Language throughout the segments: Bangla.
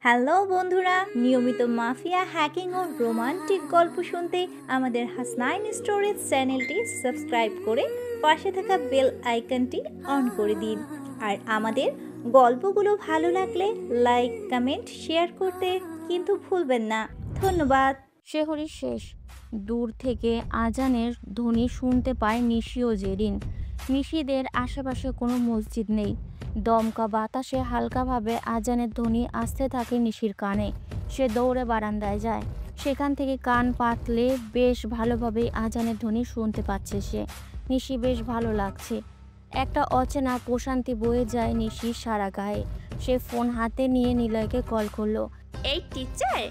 হ্যালো বন্ধুরা, নিয়মিত মাফিয়া হ্যাকিং ও রোমান্টিক গল্প শুনতে আমাদের হাসনাইন স্টোরিজ চ্যানেলটি সাবস্ক্রাইব করে পাশে থাকা বেল আইকনটি অন করে দিন। আর আমাদের গল্পগুলো ভালো লাগলে লাইক, কমেন্ট, শেয়ার করতে কিন্তু ভুলবেন না। ধন্যবাদ। শেহরি শেষ। দূর থেকে আজানের ধ্বনি শুনতে পায় নিশি ও জেরিন। নিশিদের আশেপাশে কোনো মসজিদ নেই। দমকা বাতাসে হালকাভাবে আজানের ধ্বনি আসতে থাকে নিশির কানে। সে দৌড়ে বারান্দায় যায়। সেখান থেকে কান পাতলে বেশ ভালোভাবেই আজানের ধ্বনি শুনতে পাচ্ছে সে। নিশি বেশ ভালো লাগছে। একটা অচেনা প্রশান্তি বয়ে যায় নিশির সারা গায়ে। সে ফোন হাতে নিয়ে নিলয়কে কল করলো। এই টিচার,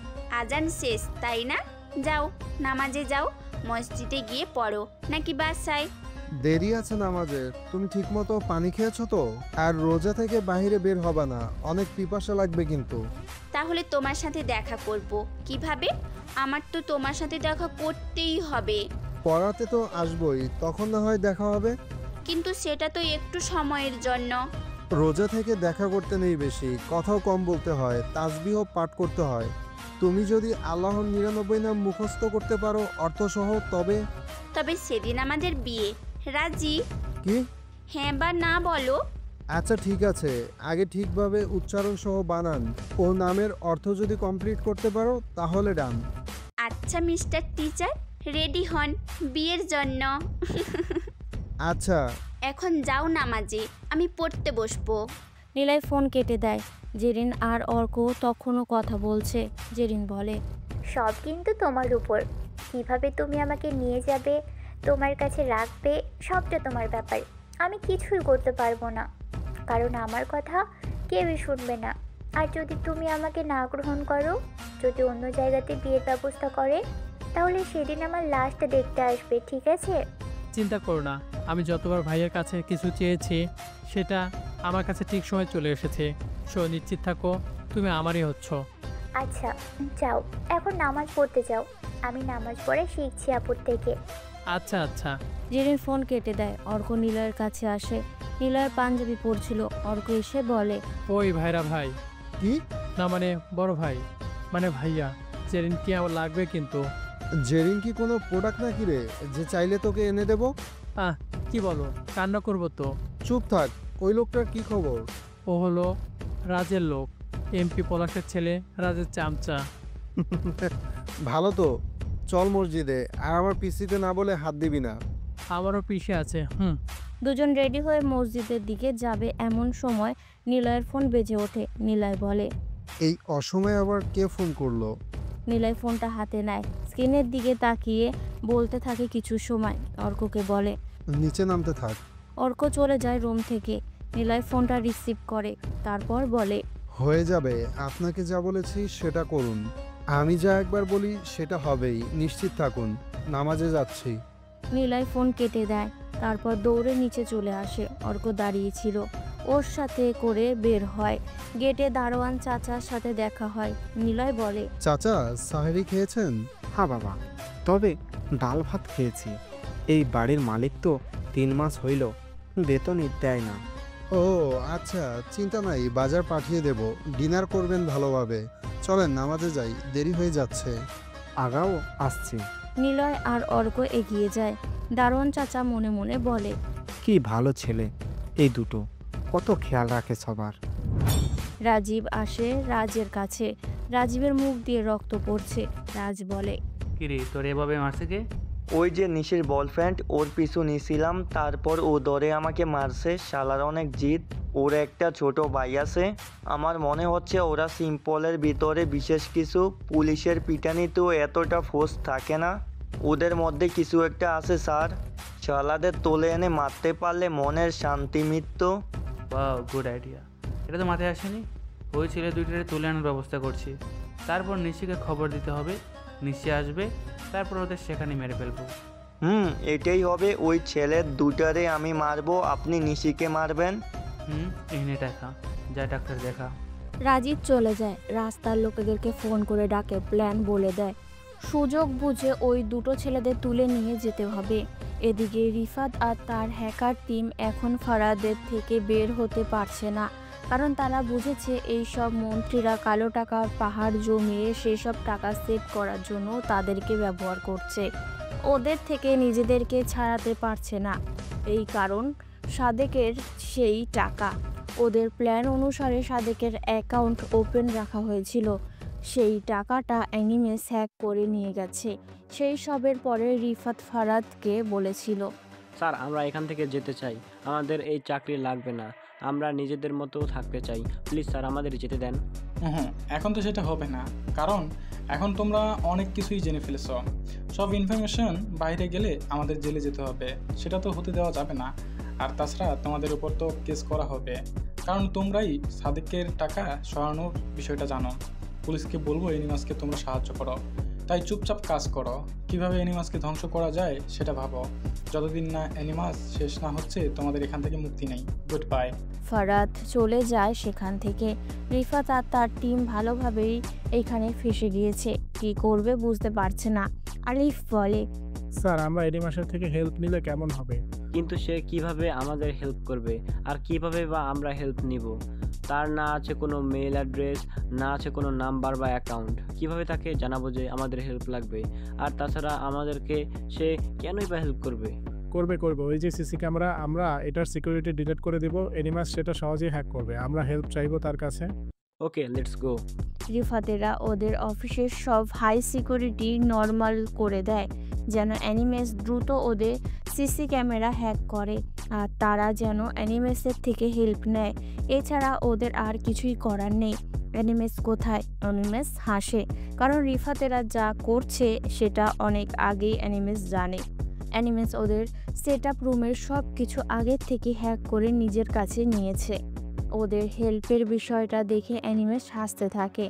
আজান শেষ তাই না? যাও, নামাজে যাও। মসজিদে গিয়ে পড়ো নাকি বাসায়? দেরি আছে নামাজের। তুমি ঠিকমতো পানি খেয়েছো তো? আর রোজা থেকে বাইরে বের হবা না, অনেক পিপাসা লাগবে কিন্তু। তাহলে তোমার সাথে দেখা করব কিভাবে? আমার তো তোমার সাথে দেখা করতেই হবে। পড়াতে তো আসবই, তখন না হয় দেখা হবে। কিন্তু সেটা তো একটু সময়ের জন্য। রোজা থেকে দেখা করতে নেই বেশি, কথাও কম বলতে হয়, তাসবিহ পাঠ করতে হয়। তুমি যদি আল্লাহর 99 নাম মুখস্থ করতে পারো অর্থসহ, তবে। তবে সেদিন আমাদের বিয়ে, রাজি? কি? হ্যাঁ বা না বলো। আচ্ছা ঠিক আছে, আগে ঠিকভাবে উচ্চারণ সহ বানান ও নামের অর্থ যদি কমপ্লিট করতে পারো তাহলে ডান। আচ্ছা মিস্টার টিচার, রেডি হন বিয়ের জন্য। আচ্ছা। এখন যাও নামাজে, আমি পড়তে বসবো। নিলয় ফোন কেটে দেয়। জেরিন আর অর্ক তখনও কথা বলছে। জেরিন বলে, সব কিন্তু তোমার উপর। কিভাবে তুমি আমাকে নিয়ে যাবে, তোমার কাছে রাখবে, সবটা তোমার ব্যাপার। আমি কিছুই করতে পারবো না, কারণ আমার কথা কেউই শুনবে না। আর যদি তুমি আমাকে না গ্রহণ করো, যদি অন্য জায়গাতে বিয়ের ব্যবস্থা করে, তাহলে সেদিন আমার লাশটা দেখতে আসবে, ঠিক আছে? চিন্তা করো না, আমি যতবার ভাইয়ের কাছে কিছু চেয়েছি সেটা আমার কাছে ঠিক সময় চলে এসেছে। সো নিশ্চিত থাকো, তুমি আমারই হচ্ছ। আচ্ছা যাও, এখন নামাজ পড়তে যাও। আমি নামাজ পড়ে শিখছি আপুর থেকে। আচ্ছা আচ্ছা। জেরিন ফোন কেটে দেয়। অর্ক নিলয়ের কাছে আসে। নিলয়ের পাঞ্জাবি পরছিল। অর্ক এসে বলে, ওই ভাইরা ভাই। কি? না মানে বড় ভাই, মানে ভাইয়া। জেরিন কি আমার লাগবে কিন্তু। জেরিন কি কোনো প্রোডাক্ট নাকি রে, যে চাইলে তোকে এনে দেব? কি বলো, কান্না করবো তো। চুপ থাক। ওই লোকটার কি খবর? ও হলো রাজের লোক, এমপি পলাশের ছেলে, রাজের চামচা। ভালো তো। চল মসজিদে, আর আমার পিসিতে না বলে হাত দিবি না। আমারও পিছে আছে। দুজন রেডি হয়ে মসজিদের দিকে যাবে এমন সময় নিলয়ের ফোন বেজে ওঠে। নিলয় বলে, এই অসময়ে আবার কে ফোন করলো? নিলয় ফোনটা হাতে নেয়। স্ক্রিনের দিকে তাকিয়ে বলতে থাকে কিছু সময়। অর্ককে বলে, নিচে নামতে থাক। অর্ক চলে যায় রুম থেকে। নিলয় ফোনটা রিসিভ করে, তারপর বলে, হয়ে যাবে, আপনাকে যা বলেছি সেটা করুন। আমি যা একবার বলি সেটা হবেই, নিশ্চিত থাকুন। নামাজে যাচ্ছি। নিলয় ফোন কেটে দেয়। তারপর দৌড়ে নিচে চলে আসে। অর্ক দাঁড়িয়েছিল। ওর সাথে করে বের হয়। গেটে দারোয়ান চাচার সাথে দেখা হয়। নিলয় বলে, চাচা, সাহেরি খেয়েছেন? হ্যাঁ বাবা, তবে ডাল ভাত খেয়েছি। এই বাড়ির মালিক তো 3 মাস হইল বেতনই দেয় না। ও আচ্ছা, চিন্তা নাই, বাজার পাঠিয়ে দেব। ডিনার করবেন ভালোভাবে। চলেন নামাজে যাই, দেরি হয়ে যাচ্ছে। আগাও আসছি। নিলয় আর অর্ক এগিয়ে যায়। দারোয়ান চাচা মনে মনে বলে, কি ভালো ছেলে এই দুটো, কত খেয়াল রাখে সবার। রাজীব আসে রাজের কাছে। রাজীবের মুখ দিয়ে রক্ত পড়ছে। রাজ বলে, কিরে তোর এভাবে মারছে কে? ওই যে নিশির বয়ফ্রেন্ড, ওর পিছু নিছিলাম, তারপর ও ধরে আমাকে মারছে। শালার অনেক জিদ। ওর একটা ছোট ভাই আছে। আমার মনে হচ্ছে ওরা সিম্পলের ভিতরে বিশেষ কিছু। পুলিশের পিটানি তো এতটা ফোর্স থাকে না। ওদের মধ্যে কিছু একটা আছে স্যার। শালাদের তোলে এনে মারতে পারলে মনের শান্তি মিটত। Wow, good idea. এটা তো মাথায় আসেনি। ওই ছেলে দুইটারে তুলে আনার ব্যবস্থা করছি। তারপর নিশিকে খবর দিতে হবে। নিশি আসবে, তারপর ওদের সেখানে মেরে ফেলবো। এটাই হবে। ওই ছেলের দুটারে আমি মারবো, আপনি নিশিকে মারবেন। এনে দেখা, যা ডাক্তার দেখা। রাজীব চলে যায়। রাস্তার লোকেদেরকে ফোন করে ডাকে, প্ল্যান বলে দেয়। সুযোগ বুঝে ওই দুটো ছেলেদের তুলে নিয়ে যেতে হবে। এদিকে রিফাত আর তার হ্যাকার টিম এখন ফারাদের থেকে বের হতে পারছে না। কারণ তারা বুঝেছে এই সব মন্ত্রীরা কালো টাকার পাহাড় জমিয়ে সেই সব টাকা সেভ করার জন্য তাদেরকে ব্যবহার করছে। ওদের থেকে নিজেদেরকে ছাড়াতে পারছে না। এই কারণ সাদেকের সেই টাকা। ওদের প্ল্যান অনুসারে সাদেকের অ্যাকাউন্ট ওপেন রাখা হয়েছিল। সেই টাকাটা অ্যানিমেস হ্যাক করে নিয়ে গেছে। সেই সবের পরে রিফাত ফারাদকে বলেছিল, স্যার আমরা এখান থেকে যেতে চাই, আমাদের এই চাকরি লাগবে না, আমরা নিজেদের মতো থাকতে চাই, প্লিজ স্যার আমাদের যেতে দেন। হুম, এখন তো সেটা হবে না, কারণ এখন তোমরা অনেক কিছুই জেনে ফেলেছ। সব ইনফরমেশন বাইরে গেলে আমাদের জেলে যেতে হবে, সেটা তো হতে দেওয়া যাবে না। আর তাছাড়া তোমাদের উপর তো কেস করা হবে, কারণ তোমরাই সাদেকের টাকা সরানোর বিষয়টা জানো। পুলিশকে বলবো এনিমাসকে তোমরা সাহায্য করো, তাই চুপচাপ কাজ করো। কিভাবে এনিমাসকে ধ্বংস করা যায় সেটা ভাবো। যতদিন না এনিমাস শেষ না হচ্ছে তোমাদের এখান থেকে মুক্তি নেই। Good bye. ফারাদ চলে যায় সেখান থেকে। রিফাত আর তার টিম ভালোভাবেই এখানে ফেসে গিয়েছে, কি করবে বুঝতে পারছে না। আলিফ বলে, স্যার আমরা এনিমাসের থেকে হেল্প নিলে কেমন হবে? কিন্তু সে কিভাবে আমাদের হেল্প করবে, আর কিভাবে বা আমরা হেল্প নিব? তার না আছে কোনো মেল অ্যাড্রেস, না আছে কোনো নাম্বার বা অ্যাকাউন্ট। কিভাবে তাকে জানাবো যে আমাদের হেল্প লাগবে? আর তাছাড়া আমাদেরকে সে কেনই বা হেল্প করবে? করবে ওই যে সিসি ক্যামেরা, আমরা এটার সিকিউরিটি ডিলিট করে দিব, এনিমাস সেটা সহজেই হ্যাক করবে। আমরা হেল্প চাইবো তার কাছে। ওকে, লেটস গো। রিফাতেরা ওদের অফিসের সব হাই সিকিউরিটি নর্মাল করে দেয়, যেন অ্যানিমেস দ্রুত ওদের সিসি ক্যামেরা হ্যাক করে আর তারা যেন অ্যানিমেসের থেকে হেল্প নেয়। এছাড়া ওদের আর কিছুই করার নেই। অ্যানিমেস কোথায়? অ্যানিমেস হাসে, কারণ রিফাতেরা যা করছে সেটা অনেক আগেই অ্যানিমেস জানে। অ্যানিমেস ওদের সেট আপ রুমের সব কিছু আগের থেকে হ্যাক করে নিজের কাছে নিয়েছে। ওদের হেল্পের বিষয়টা দেখে অ্যানিমেস হাসতে থাকে।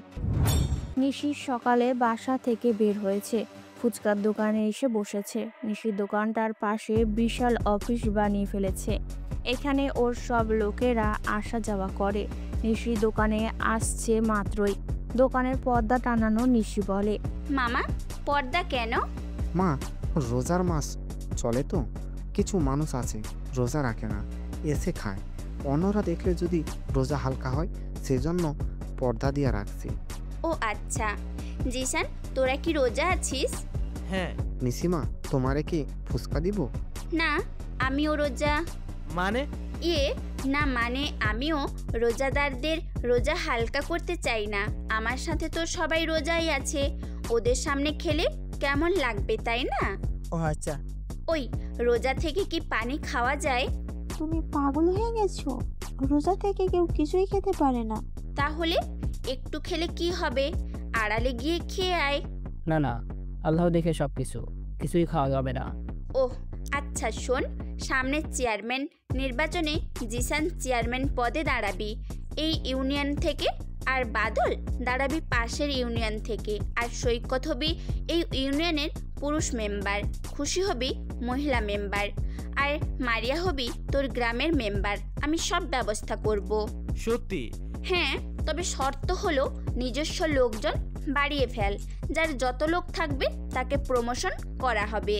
নিশি সকালে বাসা থেকে বের হয়েছে, ফুচকার দোকানে এসে বসেছে। নিশির দোকানটার পাশে বিশাল অফিস বানিয়ে ফেলেছে, এখানে ওর সব লোকেরা আসা যাওয়া করে। নিশি দোকানে আসছে মাত্রই দোকানের পর্দা টানানো নিশি বলে, মামা পর্দা কেন? মা, রোজার মাস চলে তো, কিছু মানুষ আছে রোজা রাখে না, এসে খায়। অন্যরা দেখলে যদি রোজা হালকা হয়, সেজন্য পর্দা দিয়ে রাখছি। ও আচ্ছা। জিসান, তোরা কি রোজা আছিস? হ্যাঁ। নিসিমা, তোমারে কি ফুচকা দিব? না, আমিও রোজা। মানে? না মানে আমিও রোজাদারদের রোজা হালকা করতে চাই না। আমার সাথে তো সবাই রোজাই আছে, ওদের সামনে খেলে কেমন লাগবে, তাই না? ও আচ্ছা। ওই রোজা থেকে কি পানি খাওয়া যায়? তুমি পাগল হয়ে গেছো? রোজা থেকে কেউ কিছুই খেতে পারে না। তাহলে একটু খেলে কি হবে? আড়ালে গিয়ে খেয়ে আয়। না না, আল্লাহ দেখে সব কিছুই খাওয়া যাবে না। ওহ আচ্ছা, শোন, সামনের চেয়ারম্যান নির্বাচনে জিসান চেয়ারম্যান পদে দাঁড়াবি এই ইউনিয়ন থেকে, আর বাদল দাঁড়াবি পাশের ইউনিয়ন থেকে, আর সৈকত হবি এই ইউনিয়নের পুরুষ মেম্বার, খুশি হবি মহিলা মেম্বার, আর মারিয়া হবি তোর গ্রামের মেম্বার। আমি সব ব্যবস্থা করব। সত্যি? হ্যাঁ, তবে শর্ত হলো নিজস্ব লোকজন বাড়িয়ে ফেল। যার যত লোক থাকবে তাকে প্রমোশন করা হবে।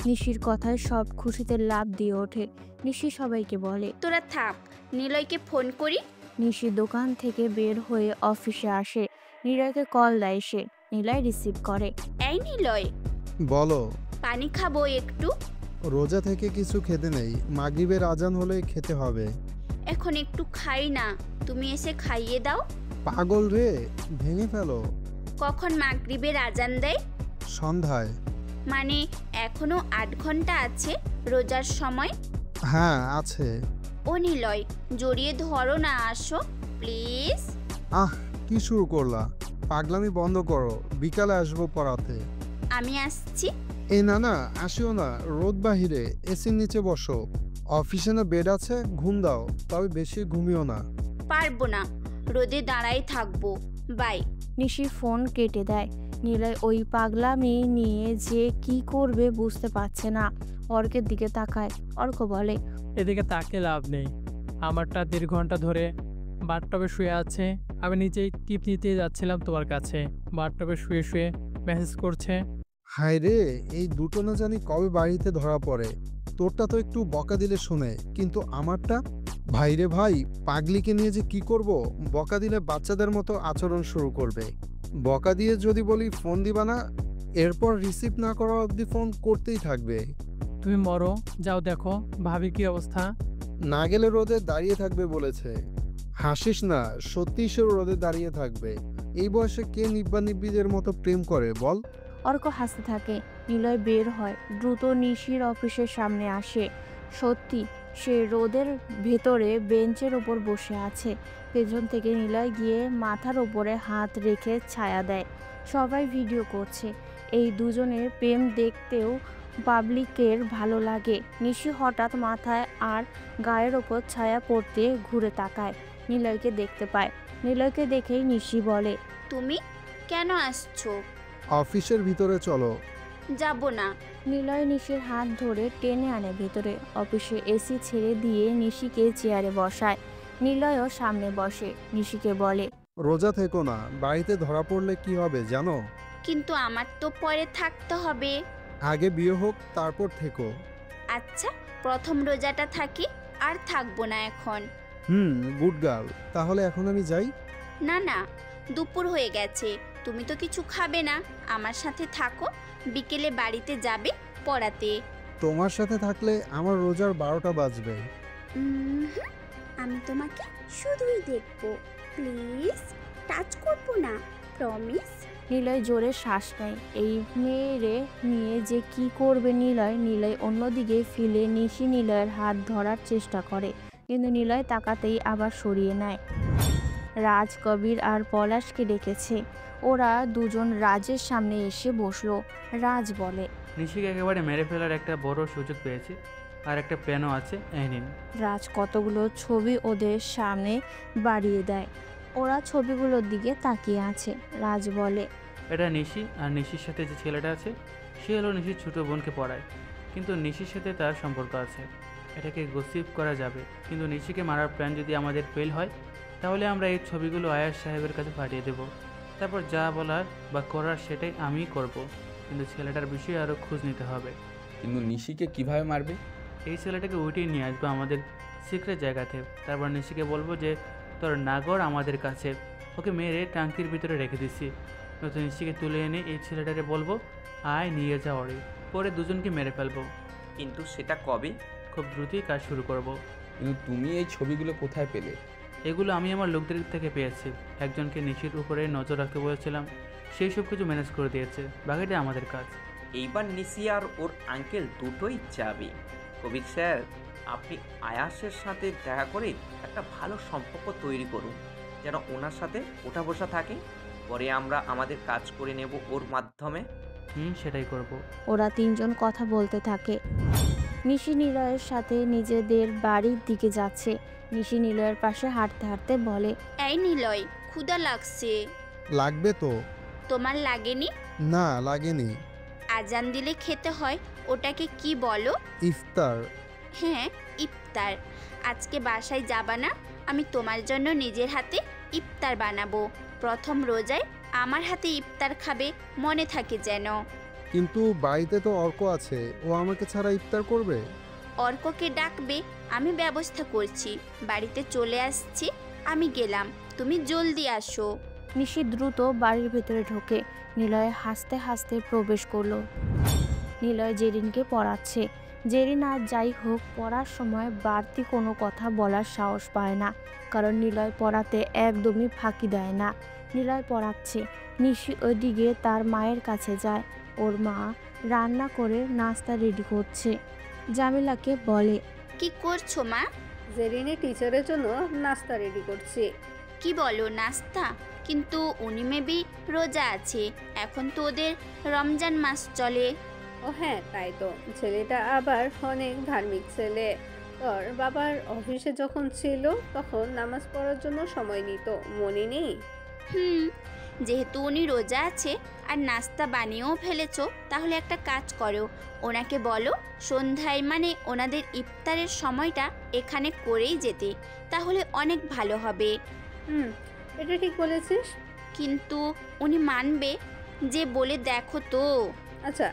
নিশির কথায় সব খুশিতে লাফ দিয়ে ওঠে। নিশি সবাইকে বলে, তোরা থাক, নিলয়কে ফোন করি। নিশি দোকান থেকে বের হয়ে অফিসে আসে। নিলয়কে কল দেয় সে। নিলয় রিসিভ করে। এই নিলয়, বলো। পানি খাবো একটু। রোজা থেকে কিছু খেতে নেই, মাগরিবের আজান হলে খেতে হবে। এখন একটু খাই না, তুমি এসে খাইয়ে দাও। পাগল রে, ভেঙে ফেলো। কখন মাগরিবের আজান দেয়? সন্ধ্যায়। মানে এখনো 8 ঘন্টা আছে রোজার সময়? হ্যাঁ আছে। ও নিলয়, জড়িয়ে ধরো না, আসো প্লিজ। কি শুরু করলা? পাগলামি বন্ধ করো, বিকালে আসবো পড়াতে। আমি আসছি। না আসিও না, রোদ বাহিরে, এসির নিচে বসো। অফিসে না বেড আছে, ঘুম দাও, তবে বেশি ঘুমিও না। পারবো না, রোদে দাঁড়াই থাকবো, বাই। নিশি ফোন কেটে দেয়। নিলয় ওই পাগলামি নিয়ে যে কি করবে বুঝতে পারছে না। অর্কের দিকে তাকায়। অর্ক বলে, এদিকে তাকে লাভ নেই, আমারটা 1.5 ঘন্টা ধরে বাথটবে শুয়ে আছে। আমি নিজেই টিপ নিতে যাচ্ছিলাম তোমার কাছে, বাথটবে শুয়ে শুয়ে মেসেজ করছে। হায় রে, এই দুটো না জানি কবে বাড়িতে ধরা পড়ে। তোরটা তো একটু বকা দিলে শুনে, কিন্তু আমারটা ভাইরে ভাই, পাগলিকে নিয়ে যে কি করব? বকা দিলে বাচ্চাদের মতো আচরণ শুরু করবে। বকা দিয়ে যদি বলি ফোন দিবা না, এরপর রিসিভ না করা অবধি ফোন করতেই থাকবে। তুমি মরো, যাও দেখো ভাবি কি অবস্থা। না গেলে রোদে দাঁড়িয়ে থাকবে বলেছে। হাসিস না, সত্যি সে রোদে দাঁড়িয়ে থাকবে। এই বয়সে কে নিব্বানিব্বিদের মতো প্রেম করে বল? অর্ক হাসতে থাকে। নিলয় বের হয়, দ্রুত নিশির অফিসের সামনে আসে। সত্যি সে রোদের ভেতরে বেঞ্চের ওপর বসে আছে। পেছন থেকে নিলয় গিয়ে মাথার ওপরে হাত রেখে ছায়া দেয়। সবাই ভিডিও করছে। এই দুজনের প্রেম দেখতেও পাবলিকের ভালো লাগে। নিশি হঠাৎ মাথায় আর গায়ের ওপর ছায়া পড়তে ঘুরে তাকায়, নিলয়কে দেখতে পায়। নিলয়কে দেখেই নিশি বলে, তুমি কেন আসছো? অফিসের ভিতরে চলো। যাব না। নিলয় নিশির হাত ধরে টেনে আনে ভেতরে। অফিসে এসি ছেড়ে দিয়ে নিশিকে চেয়ারে বসায়। নিলয়ও সামনে বসে। নিশিকে বলে, রোজা থেকো না, বাড়িতে ধরা পড়লে কি হবে জানো? কিন্তু আমার তো পরে থাকতে হবে। আগে বিয়ে হোক, তারপর থেকো। আচ্ছা, প্রথম রোজাটা থাকি, আর থাকবো না এখন। Good girl. তাহলে এখন আমি যাই? না না, দুপুর হয়ে গেছে, তুমি তো কিছু খাবে না। আমার সাথে থাকো, বিকেলে বাড়িতে যাবে পড়াতে। তোমার সাথে থাকলে আমার রোজার 12টা বাজবে। আমি তোমাকে শুধুই দেখবো, প্লিজ টাচ করবো না, প্রমিস। নিলয় জোরে শ্বাস নেয়। এই মেয়েরে নিয়ে যে কি করবে নিলয় অন্যদিকে ফিরে নিশি নিলয়ের হাত ধরার চেষ্টা করে, কিন্তু নিলয় তাকাতেই আবার সরিয়ে নেয়। রাজ, কবির আর পলাশকে ডেকেছে। ওরা দুজন রাজের সামনে এসে বসলো। রাজ বলে, নিশিকে একেবারে মেরে ফেলার একটা বড় সুযোগ পেয়েছি, আর একটা প্ল্যানও আছে, এই নিন। রাজ কতগুলো ছবি ওদের সামনে বাড়িয়ে দেয়। ওরা ছবিগুলোর দিকে তাকিয়ে আছে। রাজ বলে, এটা নিশি, আর নিশির সাথে যে ছেলেটা আছে সে হলো নিশির ছোটো বোনকে পড়ায়, কিন্তু নিশির সাথে তার সম্পর্ক আছে। এটাকে গসিপ করা যাবে, কিন্তু নিশিকে মারার প্ল্যান যদি আমাদের ফেল হয়, তাহলে আমরা এই ছবিগুলো আয়াস সাহেবের কাছে পাঠিয়ে দেব। তারপর যা বলার বা করার সেটাই আমিই করব, কিন্তু ছেলেটার বিষয়ে আরও খোঁজ নিতে হবে। কিন্তু নিশিকে কিভাবে মারবে? এই ছেলেটাকে উঠিয়ে নিয়ে আসবো আমাদের সিক্রেট জায়গাতে। তারপর নিশিকে বলবো যে তোর নাগর আমাদের কাছে, ওকে মেরে ট্যাঙ্কির ভিতরে রেখে দিছি। নতুন নিশিকে তুলে এনে এই ছেলেটাকে বলবো আয় নিয়ে যা ওরে, পরে দুজনকে মেরে ফেলবো। কিন্তু সেটা কবে? খুব দ্রুতই কাজ শুরু করব। কিন্তু তুমি এই ছবিগুলো কোথায় পেলে? এগুলো আমি আমার লোকদের থেকে পেয়েছি। একজনকে নিশির উপরে নজর রাখতে বলেছিলাম, সেই সব কিছু ম্যানেজ করে দিয়েছে, বাকিটা আমাদের কাজ। এইবার নিশি আর ওর আঙ্কেল দুটোই যাবে। কবির স্যার, আপনি আয়াসের সাথে দেখা করে একটা ভালো সম্পর্ক তৈরি করুন, যেন ওনার সাথে ওঠা বসা থাকে। পরে আমরা আমাদের কাজ করে নেব ওর মাধ্যমে। সেটাই করব। ওরা তিনজন কথা বলতে থাকে। নিশি নিলয়ের সাথে নিজেদের বাড়ির দিকে যাচ্ছে। নিশি নিলয়ের পাশে হাঁটতে হাঁটতে বলে, এই নিলয়, ক্ষুধা লাগছে। লাগবে তো। তোমার লাগেনি? না, লাগেনি। আজান দিলে খেতে হয়, ওটাকে কি বলো? ইফতার। হ্যাঁ, ইফতার। আজকে বাসায় যাবা না? আমি তোমার জন্য নিজের হাতে ইফতার বানাবো। প্রথম রোজায় আমার হাতে ইফতার খাবে, মনে থাকে যেন। কিন্তু বাড়িতে তো অর্ক আছে, ও আমাকে ছাড়া ইফতার করবে? অর্ককে ডাকবে, আমি ব্যবস্থা করছি। বাড়িতে চলে আসছি, আমি গেলাম, তুমি জলদি আসো। নিশি দ্রুত বাড়ির ভেতরে ঢোকে। নিলয় হাসতে হাসতে প্রবেশ করলো। নিলয় জেরিনকে পড়াচ্ছে। জেরিন আর যাই হোক পড়ার সময় বাড়তি কোনো কথা বলার সাহস পায় না, কারণ নিলয় পড়াতে একদমই ফাঁকি দেয় না। নিলয় পড়াচ্ছে, নিশি ওইদিকে তার মায়ের কাছে যায়। ওর মা রান্না করে নাস্তা রেডি করছে। জামিলাকে বলে, কি করছো মা? জেরিনের টিচারের জন্য নাস্তা রেডি করছি। কি বলো, নাস্তা? কিন্তু উনি মেবি রোজা আছে, এখন তো ওদের রমজান মাস চলে। ও হ্যাঁ, তাই তো। ছেলেটা আবার অনেক ধার্মিক ছেলে। তোর বাবার অফিসে যখন ছিল তখন নামাজ পড়ার জন্য সময় নিত, মনে নেই? যেহেতু উনি রোজা আছে আর নাস্তা বানিয়েও ফেলেছো, তাহলে একটা কাজ করো, ওনাকে বলো সন্ধ্যায় মানে ওনাদের ইফতারের সময়টা এখানে করেই যেতে, তাহলে অনেক ভালো হবে। এটা ঠিক বলেছিস, কিন্তু উনি মানবে যে? বলে দেখো তো। আচ্ছা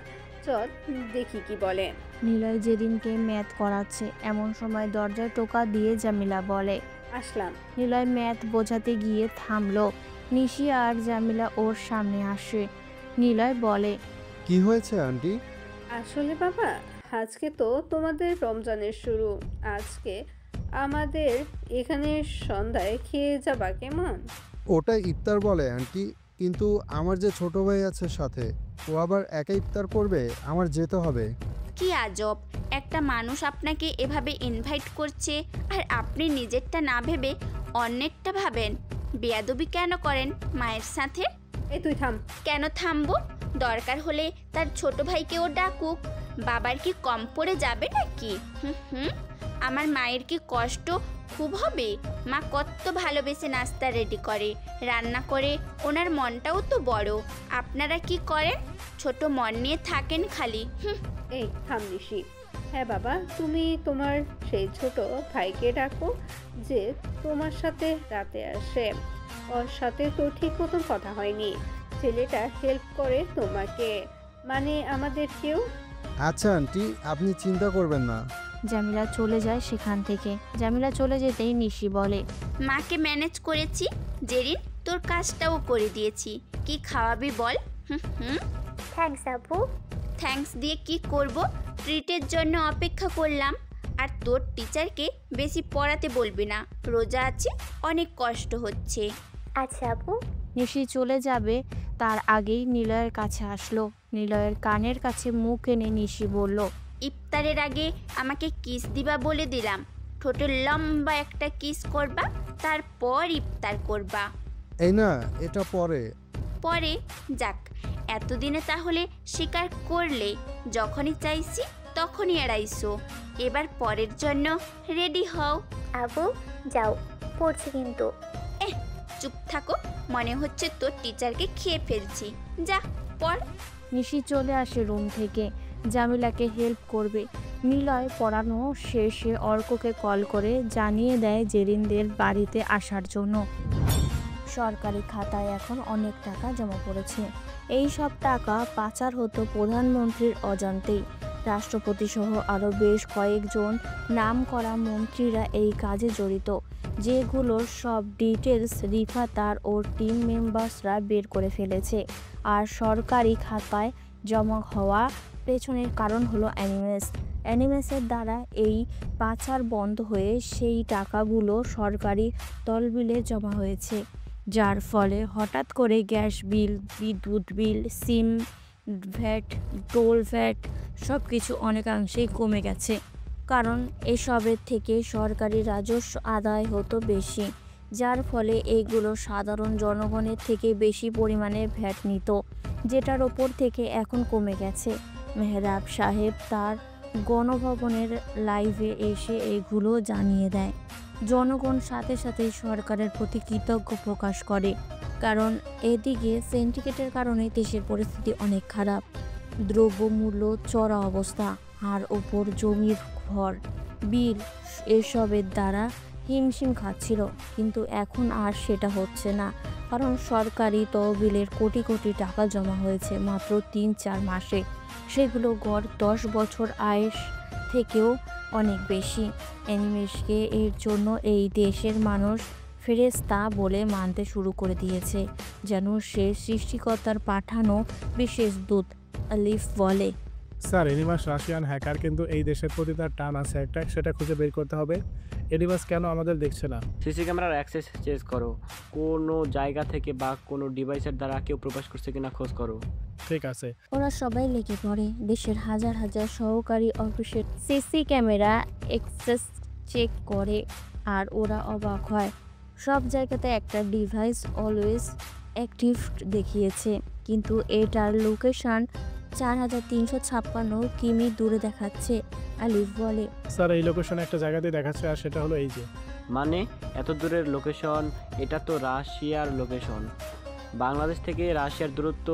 চল দেখি কি বলে। নিলয় জেরিনকে ম্যাথ করাচ্ছে। এমন সময় দরজায় টোকা দিয়ে জামিলা বলে, আসলাম। নিলয় ম্যাথ বোঝাতে গিয়ে থামলো। নিশি আর জামিলা ওর সামনে আসে। নিলয় বলে, কি হয়েছে আন্টি? আসলে বাবা, আজকে তো তোমাদের রমজানের শুরু। আজকে আমাদের এখানে সন্ধ্যায় খেয়ে যাবা কেমন? ওটা ইফতার বলে আন্টি, কিন্তু আমার যে ছোট ভাই আছে সাথে, ও আবার একা ইফতার করবে, আমার যেতে হবে। কি আজব, একটা মানুষ আপনাকে এভাবে ইনভাইট করছে আর আপনি নিজেরটা না ভেবে অন্যেরটা ভাবেন। বেয়াদবি কেন করেন মায়ের সাথে? এই তুই থাম। কেন থামবো? দরকার হলে তার ছোট ভাইকেও ডাকুক। বাবার কি কম পড়ে যাবে নাকি? হুম, আমার মায়ের কি কষ্ট খুব হবে? মা কত ভালোবেসে নাস্তা রেডি করে, রান্না করে, ওনার মনটাও তো বড়। আপনারা কি করেন? ছোট মন নিয়ে থাকেন খালি। এই থাম নিশি। হ্যাঁ বাবা, তুমি তোমার সেই ছোট ভাইকে ডাকো যে তোমার সাথে রাতে আসে। ওর সাথে তো ঠিক মতন কথা হয়নি। ছেলেটা হেল্প করে তোমাকে, মানে আমাদেরকেও। আচ্ছা আন্টি, আপনি চিন্তা করবেন না। জামিলা চলে যায় সেখান থেকে। জামিলা চলে যেতেই নিশি বলে, মাকে ম্যানেজ করেছি জেরিন, তোর কাজটাও করে দিয়েছি। কি খাওয়াবি বল? থ্যাঙ্কস আপু। থ্যাঙ্কস দিয়ে কি করব? ট্রিটের জন্য অপেক্ষা করলাম। আর তোর টিচারকে বেশি পড়াতে বলবি না, রোজা আছে, অনেক কষ্ট হচ্ছে। আচ্ছা আপু। নিশি চলে যাবে তার আগেই নিলয়ের কাছে আসলো। নিলয়ের কানের কাছে মুখ এনে নিশি বলল, ইফতারের আগে আমাকে কিস দিবা বলে দিলাম। ঠোঁটে লম্বা একটা কিস করবা, তারপর ইফতার করবা। এই না, এটা পরে। পরে? যাক, এতদিনে তাহলে স্বীকার করলে। যখনই চাইছি তখনই এড়াইছো। এবার পরের জন্য রেডি হও। আপু যাও, পড়ছি কিন্তু। চুপ থাকো, মনে হচ্ছে তোর টিচারকে খেয়ে ফেলছি। যা পড়। নিশি চলে আসে রুম থেকে, জামিলাকে হেল্প করবে। নিলয় পড়ানো শেষে অর্ককে কল করে জানিয়ে দেয় জেরিনদের বাড়িতে আসার জন্য। সরকারি খাতায় এখন অনেক টাকা জমা পড়েছে। এই সব টাকা পাচার হতো প্রধানমন্ত্রীর অজান্তেই। রাষ্ট্রপতি সহ আরও বেশ কয়েকজন নামকরা মন্ত্রীরা এই কাজে জড়িত, যেগুলোর সব ডিটেলস রিফা তার ও টিম মেম্বার্সরা বের করে ফেলেছে। আর সরকারি খাতায় জমা হওয়া পেছনের কারণ হলো অ্যানিমেসের দ্বারা এই পাচার বন্ধ হয়ে সেই টাকাগুলো সরকারি তহবিলে জমা হয়েছে, যার ফলে হঠাৎ করে গ্যাস বিল, বিদ্যুৎ বিল, সিম ভ্যাট, টোল ভ্যাট সব কিছু অনেকাংশেই কমে গেছে। কারণ এসবের থেকে সরকারি রাজস্ব আদায় হতো বেশি, যার ফলে এইগুলো সাধারণ জনগণের থেকে বেশি পরিমাণে ভ্যাট নিত, যেটার ওপর থেকে এখন কমে গেছে। মেহরাব সাহেব তার গণভবনের লাইভে এসে এগুলো জানিয়ে দেয়। জনগণ সাথে সাথে সরকারের প্রতি কৃতজ্ঞ প্রকাশ করে, কারণ এদিকে সিন্ডিকেটের কারণে দেশের পরিস্থিতি অনেক খারাপ। দ্রব্যমূল্য চড়া অবস্থা, আর ওপর জমির ঘর বিল, এসবের দ্বারা হিমশিম খাচ্ছিল। কিন্তু এখন আর সেটা হচ্ছে না, কারণ সরকারি তহবিলের কোটি কোটি টাকা জমা হয়েছে মাত্র 3-4 মাসে। সেগুলো গড় 10 বছর আয়ের থেকেও অনেক বেশি। অ্যানিমেসকে এর জন্য এই দেশের মানুষ ফেরেশতা বলে মানতে শুরু করে দিয়েছে, যেন সে সৃষ্টিকর্তার পাঠানো বিশেষ দূত। আলিফ বলে, স্যার এনিমাস রাশিয়ান হ্যাকার, কিন্তু এই দেশের প্রতি তার টান আছে একটা, সেটা খুঁজে বের করতে হবে। এনিমাস কেন আমাদের দেখছে না? সিসি ক্যামেরার অ্যাক্সেস চেক করো, কোনো জায়গা থেকে বা কোনো ডিভাইসের দ্বারা কেউ প্রবেশ করছে কিনা খোঁজ করো। ঠিক আছে। ওরা সবাই লেগে পড়ে। দেশের হাজার হাজার সহকারী অফিসের সিসি ক্যামেরা অ্যাক্সেস চেক করে, আর ওরা অবাক হয়। সব জায়গাতে একটা ডিভাইস অলওয়েজ অ্যাক্টিভ দেখিয়েছে, কিন্তু এটার লোকেশন 4356 কিমি দূরে দেখাচ্ছে। আলিফ বলে, স্যার এই লোকেশন একটা জায়গাতে দেখাচ্ছে, আর সেটা হলো এই যে। মানে এত দূরের লোকেশন? এটা তো রাশিয়ার লোকেশন। বাংলাদেশ থেকে রাশিয়ার দূরত্ব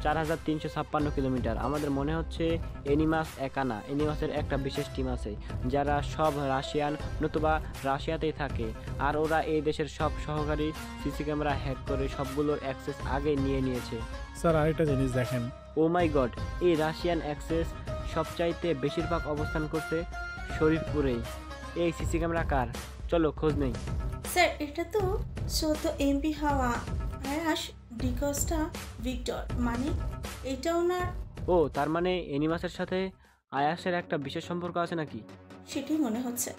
4356 কিলোমিটার। আমাদের মনে হচ্ছে এনিমাস একা না, এনিমাসের একটা বিশেষ টিম আছে যারা সব রাশিয়ান নতুবা রাশিয়াতেই থাকে, আর ওরা এই দেশের সব সহকারী সিসি ক্যামেরা হ্যাক করে সবগুলোর অ্যাক্সেস আগে নিয়ে নিয়েছে। স্যার আরেকটা জিনিস দেখেন। ও মাই গড, এই রাশিয়ান অ্যাক্সেস সবচাইতে বেশিরভাগ অবস্থান করছে শরীফপুরেই। এই সিসি ক্যামেরা কার? চলো খোঁজ নেই। স্যার এটা তো 14 এমপি হাওয়া আয়াস ডিকস্টা ভিক্টর, মানে এটা ওনার। ও তার মানে এনিমাসের সাথে আয়াসের একটা বিশেষ সম্পর্ক আছে নাকি? সেটাই মনে হচ্ছে।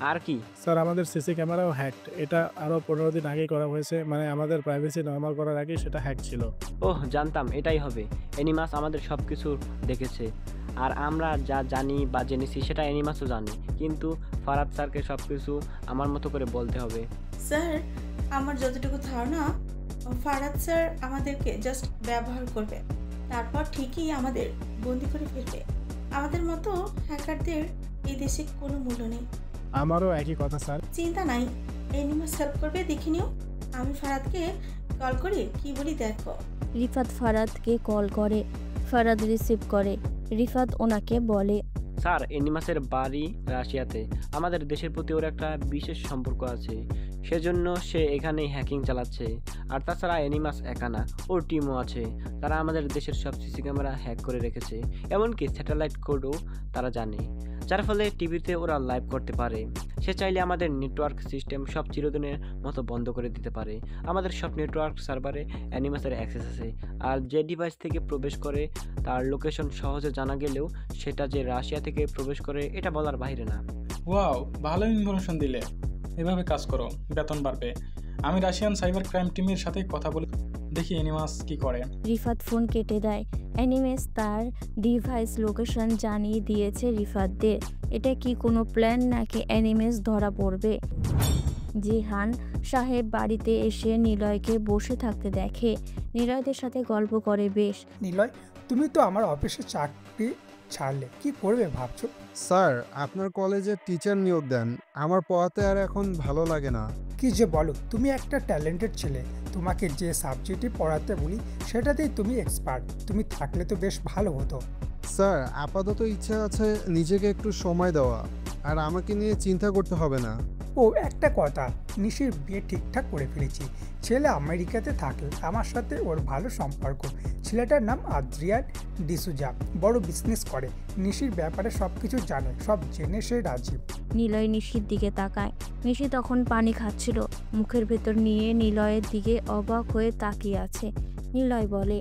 আর কি? স্যার আমাদের সিসি ক্যামেরাও হ্যাকড। এটা আরও 15 দিন আগেই করা হয়েছে, মানে আমাদের প্রাইভেসি নর্মাল করার আগেই সেটা হ্যাক ছিল। ওহ জানতাম এটাই হবে। এনিমাস আমাদের সব কিছু দেখেছে, আর আমরা যা জানি বা জেনেছি সেটা এনিমাসও জানে, কিন্তু ফারাদ স্যারকে সব কিছু আমার মতো করে বলতে হবে। স্যার আমার যতটুকু ধারণা, ফারাদ স্যার আমাদেরকে জাস্ট ব্যবহার করবে, তারপর ঠিকই আমাদের বন্দি করে ফেলবে। আমাদের মতো হ্যাকারদের এই দেশে কোনো মূল্য নেই। আমারও একই কথা স্যার। চিন্তা নাই, এনিমাস হেল্প করবে, দেখে নিও। আমি ফারাদকে কল করে কি বলি দেখো। রিফাত ফারাদকে কল করে, ফারাদ রিসিভ করে। রিফাত ওনাকে বলে, স্যার এনিমাসের বাড়ি রাশিয়াতে। আমাদের দেশের প্রতি ওর একটা বিশেষ সম্পর্ক আছে, সেজন্য সে এখানেই হ্যাকিং চালাচ্ছে। আর তাছাড়া এনিমাস একা না, ওর টিমও আছে। তারা আমাদের দেশের সব সিসি ক্যামেরা হ্যাক করে রেখেছে, এমনকি স্যাটেলাইট কোডও তারা জানে, যার ফলে টিভিতে ওরা লাইভ করতে পারে। সে চাইলে আমাদের নেটওয়ার্ক সিস্টেম সব চিরদিনের মতো বন্ধ করে দিতে পারে। আমাদের সব নেটওয়ার্ক সার্ভারে অ্যানিমাসের অ্যাক্সেস আছে, আর যে ডিভাইস থেকে প্রবেশ করে তার লোকেশন সহজে জানা গেলেও সেটা যে রাশিয়া থেকে প্রবেশ করে এটা বলার বাইরে না। ওয়াও, ভালো ইনফরমেশন দিলে। এভাবে কাজ করো, বেতন বাড়বে। আমি রাশিয়ান সাইবার ক্রাইম টিমের সাথে কথা বলে দেখি এনিমাস কি করে। রিফাত ফোন কেটে দেয়। অ্যানিমেস তার ডিভাইস লোকেশন জানিয়ে দিয়েছে রিফাতদের। এটা কি কোনো প্ল্যান নাকি অ্যানিমেস ধরা পড়বে? জিহান সাহেব বাড়িতে এসে নিলয়কে বসে থাকতে দেখে। নিলয়দের সাথে গল্প করে বেশ। নিলয়, তুমি তো আমার অফিসে চাকরি ছাড়লে, কি করবে ভাবছো? স্যার আপনার কলেজে টিচার নিয়োগ দেন, আমার পড়াতে আর এখন ভালো লাগে না। কি যে বলো, তুমি একটা ট্যালেন্টেড ছেলে। তোমাকে যে সাবজেক্টে পড়াতে বলি সেটাতেই তুমি এক্সপার্ট। তুমি থাকলে তো বেশ ভালো হতো। স্যার আপাতত ইচ্ছা আছে নিজেকে একটু সময় দেওয়া, আর আমাকে নিয়ে চিন্তা করতে হবে না। ও একটা কথা, নিশির বিয়ে ঠিকঠাক করে ফেলেছি। ছেলে আমেরিকাতে থাকে, আমার সাথে ওর ভালো সম্পর্ক। ছেলেটার নাম আদ্রিয়ান ডিসুজা, বড় বিজনেস করে। নিশির ব্যাপারে সব কিছু জানে, সব জেনে সে রাজি। নিলয় নিশির দিকে তাকায়। নিশি তখন পানি খাচ্ছিল, মুখের ভেতর নিয়ে নিলয়ের দিকে অবাক হয়ে তাকিয়ে আছে। নিলয় বলে,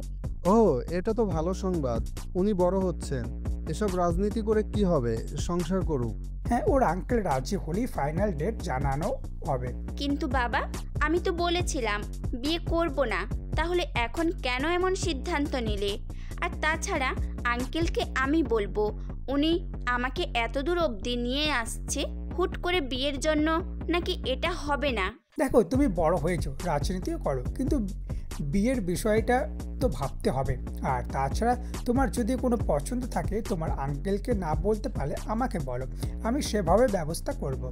ও এটা তো ভালো সংবাদ, উনি বড় হচ্ছেন। এসব রাজনীতি করে কি হবে, সংসার করুক। হ্যাঁ, ওর আঙ্কেল রাজি হলেই ফাইনাল ডেট জানানো হবে। কিন্তু বাবা, আমি তো বলেছিলাম বিয়ে করব না, তাহলে এখন কেন এমন সিদ্ধান্ত নিলে? আর তাছাড়া আঙ্কেলকে আমি বলবো, উনি আমাকে এত দূর অবধি নিয়ে আসছে হুট করে বিয়ের জন্য, নাকি এটা হবে না? দেখো, তুমি বড় হয়েছো, রাজনীতিও করো, কিন্তু বিয়ের বিষয়টা তো ভাবতে হবে। আর তাছাড়া তোমার যদি কোনো পছন্দ থাকে, তোমার আঙ্কেলকে না বলতে পারলে আমাকে বলো, আমি সেভাবে ব্যবস্থা করব।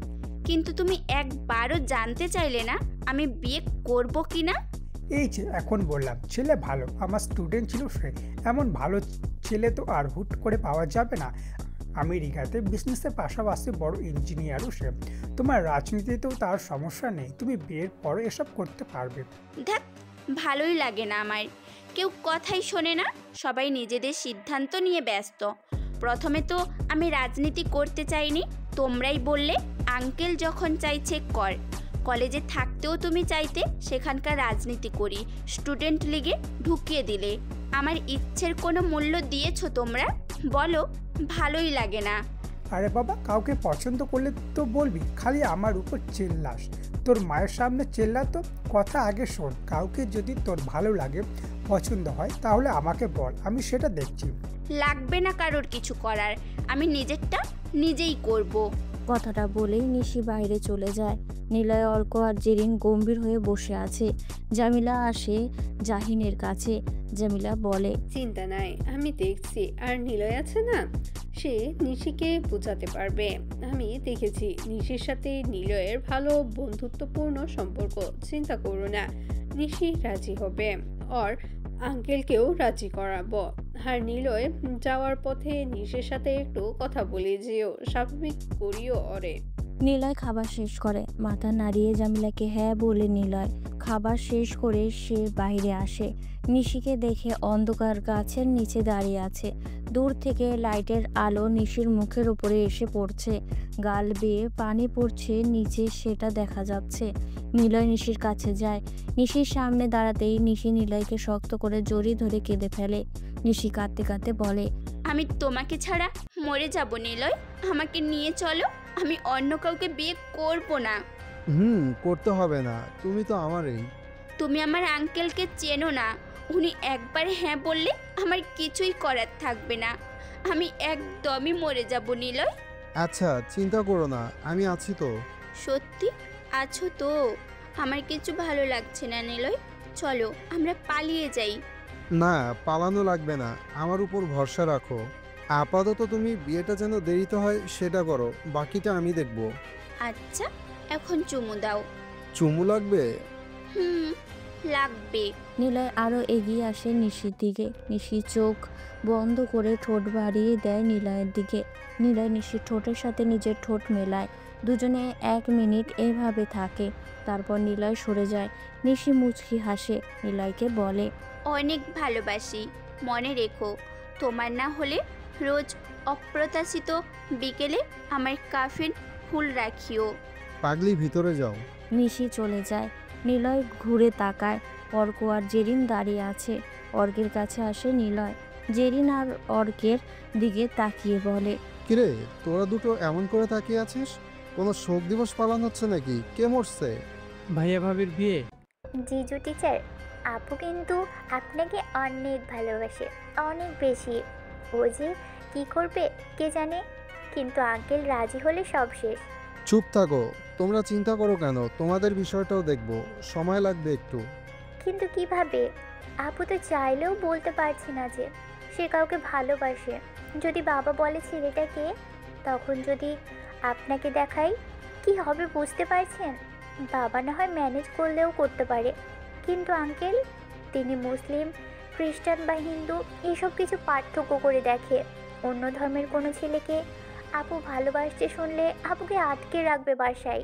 কিন্তু তুমি একবারও জানতে চাইলে না আমি বিয়ে করব কি না? এই যে এখন বললাম, ছেলে ভালো, আমার স্টুডেন্ট ছিল সে। এমন ভালো ছেলে তো আর হুট করে পাওয়া যাবে না। আমেরিকাতে বিজনেসের পাশাপাশি বড় ইঞ্জিনিয়ারও সে। তোমার রাজনীতিতেও তার সমস্যা নেই, তুমি বিয়ের পরে এসব করতে পারবে। দেখ, ভালোই লাগে না আমার, কেউ কথাই শোনে না, সবাই নিজেদের সিদ্ধান্ত নিয়ে ব্যস্ত। প্রথমে তো আমি রাজনীতি করতে চাইনি, তোমরাই বললে আঙ্কেল যখন চাইছে কর। কলেজে থাকতেও তুমি চাইতে সেখানকার রাজনীতি করি, স্টুডেন্ট লিগে ঢুকিয়ে দিলে। আমার ইচ্ছের কোনো মূল্য দিয়েছো তোমরা? বলো, ভালোই লাগে না। আরে বাবা, কাউকে পছন্দ করলে তো বলবি, খালি আমার উপর চিল্লাস। তোর মায়ের সামনে চিল্লাতো, কথা আগে শোন। কাউকে যদি তোর ভালো লাগে, পছন্দ হয়, তাহলে আমাকে বল, আমি সেটা দেখছি। লাগবে না কারোর কিছু করার, আমি নিজেরটা নিজেই করব। কথাটা বলেই নিশি বাইরে চলে যায়। নিলয়, অর্ক আর জেরিন গম্ভীর হয়ে বসে আছে। জামিলা আসে জাহিনের কাছে। জামিলা বলে, চিন্তা নাই, আমি দেখছি। আর নিলয় আছে না, সে নিশিকে বোঝাতে পারবে। আমি দেখেছি নিশির সাথে নিলয়ের ভালো বন্ধুত্বপূর্ণ সম্পর্ক। চিন্তা করো না, নিশি রাজি হবে। আর আঙ্কেলকেও রাজি করাবো। আর নিলয় যাওয়ার পথে নিশির সাথে একটু কথা বলে যেও, স্বাভাবিক করিও ওরে। নিলয় খাবার শেষ করে, মাথা নাড়িয়ে জামিলাকে হ্যাঁ বলে নিলয় খাবার শেষ করে সে বাইরে আসে। নিশিকে দেখে অন্ধকার গাছের নিচে দাঁড়িয়ে আছে। দূর থেকে লাইটের আলো নিশির মুখের উপরে এসে পড়ছে, গাল বেয়ে পানি পড়ছে নিচে, সেটা দেখা যাচ্ছে। নিলয় নিশির কাছে যায়। নিশির সামনে দাঁড়াতেই নিশি নিলয়কে শক্ত করে জড়িয়ে ধরে কেঁদে ফেলে। নিশি কাঁদতে কাঁদতে বলে, আমি তোমাকে ছাড়া মরে যাব নিলয়, আমাকে নিয়ে চলো, আমি অন্য কাউকে বিয়ে করব না। করতে হবে না, তুমি তো আমারই। তুমি আমার আঙ্কেলকে চেনো না, উনি একবার হ্যাঁ বললে আমার কিছুই করার থাকবে না, আমি একদমই মরে যাব নিলয়। আচ্ছা চিন্তা করো না, আমি আছি তো। সত্যি আছো তো? আমার কিছু ভালো লাগছে না নিলয়, চলো আমরা পালিয়ে যাই। না, পালানো লাগবে না, আমার উপর ভরসা রাখো। আপাতত তুমি বিয়েটা যেন দেরিতে হয় সেটা করো, বাকিটা আমি দেখব। আচ্ছা এখন চুমু দাও। চুমু লাগবে? লাগবে। নিলয় আরো এগিয়ে আসে নিশির দিকে। নিশি চোখ বন্ধ করে ঠোঁট বাড়িয়ে দেয় নিলয়ের দিকে। নিলয় নিশির ঠোঁটের সাথে নিজের ঠোঁট মেলায়। দুজনে 1 মিনিট এভাবে থাকে, তারপর নিলয় সরে যায়। নিশি মুচকি হাসে, নিলয়কে বলে, অনেক ভালোবাসি, মনে রেখো, তোমার না হলে রোজ অপ্রত্যাশিত বিকেলে আমার কাফিন ফুল রাখিও। পাগলি ভিতরে যাও। নিশি চলে যায়। নিলয় ঘুরে তাকায়, অর্ক আর জেরিন দাঁড়িয়ে আছে। অর্কের কাছে আসে নিলয়। জেরিন আর অর্কের দিকে তাকিয়ে বলে, কিরে তোরা দুটো এমন করে তাকিয়ে আছিস? কোনো শোক দিবস পালন হচ্ছে নাকি? কে মরছে? ভাইয়া ভাবির বিয়ে। জিজু টিচার, আপু কিন্তু আপনাকে অনেক ভালোবাসে, অনেক বেশি। ও যে কী করবে কে জানে, কিন্তু আঙ্কেল রাজি হলে সব শেষ। চুপ থাকো, তোমরা চিন্তা করো কেন, তোমাদের বিষয়টাও দেখবো, সময় লাগবে একটু। কিন্তু কিভাবে? আপু তো চাইলেও বলতে পারছে না যে সে কাউকে ভালোবাসে। যদি বাবা বলে ছেলেটাকে, তখন যদি আপনাকে দেখাই কি হবে বুঝতে পারছেন? বাবা না হয় ম্যানেজ করলেও করতে পারে, কিন্তু আঙ্কেল তিনি মুসলিম, খ্রিস্টান বা হিন্দু এসব কিছু পার্থক্য করে দেখে। অন্য ধর্মের কোনো ছেলেকে আপু ভালোবাসতে শুনলে আপুকে আটকে রাখবে বাসায়।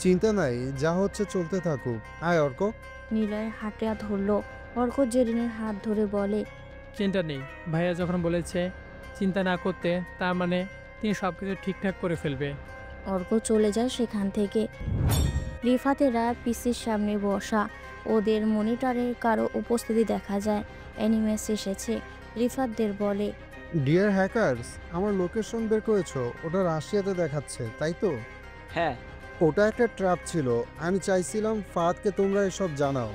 চিন্তা নাই, যা হচ্ছে চলতে থাকুক। আয় অর্ক। নিলয়ের হাতে ধরল। অর্ক জেরিনের হাত ধরে বলে, চিন্তা নেই, ভাইয়া যখন বলেছে চিন্তা না করতে, তার মানে তিনি সব কিছু ঠিকঠাক করে ফেলবে। অর্ক চলে যায় সেখান থেকে। রিফাতেরা পিসির সামনে বসা, ওদের মনিটরে কারো উপস্থিতি দেখা যায়। অ্যানিমেস এসেছে। রিফাতদের বলে, ডিয়ার হ্যাকার্স, আমার লোকেশন বের করেছো? ওটা রাশিয়াতে দেখাচ্ছে, তাই তো? হ্যাঁ। ওটা একটা ট্র্যাপ ছিল। আমি চাইছিলাম ফাহাদকে তোমরা এসব জানাও,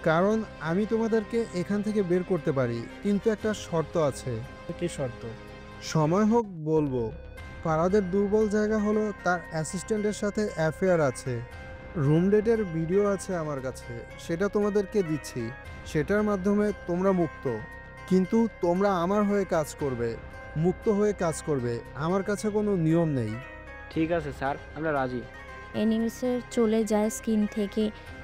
কারণ আমি তোমাদেরকে এখান থেকে বের করতে পারি, কিন্তু একটা শর্ত আছে। কি শর্ত? সময় হোক বলবো। ফারাদের দুর্বল জায়গা হলো তার অ্যাসিস্ট্যান্টের সাথে অ্যাফেয়ার আছে। রুম ডেটের ভিডিও আছে আমার কাছে, সেটা তোমাদেরকে দিচ্ছি। সেটার মাধ্যমে তোমরা মুক্ত, কিন্তু তোমরা আমার হয়ে কাজ করবে, মুক্ত হয়ে কাজ করবে। আমার কাছে কোনো নিয়ম নেই। ঠিক আছে স্যার, আমরা রাজি। অ্যানিমেসের চলে যায় স্ক্রিন থেকে।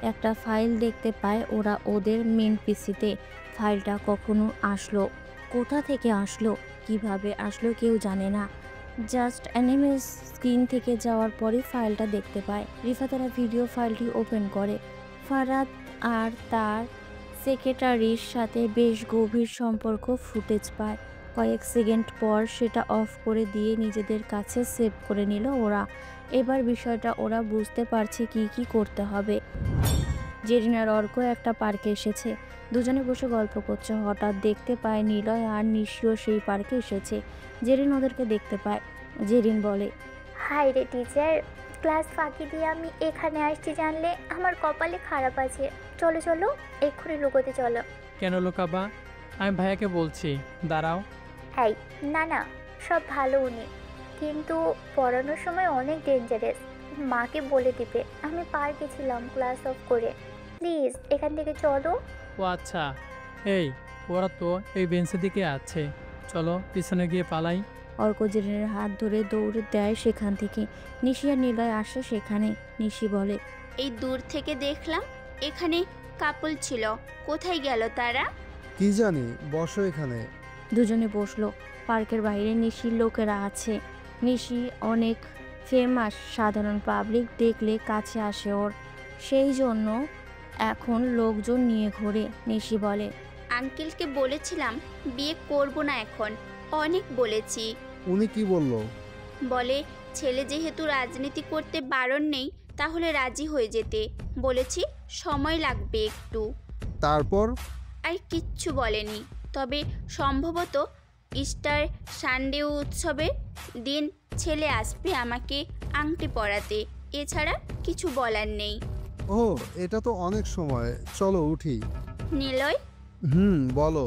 একটা ফাইল দেখতে পায় ওরা ওদের মেন পিসিতে। ফাইলটা কখনো আসলো, কোথা থেকে আসলো, কিভাবে আসলো কেউ জানে না। জাস্ট অ্যানিমেস স্ক্রিন থেকে যাওয়ার পরই ফাইলটা দেখতে পায়। রিফাতেরা ভিডিও ফাইলটি ওপেন করে। ফারাদ আর তার সেক্রেটারির সাথে বেশ গভীর সম্পর্ক ফুটেজ পায়। কয়েক সেকেন্ড পর সেটা অফ করে দিয়ে নিজেদের কাছে সেভ করে নিল ওরা। এবার বিষয়টা ওরা বুঝতে পারছে কি কি করতে হবে। জেরিনার অর্ক একটা পার্কে এসেছে। দুজনে বসে গল্প করছে। হঠাৎ দেখতে পায় নিলয় আর নিশিও সেই পার্কে এসেছে। জেরিন ওদেরকে দেখতে পায়। জেরিন বলে, হাই রে টিচার, ক্লাস ফাঁকি দিয়ে আমি এখানে আসছি জানলে আমার কপালে খারাপ আছে। চলো চলো, এক্ষুনি লুকোতে চলো। কেন লোকাবা? আমি ভাইয়াকে বলছি, দাঁড়াও। এই না না, সব ভালো উনি, কিন্তু পড়ানোর সময় অনেক ডেঞ্জারাস। মাকে বলে দিবে আমি পার্কে ছিলাম ক্লাস অফ করে। প্লিজ এখান থেকে চলো। ও আচ্ছা, এই ওরা তো এই বেঞ্চের দিকে আছে, চলো পিছনে গিয়ে পালাই। অর্ক জেরিনের হাত ধরে দৌড়ে দেয় সেখান থেকে। নিশি আর নিলয় আসে সেখানে। নিশি বলে, এই দূর থেকে দেখলাম এখানে কাপল ছিল, কোথায় গেল তারা? কি জানি, বসো এখানে। দুজনে বসলো। পার্কের বাইরে নিশির লোকেরা আছে। নিশি অনেক ফেমাস, সাধারণ পাবলিক দেখলে কাছে আসে ওর, সেই জন্য এখন লোকজন নিয়ে ঘোরে। নিশি বলে, আঙ্কেলকে বলেছিলাম বিয়ে করব না এখন, অনেক বলেছি। উনি কি বললো? বলে ছেলে যেহেতু রাজনীতি করতে বারণ নেই তাহলে রাজি হয়ে যেতে বলেছি, সময় লাগবে একটু। তারপর? আর কিচ্ছু বলেনি, তবে সম্ভবত ইস্টার সানডে উৎসবের দিন ছেলে আসবে আমাকে আংটি পরাতে, এছাড়া কিছু বলার নেই। ও, এটা তো অনেক সময়, চলো উঠি। নিলয়, বলো।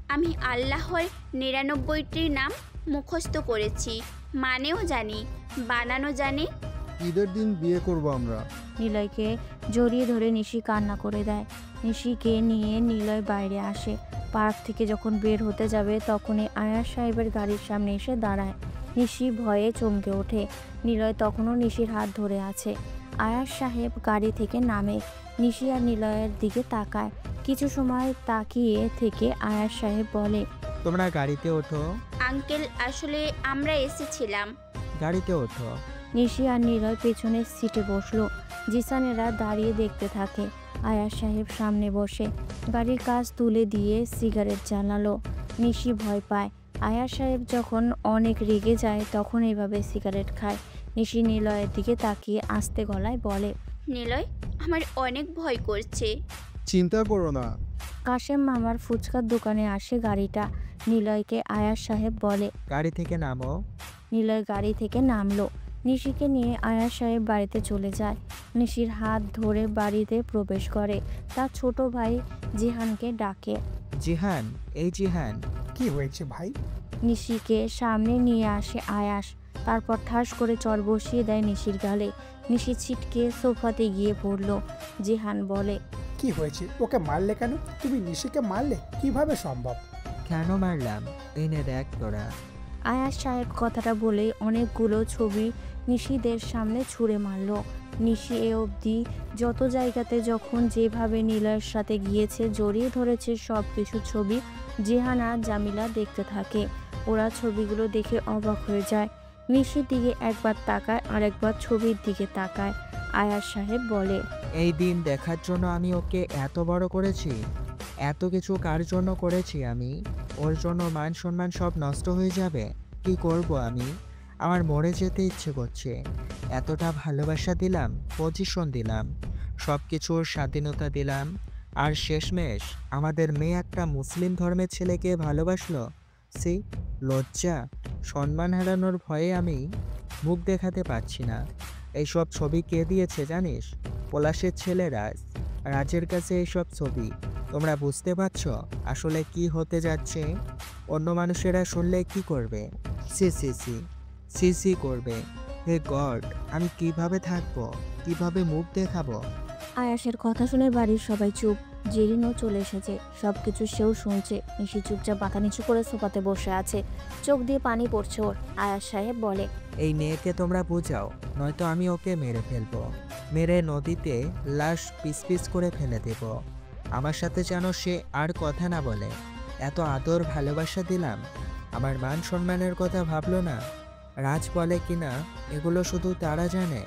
আমি আল্লাহর 99টির নাম মুখস্থ করেছি, মানেও জানি, বানানো জানি। ঈদের দিন বিয়ে করব আমরা। নিলয়কে জড়িয়ে ধরে নিশি কান্না করে দেয়। নিশিকে নিয়ে নিলয় বাইরে আসে। পার্ক থেকে যখন বের হতে যাবে তখনই আয়াস সাহেবের গাড়ির সামনে এসে দাঁড়ায়। নিশি ভয়ে চমকে ওঠে। নিলয় তখনও নিশির হাত ধরে আছে। আয়াস সাহেব গাড়ি থেকে নামে। নিশি আর নিলয়ের দিকে তাকায়। কিছু সময় তাকিয়ে থেকে আয়াস সাহেব বলে, তোমরা গাড়িতে ওঠো। আঙ্কেল, আসলে আমরা এসেছিলাম। গাড়িতে ওঠো। নিশি আর নিলয় পেছনের সিটে বসলো। জিসানেরা দাঁড়িয়ে দেখতে থাকে। আয়াস সাহেব সামনে বসে গাড়ির কাজ তুলে দিয়ে সিগারেট জ্বালালো। নিশি ভয় পায়। আয়াস সাহেব যখন অনেক রেগে যায় তখন এইভাবে সিগারেট খায়। নিশি নিলয়ের দিকে তাকিয়ে আস্তে গলায় বলে, নিলয়, আমার অনেক ভয় করছে। চিন্তা করো না। কাশেম মামার ফুচকার দোকানে আসে গাড়িটা। নিলয়কে আয়াস সাহেব বলে, গাড়ি থেকে নামো। নিলয় গাড়ি থেকে নামলো। নিশিকে নিয়ে আয়াস সাহেব বাড়িতে চলে যায়। নিশির হাত ধরে বাড়িতে প্রবেশ করে। তার ছোট ভাই জিহানকে ডাকে। জিহান, এই জিহান। কি হয়েছে ভাই? নিশিকে সামনে নিয়ে আসে আয়াস। তারপর ঠাস করে চর বসিয়ে দেয় নিশির গালে। নিশি ছিটকে সোফাতে গিয়ে পড়ল। জিহান বলে, কি হয়েছে? ওকে মারলে কেন? তুমি নিশিকে মারলে কিভাবে সম্ভব? কেন মারলাম? এনে দেখ তোরা। আয়াস সাহেব কথাটা বলে অনেকগুলো ছবি নিশিদের সামনে ছুঁড়ে মারল। নিশি এ অবধি যত জায়গাতে যখন যেভাবে নিলয়ের সাথে গিয়েছে জড়িয়ে ধরেছে সব কিছু ছবি জিহান আর জামিলা দেখতে থাকে। ওরা ছবিগুলো দেখে অবাক হয়ে যায়। নিশির দিকে একবার তাকায় আর একবার ছবির দিকে তাকায়। আয়াস সাহেব বলে, এই দিন দেখার জন্য আমি ওকে এত বড় করেছি, এত কিছু কার জন্য করেছি আমি? ওর জন্য মান সম্মান সব নষ্ট হয়ে যাবে। কি করব আমি? আমার মরে যেতে ইচ্ছে করছে। এতটা ভালোবাসা দিলাম, পজিশন দিলাম, সব কিছুর স্বাধীনতা দিলাম, আর শেষমেশ আমাদের মেয়ে একটা মুসলিম ধর্মের ছেলেকে ভালোবাসলো। সি, লজ্জা, সম্মান হারানোর ভয়ে আমি মুখ দেখাতে পারছি না। এইসব ছবি কে দিয়েছে জানিস? পলাশের ছেলে রাজ। রাজের কাছে এইসব ছবি। তোমরা বুঝতে পারছো আসলে কি হতে যাচ্ছে? অন্য মানুষেরা শুনলে কি করবে? সি সি সি সি সি করবে। হে গড, আমি কিভাবে থাকবো, কিভাবে মুখ দেখাবো? আয়াসের কথা শুনে বাড়ির সবাই চুপ। জেরিনও চলে এসেছে। সবকিছু সেও শুনছে। নিশি চুপচাপ মাথা নিচু করে সোফাতে বসে আছে। চোখ দিয়ে পানি পড়ছে ওর। আয়াস সাহেব বলে, এই মেয়েকে তোমরা বোঝাও, নয়তো আমি ওকে মেরে ফেলবো। মেরে নদীতে লাশ পিস পিস করে ফেলে দেব। আমার সাথে যেন সে আর কথা না বলে। এত আদর ভালোবাসা দিলাম, আমার মান সম্মানের কথা ভাবলো না। রাজ বলে কিনা এগুলো শুধু তারা জানে,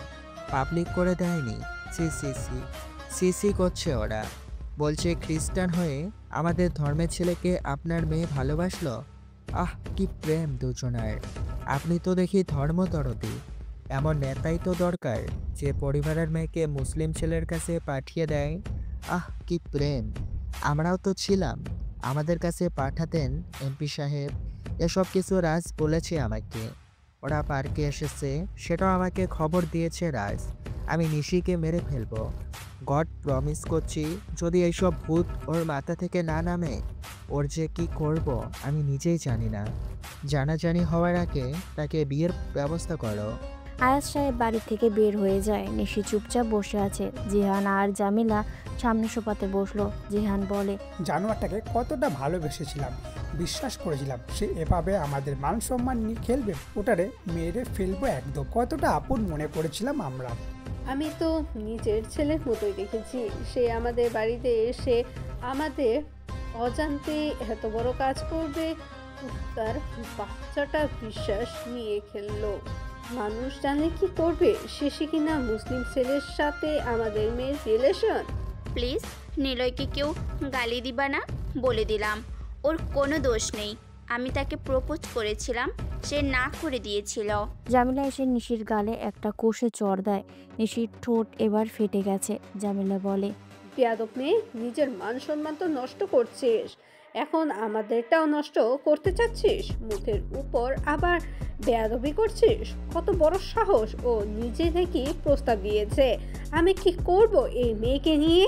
পাবলিক করে দেয়নি। সি সি সি সি সি করছে ওরা। বলছে খ্রিস্টান হয়ে আমাদের ধর্মের ছেলেকে আপনার মেয়ে ভালোবাসলো। আহ, কি প্রেম দুজনের। আপনি তো দেখি ধর্মদরদি। এমন নেতাই তো দরকার যে পরিবারের মেয়েকে মুসলিম ছেলের কাছে পাঠিয়ে দেয়। আহ, কি প্রেম। আমরাও তো ছিলাম, আমাদের কাছে পাঠাতেন এমপি সাহেব। এসব কিছু রাজ বলেছে আমাকে। ওরা পার্কে এসেছে, সেটাও আমাকে খবর দিয়েছে রাজ। আমি নিশিকে মেরে ফেলবো। গড প্রমিস করছি, যদি এইসব ভূত ওর মাথা থেকে না নামে, ওর যে কি করব আমি নিজেই জানি না। জানাজানি হওয়ার আগে তাকে বিয়ের ব্যবস্থা করো। আয়াস সাহেব বাড়ি থেকে বের হয়ে যায়। নিশি চুপচাপ বসে আছে। জিহান আর জামিলা সামনে সোফাতে বসলো। জিহান বলে, জানোয়ারটাকে কতটা ভালোবেসেছিলাম, বিশ্বাস করেছিলাম সে এভাবে আমাদের মান সম্মান নিয়ে খেলবে। ওটারে মেরে ফেলবো একদম। কতটা আপন মনে করেছিলাম আমরা। আমি তো নিজের ছেলের মতোই দেখেছি। সে আমাদের বাড়িতে এসে আমাদের অজান্তে এত বড় কাজ করবে, তার বাচ্চাটা বিশ্বাস নিয়ে খেললো। মানুষ জানে কি করবে, শেষে কিনা মুসলিম ছেলের সাথে আমাদের মেয়ের রিলেশন। প্লিজ নিলয়কে কেউ গালি দিবা না, বলে দিলাম। ওর কোনো দোষ নেই। আমি তাকে প্রপোজ করেছিলাম, সে না করে দিয়েছিল। জামিলা এসে নিশির গালে একটা কষে চড় দেয়। নিশির ঠোঁট এবার ফেটে গেছে। জামিলা বলে, বেয়াদব মেয়ে, নিজের মান সম্মান তো নষ্ট করছিস, এখন আমাদেরটাও নষ্ট করতে চাচ্ছিস। মুখের উপর আবার বেয়াদবি করছিস। কত বড় সাহস! ও নিজে থেকে প্রস্তাব দিয়েছে। আমি কি করব এই মেয়েকে নিয়ে?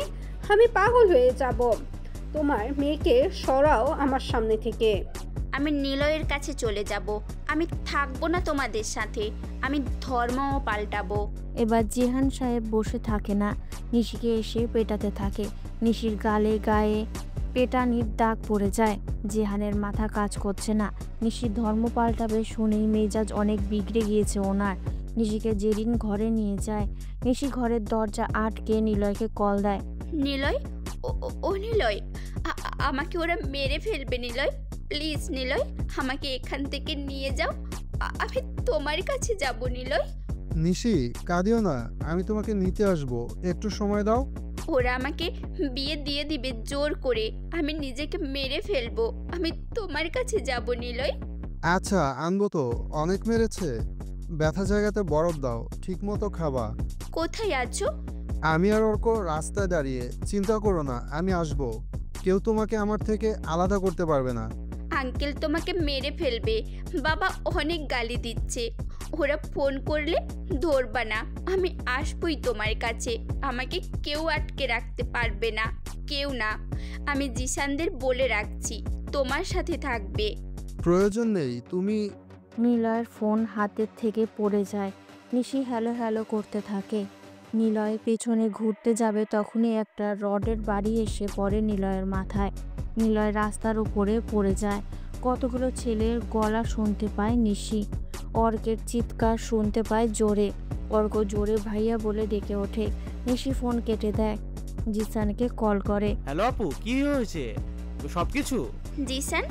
আমি পাগল হয়ে যাব। তোমার মেয়েকে সরাও আমার সামনে থেকে। আমি নিলয়ের কাছে চলে যাব। আমি থাকবো না তোমাদের সাথে। আমি ধর্মও পাল্টাবো। এবার জিহান সাহেব বসে থাকে না, নিশিকে এসে পেটাতে থাকে। নিশির গালে গায়ে পেটানির দাগ পড়ে যায়। জিহানের মাথা কাজ করছে না। নিশির ধর্ম পাল্টাবে শুনেই মেজাজ অনেক বিগড়ে গিয়েছে ওনার। নিশিকে জেরিন ঘরে নিয়ে যায়। নিশি ঘরের দরজা আটকে নিলয়কে কল দেয়। নিলয়, ও নিলয়, আমাকে ওরা মেরে ফেলবে। নিলয় প্লিজ, নিলয় আমাকে এখান থেকে নিয়ে যাও। আমি তোমার কাছে যাব। নিলয়। নিশি, কাঁদিও না, আমি তোমাকে নিতে আসবো, একটু সময় দাও। ওরা আমাকে বিয়ে দিয়ে দিবে জোর করে। আমি নিজেকে মেরে ফেলবো। আমি তোমার কাছে যাব। নিলয়। আচ্ছা আনবো তো, অনেক মেরেছে। ব্যথা জায়গাতে বরফ দাও, ঠিক মতো খাবা। কোথায় আছো? আমি আর অর্ক রাস্তায় দাঁড়িয়ে। চিন্তা করো না, আমি আসবো। কেউ তোমাকে আমার থেকে আলাদা করতে পারবে না। আঙ্কেল তোমাকে মেরে ফেলবে। বাবা অনেক গালি দিচ্ছে। ওরা ফোন করলে ধরবা না। আমি আসবই তোমার কাছে। আমাকে কেউ আটকে রাখতে পারবে না, কেউ না। আমি জিসানদের বলে রাখছি, তোমার সাথে থাকবে। প্রয়োজন নেই, তুমি। নিলয়ের ফোন হাতের থেকে পড়ে যায়। নিশি হ্যালো হ্যালো করতে থাকে। নিলয় পেছনে ঘুরতে যাবে তখনই একটা রডের বাড়ি এসে পড়ে নিলয়ের মাথায়। নিলয় রাস্তার উপরে পড়ে যায়। কতগুলো ছেলের গলা শুনতে পায় নিশি। অর্কের চিৎকার শুনতে পায় জোরে। অর্ক জোরে ভাইয়া বলে ডেকে ওঠে। নিশি ফোন কেটে দেয়। জিসানকে কল করে। হ্যালো আপু, কি হয়েছে? সব কিছু? জিসান,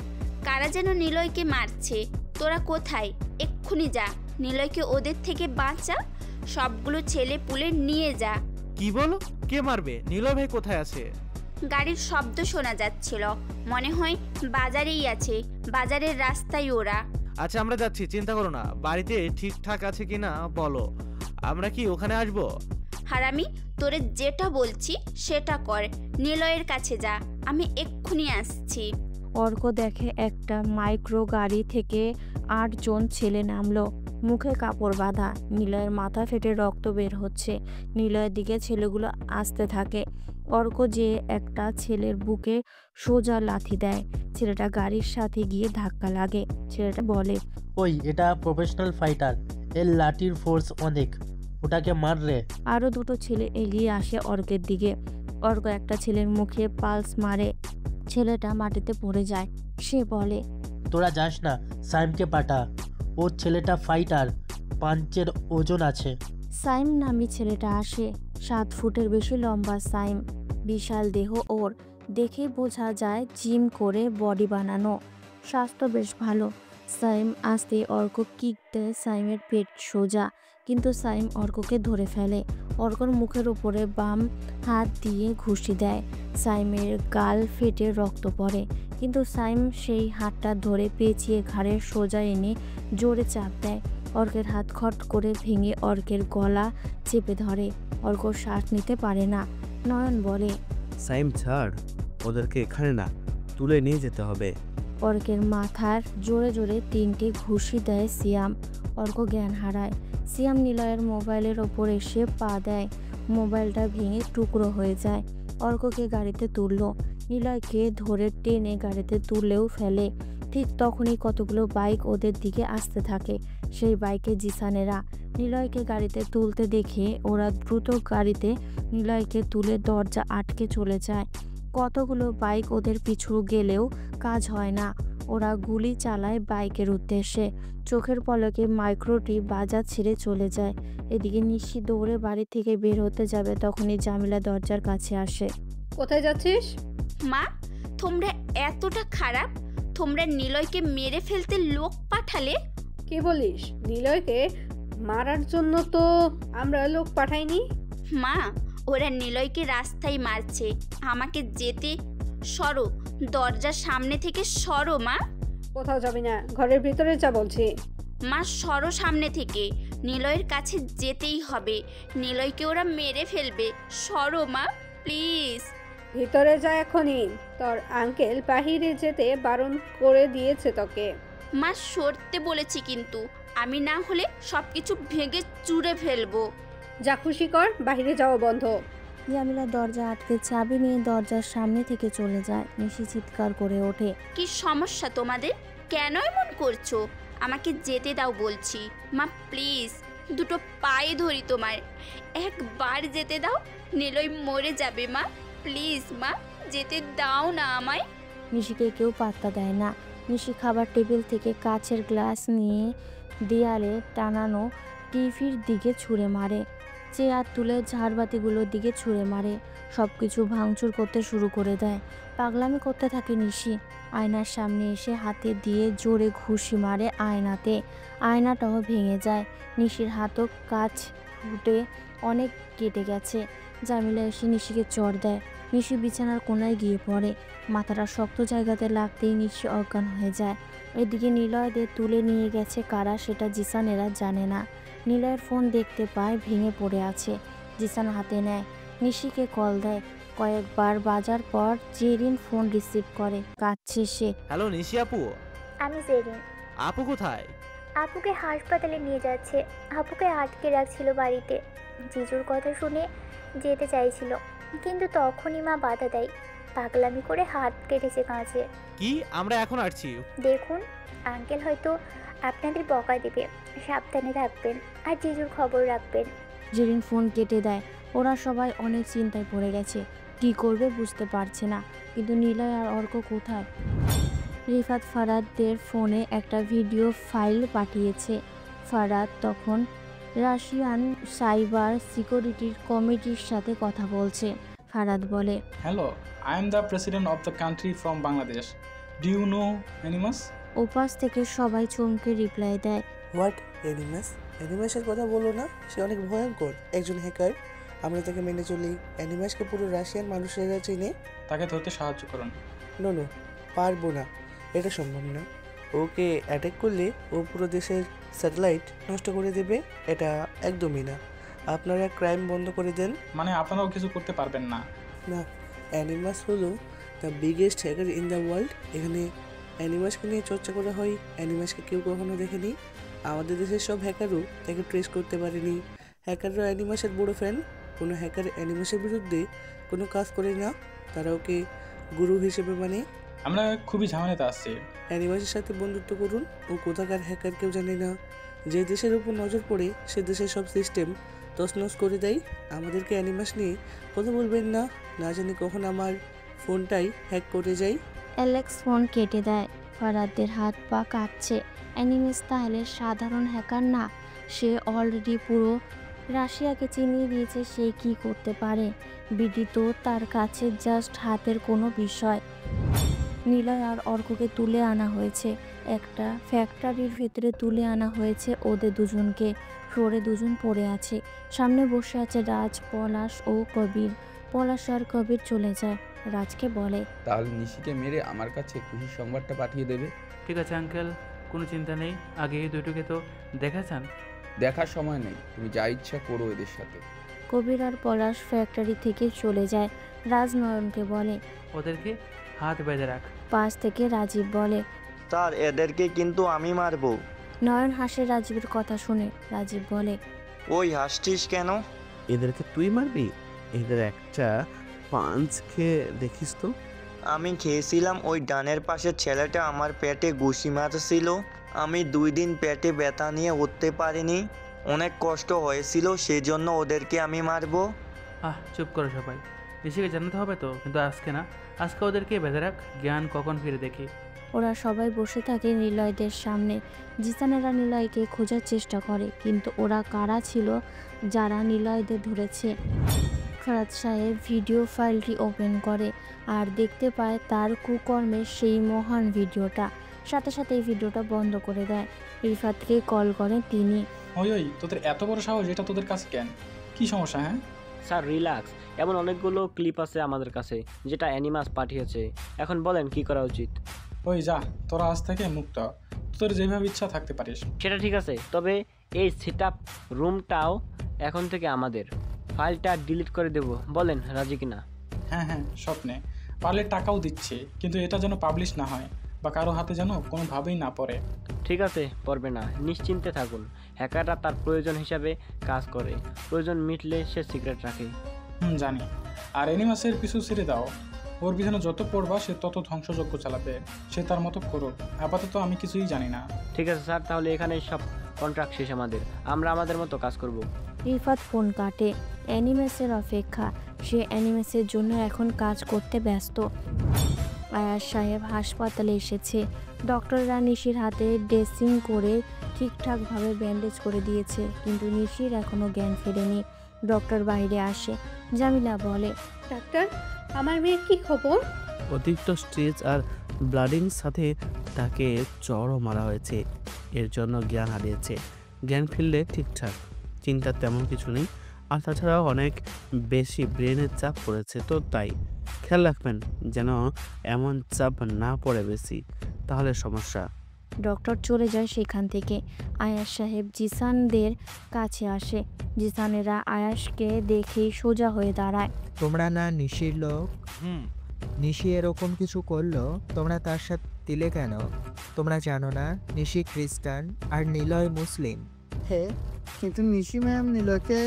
কারা যেন নিলয়কে মারছে। তোরা কোথায়? এক্ষুনি যা, নিলয়কে ওদের থেকে বাঁচা। সবগুলো ছেলে পুলে নিয়ে যা। কি বলো? কে মারবে? নিলয় ভাই কোথায় আছে? গাড়ির শব্দ শোনা যাচ্ছিল, মনে হয় বাজারেই আছে। বাজারের রাস্তায় ওরা। আচ্ছা আমরা যাচ্ছি, চিন্তা করো না। বাড়িতে ঠিকঠাক আছে কিনা বলো, আমরা কি ওখানে আসবো? হারামি, তোরে যেটা বলছি সেটা কর। নিলয়ের কাছে যা, আমি এক্ষুনি আসছি। অর্ক দেখে একটা মাইক্রো গাড়ি থেকে 8 জন ছেলে নামলো। মুখে কাপড় বাঁধা। নিলয়ের মাথা ফেটে রক্ত বের হচ্ছে। নিলয়ের দিকে ছেলেগুলো আসতে থাকে। অর্ক যে একটা ছেলের বুকে সোজা লাথি দেয়। ছেলেটা গাড়ির সাথে গিয়ে ধাক্কা লাগে। ছেলেটা বলে, ওই এটা প্রফেশনাল ফাইটার, এর লাঠির ফোর্স অনেক, ওটাকে মার রে। আরও 2টো ছেলে এগিয়ে আসে অর্কের দিকে। অর্ক একটা ছেলের মুখে পালস মারে। ছেলেটা মাটিতে পড়ে যায়। সে বলে, তোরা যাস না, সাইমকে পাঠা। ওর ছেলেটা ফাইটার, পাঞ্চের ওজন আছে। সাইম নামি ছেলেটা আসে। 7 ফুটের বেশি লম্বা সাইম। বিশাল দেহ ওর। দেখে বোঝা যায় জিম করে বডি বানানো। স্বাস্থ্য বেশ ভালো। সাইম আসতে অর্ক কিক দেয় সাইমের পেট সোজা, কিন্তু সাইম অর্ককে ধরে ফেলে। অর্কর মুখের উপরে বাম হাত দিয়ে ঘুষি দেয়। সাইমের গাল ফেটে রক্ত পড়ে, কিন্তু সাইম সেই হাতটা ধরে পেঁচিয়ে ঘাড়ে সোজা এনে জোরে চাপ দেয়। অর্কের হাত খট করে ভেঙে অর্কের গলা চেপে ধরে। অর্ক শ্বাস নিতে পারে না। নয়ন বলে, সাইম ছাড়, ওদেরকে এখানে না, তুলে নিয়ে যেতে হবে। অর্কের মাথার জোরে জোরে 3টে ঘুষি দেয় সিয়াম। অর্ক জ্ঞান হারায়। সিয়াম নিলয়ের মোবাইলের ওপর এসে পা দেয়। মোবাইলটা ভেঙে টুকরো হয়ে যায়। অর্ককে গাড়িতে তুলল। নিলয়কে ধরে টেনে গাড়িতে তুললেও ফেলে। ঠিক তখনই কতগুলো বাইক ওদের দিকে আসতে থাকে। সেই বাইকে জিসানেরা। নিলয়কে গাড়িতে তুলতে দেখে ওরা দ্রুত গাড়িতে নিলয়কে তুলে দরজা আটকে চলে যায়। কতগুলো বাইক ওদের পিছু গেলেও কাজ হয় না। ওরা গুলি চালায় বাইকের উদ্দেশ্যে। চোখের পলকে মাইক্রোটি বাজার ছেড়ে চলে যায়। এদিকে নিশি দৌড়ে বাড়ি থেকে বের হতে যাবে, তখনই জামিলা দরজার কাছে আসে। কোথায় যাচ্ছিস? মা, তোমরা এতটা খারাপ? তোমরা নিলয়কে মেরে ফেলতে লোক পাঠালে? কি বলিস? নিলয়কে মারার জন্য তো আমরা লোক পাঠাইনি। মা, ওরা নিলয়কে রাস্তায় মারছে। আমাকে যেতে সরো, দরজার সামনে থেকে সরো মা। কোথাও যাবি না, ঘরের ভিতরে যা বলছি। মা সরো সামনে থেকে, নিলয়ের কাছে যেতেই হবে। নিলয়কে ওরা মেরে ফেলবে। সরো মা, প্লিজ। ভিতরে যা এখনই, তোর আঙ্কেল বাহিরে যেতে বারণ করে দিয়েছে তোকে। মা সরতে বলেছি, কিন্তু আমি না হলে সব কিছু ভেঙে চুরে ফেলবো। যা খুশি কর, বাইরে যাওয়া বন্ধ। জামিলা দরজা আটকে চাবি নিয়ে দরজার সামনে থেকে চলে যায়। নিশি চিৎকার করে ওঠে, কি সমস্যা তোমাদের? কেন এমন করছো? আমাকে যেতে দাও বলছি। মা প্লিজ, দুটো পায়ে ধরি তোমার, একবার যেতে দাও। নিলয় মরে যাবে মা, প্লিজ মা, যেতে দাও না আমায়। নিশিকে কেউ পাত্তা দেয় না। নিশি খাবার টেবিল থেকে কাচের গ্লাস নিয়ে দেয়ালে টানানো টিভির দিকে ছুঁড়ে মারে, চেয়ার তুলে ঝাড়বাতিগুলোর দিকে ছুঁড়ে মারে, সব কিছু ভাঙচুর করতে শুরু করে দেয়। পাগলামি করতে থাকে নিশি। আয়নার সামনে এসে হাতে দিয়ে জোরে ঘুষি মারে আয়নাতে। আয়নাটাও ভেঙে যায়। নিশির হাতও কাচ ফুটে অনেক কেটে গেছে। জামিলা এসে নিশিকে চড় দেয়। নিশি বিছানার কোনায় গিয়ে পড়ে। মাথাটা শক্ত জায়গাতে লাগতেই নিশি অজ্ঞান হয়ে যায়। এদিকে নিলয়দের তুলে নিয়ে গেছে কারা সেটা জিসানেরা জানে না। নিলয়ের ফোন দেখতে পায় ভেঙে পড়ে আছে। জিসান হাতে নেয়, নিশিকে কল দেয়। কয়েকবার বাজার পর জেরিন ফোন রিসিভ করে। কাঁদছে সে। হ্যালো নিশি আপু। আমি জেরিন। আপু কোথায়? আপুকে হাসপাতালে নিয়ে যাচ্ছে। আপুকে আটকে রাখছিল বাড়িতে। জিজুর কথা শুনে যেতে চাইছিল, কিন্তু তখনই মা বাধা দেয়। পাগলামি করে হাত কেটেছে কাঁচে। কি? আমরা এখন আসছি। দেখুন, আঙ্কেল হয়তো আপনাদের বকা দিবে, সাবধানে থাকবেন আর জিজুর খবর রাখবেন। জেরিন ফোন কেটে দেয়। ওরা সবাই অনেক চিন্তায় পড়ে গেছে, কি করবে বুঝতে পারছে না। কিন্তু নিলয় আর অর্ক কোথায়? রিফাত ফারাদদের ফোনে একটা ভিডিও ফাইল পাঠিয়েছে। ফারাদ তখন রাশিয়ান সাইবার সিকিউরিটির কমিটির সাথে কথা বলছে। ফারাদ বলে, hello, I am the president of the country from Bangladesh. Do you know animus? ওপাশ থেকে সবাই চমকে রিপ্লাই দেয়, হোয়াট অ্যানিমাস? অ্যানিমাসের কথা বলো না, সে অনেক ভয়ঙ্কর একজন হ্যাকার। আমরা তাকে মেনে চলি। অ্যানিমাসকে পুরো রাশিয়ান মানুষেরা চিনে। তাকে ধরতে সাহায্য করুন। নো নো, পারবো না, এটা সম্ভব না। ওকে অ্যাটাক করলে ও পুরো দেশের স্যাটেলাইট নষ্ট করে দেবে। এটা একদমই না। আপনারা ক্রাইম বন্ধ করে দেন। মানে আপনারাও কিছু করতে পারবেন না? না, অ্যানিমাস হলো the biggest hacker in the world. এখানে অ্যানিমাসকে নিয়ে চর্চা করা হয়। অ্যানিমাসকে কেউ কখনো দেখেনি। আমাদের দেশের সব হ্যাকারও তাকে ট্রেস করতে পারেনি। হ্যাকাররা অ্যানিমাসের বড় ফ্যান। কোনো হ্যাকার অ্যানিমাসের বিরুদ্ধে কোনো কাজ করে না, তারা ওকে গুরু হিসেবে মানে। আমরা খুবই ঝামেলাতে আসছি। অ্যানিমাসের সাথে বন্ধুত্ব করুন। ও কোথাকার হ্যাকার কেউ জানে না। যে দেশের উপর নজর পড়ে সে দেশের সব সিস্টেম তছনছ করে দেয়। আমাদেরকে অ্যানিমাস নিয়ে কথা বলবেন না, না জানি কখন আমার ফোনটাই হ্যাক করে যায়। অ্যালেক্স ফোন কেটে দেয়। ফারাদের হাত পা কাঁপছে। অ্যানিমেস তাহলে সাধারণ হ্যাকার না, সে অলরেডি পুরো রাশিয়াকে চিনিয়ে দিয়েছে। সে কি করতে পারে? বিডি তো তার কাছে জাস্ট হাতের কোনো বিষয়। নিলয় আর অর্ককে তুলে আনা হয়েছে। একটা ফ্যাক্টরির ভেতরে তুলে আনা হয়েছে ওদের দুজনকে। ফ্লোরে দুজন পড়ে আছে। সামনে বসে আছে রাজ, পলাশ ও কবির। পলাশ আর কবির চলে যায়। রাজকে বলে, তাহলে নিশিকে মেরে আমার কাছে খুশি সংবাদটা পাঠিয়ে দেবে। ঠিক আছে আঙ্কেল, কোনো চিন্তা নেই। আগে এই দুটোকে তো দেখাচ্ছেন। দেখার সময় নেই, তুমি যা ইচ্ছা করো এদের সাথে। কবির আর পলাশ ফ্যাক্টরি থেকে চলে যায়। রাজ নয়নকে বলে, ওদেরকে হাত বেঁধে রাখ। পাশ থেকে রাজীব বলে, স্যার এদেরকে কিন্তু আমি মারবো। নয়ন হাসে রাজীবের কথা শুনে। রাজীব বলে, ওই হাসছিস কেন? এদেরকে তুই মারবি? এদের একটা পাঞ্চ খেয়ে দেখিস তো। আমি খেয়েছিলাম। ওই ডানের পাশের ছেলেটা আমার পেটে ঘুষি মারছিল। আমি 2 দিন পেটে ব্যথা নিয়ে উঠতে পারিনি, অনেক কষ্ট হয়েছিল, সেজন্য ওদেরকে আমি মারবো। চুপ করো সবাই। নিশিকে জানাতে হবে তো, কিন্তু আজকে না। আজকে ওদেরকে বেঁধে রাখ, জ্ঞান কখন ফিরে দেখি। ওরা সবাই বসে থাকে নিলয়দের সামনে। জিসানেরা নিলয়কে খোঁজার চেষ্টা করে, কিন্তু ওরা কারা ছিল যারা নিলয়দের ধরেছে? ফরাদ সাহেব ভিডিও ফাইলটি ওপেন করে আর দেখতে পায় তার কুকর্মের সেই মহান ভিডিওটা। সাথে সাথে এই ভিডিওটা বন্ধ করে দেয়। রিফাতকে কল করেন তিনি। ওই ওই, তোদের এত বড় সাহস, এটা তোদের কাছে কেন? কি সমস্যা? হ্যাঁ স্যার রিল্যাক্স, এমন অনেকগুলো ক্লিপ আছে আমাদের কাছে যেটা অ্যানিমাস পাঠিয়েছে। এখন বলেন কি করা উচিত? ওই যা, তোরা আজ থেকে মুক্ত, তোদের যেভাবে ইচ্ছা থাকতে পারিস। সেটা ঠিক আছে, তবে এই সেট আপ রুমটাও এখন থেকে আমাদের। ফাইলটা ডিলিট করে দেব, বলেন রাজি কিনা? হ্যাঁ হ্যাঁ, স্বপ্নে পারলে টাকাও দিচ্ছে, কিন্তু এটা যেন পাবলিশ না হয় বা কারো হাতে যেন কোনোভাবেই না পড়ে। ঠিক আছে, পড়বে না, নিশ্চিন্তে থাকুন। হ্যাকাররা তার প্রয়োজন হিসাবে কাজ করে, প্রয়োজন মিটলে সে সিক্রেট রাখে। জানি। আর অ্যানিমাসের পিছু ছেড়ে দাও, ওর পিছনে যত পড়বা সে তত ধ্বংসযজ্ঞ চালাবে, সে তার মতো করুক। আপাতত আমি কিছুই জানি না। ঠিক আছে স্যার, তাহলে এখানেই সব কন্ট্রাক্ট শেষ আমাদের, আমরা আমাদের মতো কাজ করব। রিফাত ফোন কাটে। অ্যানিমেসের অপেক্ষা, সে অ্যানিমেসের জন্য এখন কাজ করতে ব্যস্ত। আয়াস সাহেব হাসপাতালে এসেছে। ডক্টররা নিশির হাতে ড্রেসিং করে ঠিকঠাকভাবে ব্যান্ডেজ করে দিয়েছে, কিন্তু নিশির এখনও জ্ঞান ফেরেনি। ডক্টর বাইরে আসে। জামিলা বলে, ডাক্তার, আমার মেয়ের কি খবর? অতিরিক্ত স্ট্রেস আর ব্লাডিং সাথে তাকে চড়ও মারা হয়েছে, এর জন্য জ্ঞান হারিয়েছে। জ্ঞান ফিরলে ঠিকঠাক, চিন্তার তেমন কিছু নেই। আর তাছাড়াও অনেক বেশি ব্রেনের চাপ পড়েছে, তো তাই খেয়াল রাখবেন যেন এমন চাপ না পড়ে বেশি, তাহলে সমস্যা। ডক্টর চলে যায় সেখান থেকে। আয়াস সাহেব জিসানদের কাছে আসে। জিসানেরা আয়াসকে দেখেই সোজা হয়ে দাঁড়ায়। তোমরা না নিশির লোক? নিশি এরকম কিছু করলো, তোমরা তার সাথে দিলে কেন? তোমরা জানো না নিশি খ্রিস্টান আর নিলয় মুসলিম? হ্যাঁ, কিন্তু নিশি ম্যাম নিলয়কে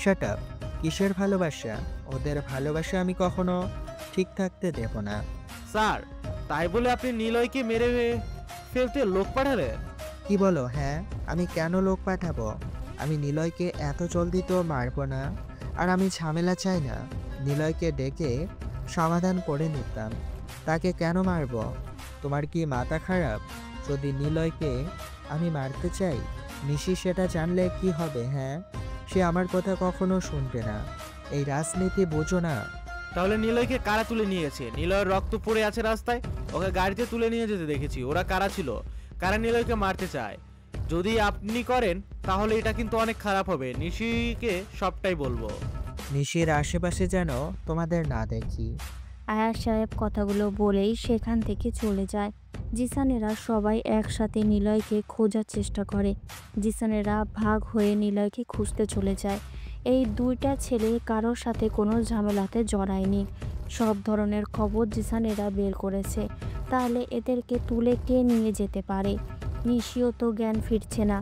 শাট আপ। কিসের ভালোবাসা? ওদের ভালোবাসা আমি কখনো ঠিক থাকতে দেব না। স্যার, তাই বলে আপনি নিলয়কে মেরে ফেলতে লোক পাঠালেন? কি বলো? হ্যাঁ, আমি কেন লোক পাঠাবো? আমি নিলয়কে এত জলদি তো মারবো না, আর আমি ঝামেলা চাই না। নিলয়কে ডেকে সমাধান করে নিতাম, তাকে কেন মারবো? তোমার কি মাথা খারাপ? যদি নিলয়কে আমি মারতে চাই, নিশি সেটা জানলে কি হবে? হ্যাঁ, সে আমার কথা কখনো শুনবে না। এই রাজনীতি বোঝো না? তাহলে নিলয়কে কারা তুলে নিয়ে গেছে? নিলয়ের রক্ত পড়ে আছে রাস্তায়, ওকে গাড়িতে তুলে নিয়ে যেতে দেখেছি। ওরা কারা ছিল? কারা নিলয়কে মারতে চায়? যদি আপনি করেন তাহলে এটা কিন্তু অনেক খারাপ হবে। নিশিকে সবটাই বলবো। নিশির আশেপাশে যেন তোমাদের না দেখি। আয়াস সাহেব কথাগুলো বলেই সেখান থেকে চলে যায়। জিসানেরা সবাই একসাথে নিলয়কে খোঁজার চেষ্টা করে। জিসানেরা ভাগ হয়ে নিলয়কে খুঁজতে চলে যায়। এই দুইটা ছেলে কারোর সাথে কোনো ঝামেলাতে জড়ায়নি। সব ধরনের খবর জিসানেরা বের করেছে। তাহলে এদেরকে তুলে কে নিয়ে যেতে পারে? নিশিও তো জ্ঞান ফিরছে না।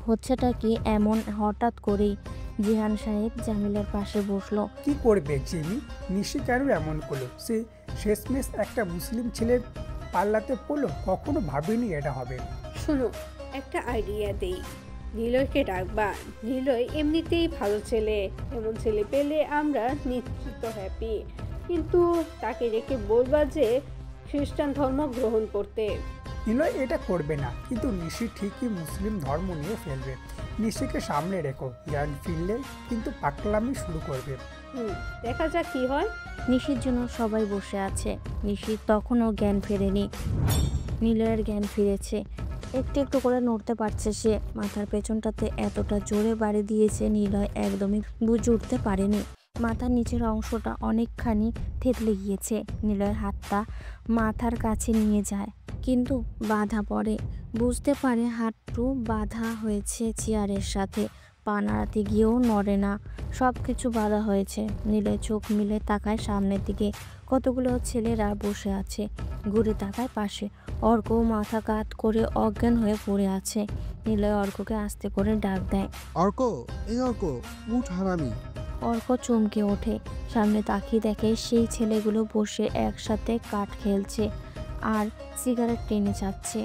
হচ্ছেটা কি এমন হঠাৎ করেই? জিহান সাহেব জামিলার পাশে বসলো। কি করবে জিমি? নিশি কেন এমন করলো? সে শেষমেশ একটা মুসলিম ছেলের পাল্লাতে পড়লো, কখনো ভাবিনি এটা হবে। শোনো, একটা আইডিয়া দেই। নিলয়কে ডাকবা। নিলয় এমনিতেই ভালো ছেলে, এমন ছেলে পেলে আমরা নিশ্চিত হ্যাপি। কিন্তু তাকে রেখে বলবা যে খ্রিস্টান ধর্ম গ্রহণ করতে। নিলয় এটা করবে না, কিন্তু নিশি ঠিকই মুসলিম ধর্ম নিয়ে ফেলবে। নিশিকে সামনে রেখো, জ্ঞান ফিরলে কিন্তু পাকলামি শুরু করবে। দেখা যাক কি হয়। নিশির জন্য সবাই বসে আছে। নিশি তখনও জ্ঞান ফেরেনি। নিলয়ের জ্ঞান ফিরেছে, একটু একটু করে নড়তে পারছে সে। মাথার পেছনটাতে এতটা জোরে বাড়ি দিয়েছে নিলয় একদমই বুঝে উঠতে পারেনি। মাথার নিচের অংশটা অনেকখানি থেতলে গিয়েছে। নিলয়ের হাতটা মাথার কাছে নিয়ে যায়, কিন্তু বাধা পড়ে। বুঝতে পারে হাঁটু বাধা হয়েছে চেয়ারের সাথে। পা নাড়াতে গিয়েও নড়ে না, সব কিছু বাধা হয়েছে। নিলয় চোখ মিলে তাকায় সামনের দিকে। কতগুলো ছেলেরা বসে আছে। ঘুরে তাকায় পাশে। অর্ক মাথা কাত করে অজ্ঞান হয়ে পড়ে আছে। নিলয় অর্ককে আস্তে করে ডাক দেয়, অর্ক, এই অর্ক, উঠ হারামি। অর্ক চমকে ওঠে। সামনে তাকিয়ে দেখে সেই ছেলেগুলো বসে একসাথে কাঠ খেলছে আর সিগারেট টেনে যাচ্ছে,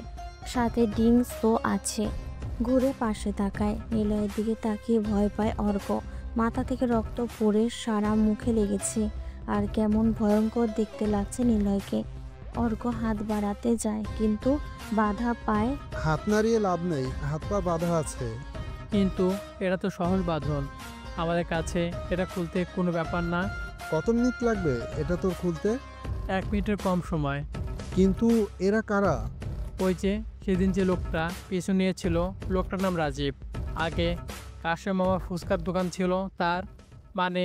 সাথে ড্রিঙ্কস তো আছে। ঘুরে পাশে তাকায়। নিলয়ের দিকে তাকিয়ে ভয় পায় অর্ক। মাথা থেকে রক্ত পড়ে সারা মুখে লেগেছে, আর কেমন ভয়ঙ্কর দেখতে লাগছে নিলয়কে। অর্ক হাত বাড়াতে যায়, কিন্তু বাধা পায়। হাত নাড়িয়ে লাভ নেই, হাত পা বাঁধা আছে। কিন্তু এটা তো সহজ বাঁধন, আমাদের কাছে এটা খুলতে কোনো ব্যাপার না। কত মিনিট লাগবে এটা তোর খুলতে? 1 মিনিটের কম সময়। কিন্তু এরা কারা? ওই যে সেদিন যে লোকটা পিছু নিয়েছিল, লোকটার নাম রাজীব। আগে কাশেম মামার ফুচকার দোকান ছিল তার, মানে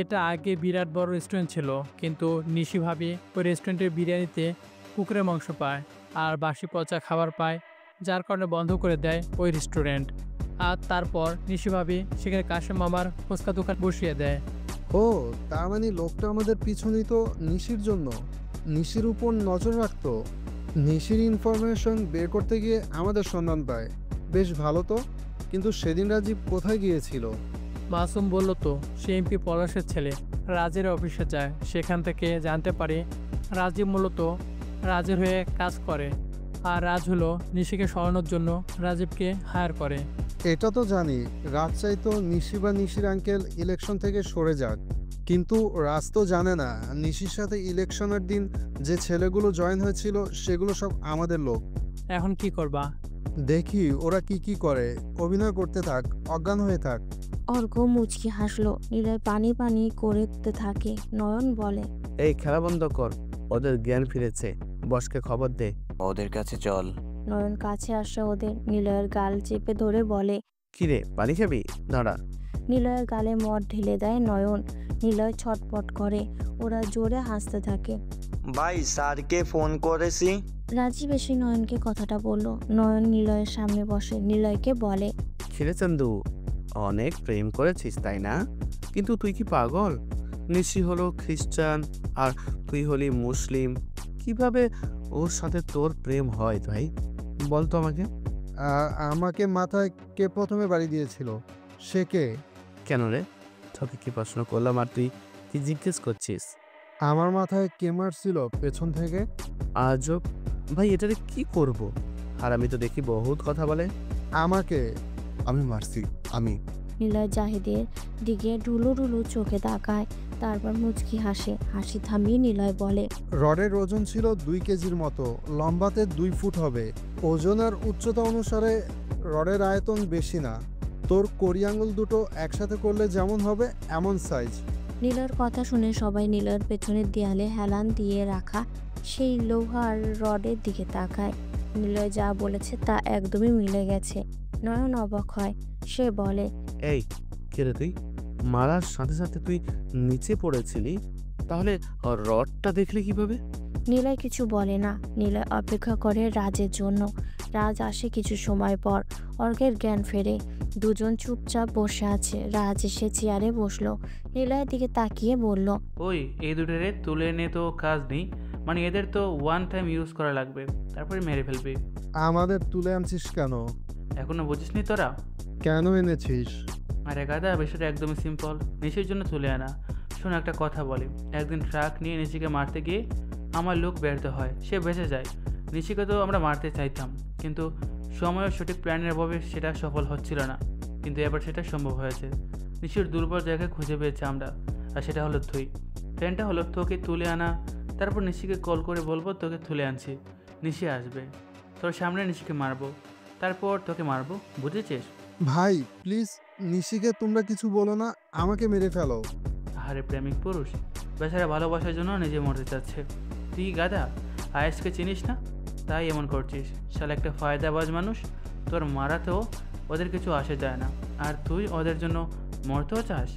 এটা আগে বিরাট বড় রেস্টুরেন্ট ছিল, কিন্তু নিশি ভাবি ওই রেস্টুরেন্টের বিরিয়ানিতে কুকুরের মাংস পায় আর বাসি পচা খাবার পায়, যার কারণে বন্ধ করে দেয় ওই রেস্টুরেন্ট। আর তারপর নিশি ভাবি সেখানে কাশেম মামার ফুচকা দোকান বসিয়ে দেয়। ও, তার মানে লোকটা আমাদের পিছু নিত নিশির জন্য, নিশির উপর নজর রাখতো। নিশির ইনফরমেশন বের করতে গিয়ে আমাদের সন্ধান পায়। বেশ ভালো তো, কিন্তু সেদিন রাজীব কোথায় গিয়েছিল? মাসুম বলল তো সে এমপি পলাশের ছেলে রাজের অফিসে যায়, সেখান থেকে জানতে পারে রাজীব মূলত রাজের হয়ে কাজ করে, আর রাজ হলো নিশিকে সরানোর জন্য রাজীবকে হায়ার করে। এটা তো জানি, রাজ চাইতো নিশি বা নিশির আঙ্কেল ইলেকশন থেকে সরে যাক, কিন্তু রাজ তো জানে না নিশির সাথে ইলেকশনের দিন যে ছেলেগুলো জয়েন হয়েছিল সেগুলো সব আমাদের লোক। এখন কি করবা? দেখি ওরা কি কি করে, অভিনয় করতে থাক, অজ্ঞান হয়ে থাক। অর্ঘ মুচকি হাসলো। নিলয় পানি পানি করতে থাকে। নয়ন বলে, এই খেলা বন্ধ কর, ওদের জ্ঞান ফিরেছে, বসকে খবর দে। ওদের কাছে চল। নয়ন কাছে আসে ওদের। নিলয়ের গাল চেপে ধরে বলে, কিরে পানি খাবি? দাঁড়া। নিলয়ের গালে মদ ঢেলে দেয় নয়ন। নিলয় ছটপট করে। ওরা জোরে হাসতে থাকে। ভাই স্যারকে ফোন করেছি। রাজীব এসে নয়নকে কথাটা বলল। নয়ন নিলয়ের সামনে বসে নিলয়কে বলে, খিরে চান্দু, অনেক প্রেম করেছিস তাই না? কিন্তু তুই কি পাগল? নিশি হলো খ্রিস্টান আর তুই হলি মুসলিম, কিভাবে ওর সাথে তোর প্রেম হয় ভাই? বলতো আমাকে। আমাকে মাথায় কে প্রথমে বাড়ি দিয়েছিল? সে কে? কেন রে, তোকে কি প্রশ্ন করলাম আর তুই কি জিজ্ঞেস করছিস? আমার মাথায় কে মারছিল পেছন থেকে? আজব ভাই, এটারে কি করব? আর আমি তো দেখি বহুত কথা বলে। আমাকে? আমি মারছি আমি? নিলয় জাহিদের দিকে ঢুলু ঢুলু চোখে তাকায়, তারপর মুচকি হাসে। হাসি থামিয়ে নিলয় বলে, রডের ওজন ছিল 2 কেজির মতো, লম্বাতে 2 ফুট হবে। ওজন আর উচ্চতা অনুসারে রডের আয়তন বেশি না। তোর কড়ি আঙুল দুটো একসাথে করলে যেমন হবে এমন সাইজ। নিলয়ের কথা শুনে সবাই নিলয়ের পেছনের দেয়ালে হেলান দিয়ে রাখা সেই লোহার রডের দিকে তাকায়। নিলয় যা বলেছে তা একদমই মিলে গেছে। নয়ন অবাক হয়। সে বলে, এই কে রে তুই? মারার সাথে সাথে তুই নিচে পড়েছিলি, তাহলে রডটা দেখলে কিভাবে? নিলয় কিছু বলে না। নিলয় অপেক্ষা করে রাজের জন্য। রাজ আসে কিছু সময় পর। অর্ঘের জ্ঞান ফেরে। দুজন চুপচাপ বসে আছে। রাজ এসে চেয়ারে বসলো। নিলয়ের দিকে তাকিয়ে বলল, ওই এই দুটোরে তুলে এনে তো কাজ নেই, মানে এদের তো ওয়ান টাইম ইউজ করা লাগবে, তারপরে মেরে ফেলবি। আমাদের তুলে আনছিস কেন? এখনো বুঝিসনি তোরা? কেন এনেছিস? আরে গাদা, বিষয়টা একদমই সিম্পল, নিশির জন্য তুলে আনা। শোন একটা কথা বলি, একদিন ট্রাক নিয়ে নিশিকে মারতে গিয়ে আমার লোক ব্যর্থ হয়, সে বেঁচে যায়। নিশিকে তো আমরা মারতে চাইতাম, কিন্তু সময় সঠিক প্ল্যানের অভাবে সেটা সফল হচ্ছিল না, কিন্তু এবার সেটা সম্ভব হয়েছে। নিশির দুর্বল জায়গায় খুঁজে পেয়েছি আমরা, আর সেটা হলো তুই। প্ল্যানটা হলো তোকে তুলে আনা, তারপর নিশিকে কল করে বলবো তোকে তুলে আনছি, নিশি আসবে, তোর সামনে নিশিকে মারবো, তারপর তোকে মারবো, বুঝেছিস? ভাই প্লিজ, নিশিকে তোমরা কিছু বলো না, আমাকে মেরে ফেলো। আরে প্রেমিক পুরুষ, বেচারা ভালোবাসার জন্য নিজে মরতে চাচ্ছে। তুই গাদা আয়েসকে চিনিস না, তাই এমন করছিস। শালা একটা ফায়দাবাজ মানুষ, তোর মারাতেও ওদের কিছু আসে যায় না, আর তুই ওদের জন্য মরতেও চাস।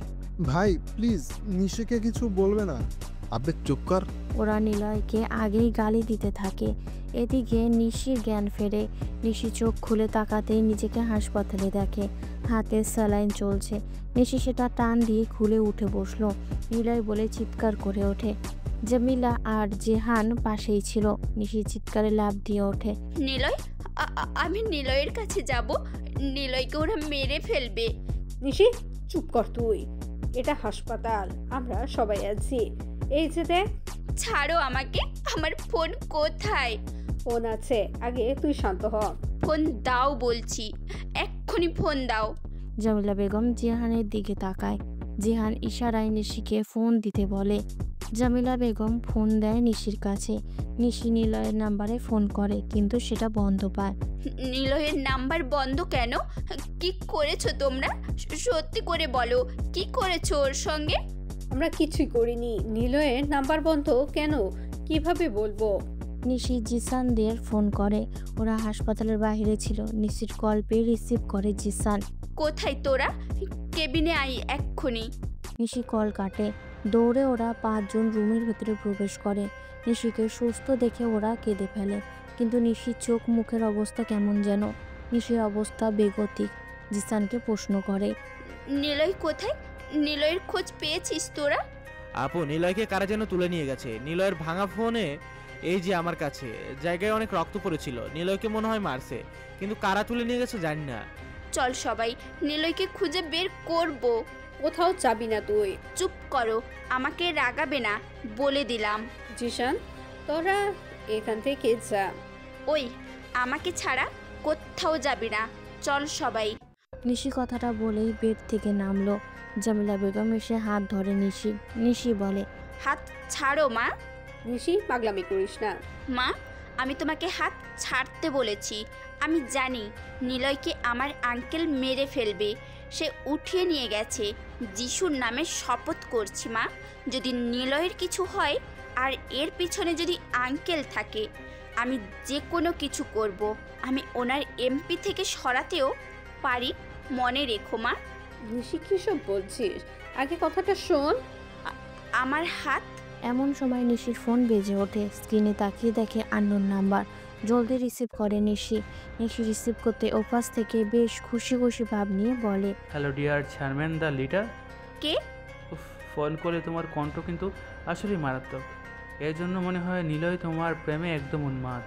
ভাই প্লিজ, নিশিকে কিছু বলবে না। আবে চুপ কর। ওরা নিলয়কে আগেই গালি দিতে থাকে। এদিকে নিশির জ্ঞান ফেরে। নিশি চোখ খুলে তাকাতেই নিজেকে হাসপাতালে দেখে। হাতে স্যালাইন চলছে। নিশি সেটা টান দিয়ে খুলে উঠে বসলো। নিলয় বলে চিৎকার করে ওঠে। জামিলা আর জেহান পাশেই ছিল। নিশি চিৎকারে লাফ দিয়ে ওঠে। নিলয়, আমি নিলয়ের কাছে যাব, নিলয়কে ওরা মেরে ফেলবে। নিশি চুপ কর তুই, এটা হাসপাতাল, আমরা সবাই আছি। এই যে দেখ। ছাড়ো আমাকে, আমার ফোন কোথায়? ফোন আছে, আগে তুই শান্ত হ। ফোন দাও বলছি, এক্ষুনি ফোন দাও। জামিলা বেগম জিহানের দিকে তাকায়। জিহান ইশারায় নিশিকে ফোন দিতে বলে। জামিলা বেগম ফোন দেয় নিশির কাছে। নিশি নিলয়ের নাম্বারে ফোন করে, কিন্তু সেটা বন্ধ পায়। নিলয়ের নাম্বার বন্ধ কেন? কি করেছো তোমরা? সত্যি করে বলো, কি করেছো ওর সঙ্গে? আমরা কিছুই করিনি। নিলয়ের নাম্বার বন্ধ কেন, কিভাবে বলবো? নিশি জিসানদের ফোন করে। ওরা হাসপাতালের বাইরে ছিল। নিশির কল পেয়ে রিসিভ করে জিসান। কোথায় তোরা? কেবিনে আই এক্ষুনি। নিশি কল কাটে। দৌড়ে ওরা 5 জন রুমের ভেতরে প্রবেশ করে। নিশিকে সুস্থ দেখে ওরা কেঁদে ফেলে, কিন্তু নিশির চোখ মুখের অবস্থা কেমন যেন। নিশির অবস্থা বেগতিক। জিসানকে প্রশ্ন করে, নিলয় কোথায়? নিলয়ের খোঁজ পেয়েছিস তোরা? আপু, নিলয়কে কারা যেন তুলে নিয়ে গেছে। নিলয়ের ভাঙা ফোনে এই যে আমার কাছে জায়গায় অনেক রক্ত পড়েছিল। নিলয়কে মনে হয় মারছে, কিন্তু কারা তুলে নিয়ে গেছে জানি না। চল সবাই নিলয়কে খুঁজে বের করব। কোথাও যাবি না তুই। চুপ করো, আমাকে রাগাবে না বলে দিলাম। জিসান, তোরা এখান থেকে যা। ওই, আমাকে ছাড়া কোথাও যাবি না, চল সবাই। নিশি কথাটা বলেই বেড থেকে নামলো। জামিলা বেগম এসে হাত ধরে নিশি। নিশি বলে, হাত ছাড়ো মা। নিশি, পাগলামি করিস না। মা, আমি তোমাকে হাত ছাড়তে বলেছি। আমি জানি নিলয়কে আমার আঙ্কেল মেরে ফেলবে। সে উঠিয়ে নিয়ে গেছে। যিশুর নামে শপথ করছি মা, যদি নিলয়ের কিছু হয় আর এর পিছনে যদি আঙ্কেল থাকে, আমি যে কোনো কিছু করব। আমি ওনার এমপি থেকে সরাতেও পারি, মনে রেখো মা। নিশি, কি সব বলছিস? আগে কথাটা শোন। আমার হাত। এমন সময় নিশির ফোন বেজে ওঠে। স্ক্রিনে তাকিয়ে দেখে আননোন নাম্বার। জলদি রিসিভ করে নিশি। নিশি রিসিভ করতে ওপাশ থেকে বেশ খুশি খুশি ভাব নিয়ে বলে, hello dear chairman the leader. K? Phone করে তোমার কণ্ঠ কিন্তু আসলেই মারাত্মক। এর জন্য মনে হয় নিলয় তোমার প্রেমে একদম উন্মাদ।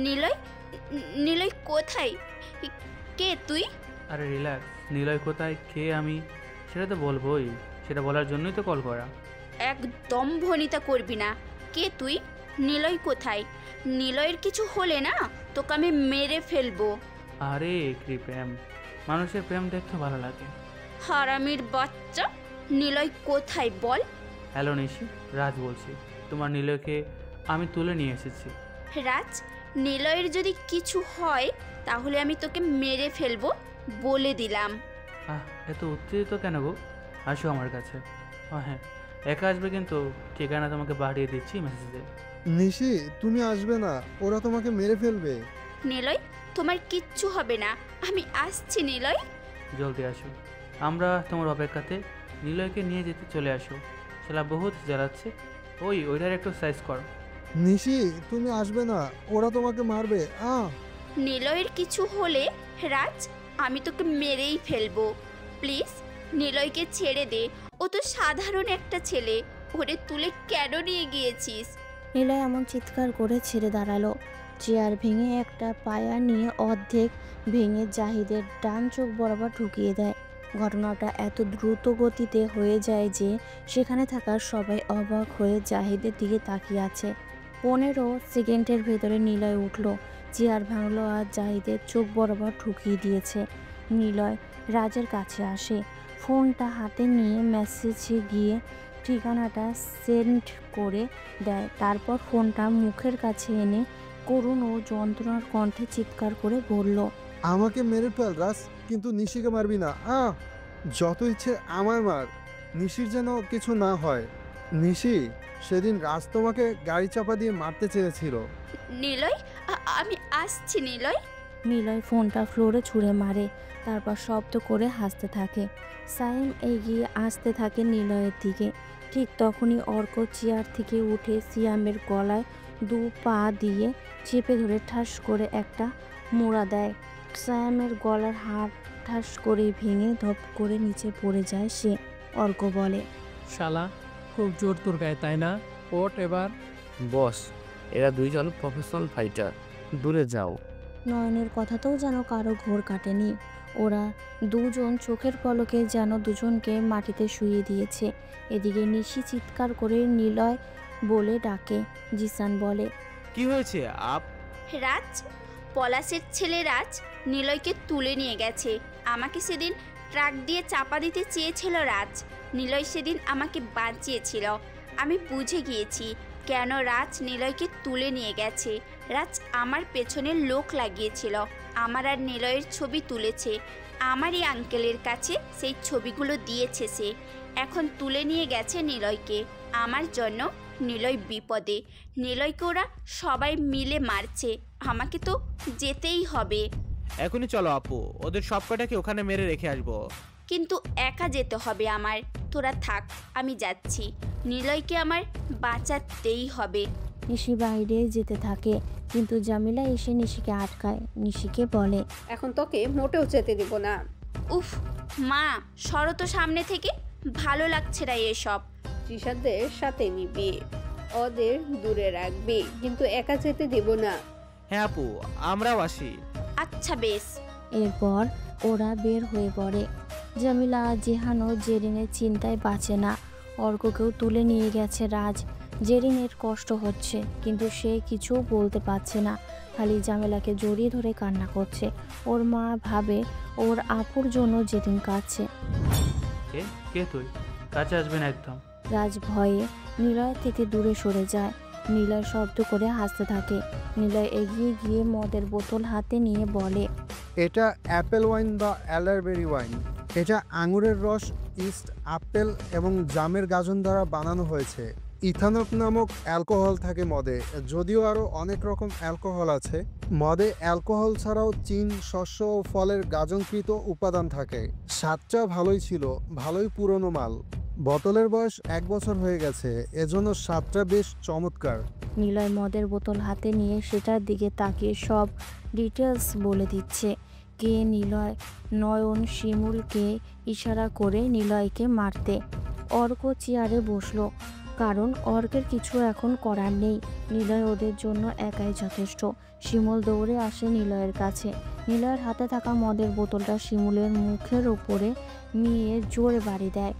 নিলয়? নিলয় কোথায়? কে তুই? আরে রিল্যাক্স, নিলয় কোথায়, কে আমি, সেটা তো বলবোই। সেটা বলার জন্যই তো কল করা। একদম ভনিতা করবি না। কে তুই? নিলয় কোথায়? নিলয়ের কিছু হলে না তোকে আমি মেরে ফেলবো। আরে কি প্রেম, মানুষের প্রেম দেখতে ভালো লাগে। হারামির বাচ্চা, নিলয় কোথায় বল? হ্যালো নিশি, রাজ বলছি। তোমার নিলয়কে আমি তুলে নিয়ে এসেছি। রাজ, নিলয়ের যদি কিছু হয় তাহলে আমি তোকে মেরে ফেলবো বলে দিলাম। এত উত্তেজিত কেন গো? আসো আমার কাছে। হ্যাঁ, একা আসবে কিন্তু ঠিকানা তোমাকে পাঠিয়ে দিচ্ছি মেসেজে। নিশি, তুমি আসবে না, ওরা তোমাকে মেরে ফেলবে। নিলয়, তোমার কিচ্ছু হবে না, আমি আসছি। নিলয়, জলদি আসো, আমরা তোমার অপেক্ষাতে। নিলয়কে নিয়ে যেতে চলে আসো। সেটা বহুত জ্বালাচ্ছে। ওইটার একটু সাইজ কর। নিশি, তুমি আসবে না, ওরা তোমাকে মারবে। নিলয়ের কিছু হলে রাজ, আমি তোকে মেরেই ফেলবো। প্লিজ নিলয়কে ছেড়ে দে। ও তো সাধারণ একটা ছেলে, ওরে তুলে কেন নিয়ে গিয়েছিস? নিলয় এমন চিৎকার করে ছেড়ে দাঁড়ালো। চেয়ার ভেঙে একটা পায়া নিয়ে অর্ধেক ভেঙে জাহিদের ডান চোখ বরাবর ঢুকিয়ে দেয়। ঘটনাটা এত দ্রুত গতিতে হয়ে যায় যে সেখানে থাকা সবাই অবাক হয়ে জাহিদের দিকে তাকিয়ে আছে। 15 সেকেন্ডের ভেতরে নিলয় উঠল, চেয়ার ভাঙলো আর জাহিদের চোখ বরাবর ঢুকিয়ে দিয়েছে। নিলয় রাজের কাছে আসে, ফোনটা হাতে নিয়ে মেসেজে গিয়ে ঠিকানাটা সেন্ড করে দেয়। তারপর ফোনটা মুখের কাছে এনে করুণ ও যন্ত্রণার কণ্ঠে চিৎকার করে বলল, আমাকে মেরে ফেল রাজ, কিন্তু নিশিকে মারবি না। যত ইচ্ছে আমায় মার, নিশির যেন কিছু না হয়। নিশি, সেদিন রাজ তোমাকে গাড়ি চাপা দিয়ে মারতে চেয়েছিল। নিলয়, আমি আসছি। নিলয়। নিলয় ফোনটা ফ্লোরে ছুঁড়ে মারে, তারপর শব্দ করে হাসতে থাকে। সাইম এগিয়ে আসতে থাকে নিলয়ের দিকে। ঠিক তখনই অর্ক চেয়ার থেকে উঠে সিয়ামের গলায় 2 পা দিয়ে চেপে ধরে ঠাস করে একটা মোড়া দেয়। সায়ামের গলার হাড় ঠাস করে ভেঙে ধপ করে নিচে পড়ে যায় সে। অর্ক বলে, শালা, খুব জোর তোর গায়ে, তাই না? ওট এবার। বস, এরা দুইজন প্রফেশনাল ফাইটার, দূরে যাও। নয়নের কথাতেও যেন কারো ঘোর কাটেনি। ওরা দুজন চোখের পলকে যেন দুজনকে মাটিতে শুইয়ে দিয়েছে। এদিকে নিশি চিৎকার করে নিলয় বলে ডাকে। জিসান বলে, কি হয়েছে রাজ, পলাশের ছেলে রাজ নিলয়কে তুলে নিয়ে গেছে। আমাকে সেদিন ট্রাক দিয়ে চাপা দিতে চেয়েছিল রাজ। নিলয় সেদিন আমাকে বাঁচিয়েছিল। আমি বুঝে গিয়েছি কেন রাজ নিলয়কে তুলে নিয়ে গেছে। রাজ আমার পেছনে লোক লাগিয়েছিল, আমার আর নিলয়ের ছবি তুলেছে। আমারই আঙ্কেলের কাছে সেই ছবিগুলো দিয়েছে সে। এখন তুলে নিয়ে গেছে নিলয়কে আমার জন্য। নিলয় বিপদে। নিলয়কে ওরা সবাই মিলে মারছে, আমাকে তো যেতেই হবে। এখনই চলো আপু, ওদের সব কটাকে ওখানে মেরে রেখে আসবো। কিন্তু একা যেতে হবে আমার, তোরা থাক, আমি যাচ্ছি। নিলয়কে আমার বাঁচাতেই হবে। নিশি বাইরে যেতে থাকে, কিন্তু জামিলা এসে নিশিকে আটকায়। নিশিকে বলে, এখন তোকে মোটেও যেতে দিব না। উফ মা, সরো তো সামনে থেকে, ভালো লাগছে না এসব। জিসানদের সাথে নিবি, ওদের দূরে রাখবি, কিন্তু একা যেতে দিব না। হ্যাঁ আপু, আমরাও আসি। আচ্ছা বেশ। এরপর ওরা বের হয়ে পড়ে। জামিলা জেহান ও জেরিনের চিন্তায় বাঁচে না। অর্ককেও তুলে নিয়ে গেছে রাজ। জেরিনের কষ্ট হচ্ছে, কিন্তু সে কিছু বলতে পারছে না, খালি জামিলাকে জড়িয়ে ধরে কান্না করছে। ওর মা ভাবে ওর আপুর জন্য জেরিন কাঁদছে। কে তুই? কাছে আসবে না একদম। রাজ ভয়ে নিলয় থেকে দূরে সরে যায়। নিলয় শব্দ করে হাসতে থাকে। নিলয় এগিয়ে গিয়ে মদের বোতল হাতে নিয়ে বলে, এটা অ্যাপেল ওয়াইন বা অ্যালারবেরি ওয়াইন। এটা আঙুরের রস, ইস্ট, আপেল এবং জামের গাজন দ্বারা বানানো হয়েছে। ইথানল নামক অ্যালকোহল থাকে মদে, যদিও আরও অনেক রকম অ্যালকোহল আছে। মদে অ্যালকোহল ছাড়াও চিন, শস্য ও ফলের গাজনকৃত উপাদান থাকে। স্বাদটা ভালোই ছিল, ভালোই পুরনো মাল। বোতলের বয়স 1 বছর হয়ে গেছে, এজন্য স্বাদটা বেশ চমৎকার। নিলয় মদের বোতল হাতে নিয়ে সেটার দিকে তাকিয়ে সব ডিটেলস বলে দিচ্ছে। কে নিলয় নয়ন শিমুলকে ইশারা করে নিলয়কে মারতে। অর্ক চেয়ারে বসলো, কারণ অর্কের কিছু এখন করার নেই। নিলয় ওদের জন্য একাই যথেষ্ট। শিমুল দৌড়ে আসে নিলয়ের কাছে। নিলয়ের হাতে থাকা মদের বোতলটা শিমুলের মুখের ওপরে নিয়ে জোরে বাড়ি দেয়,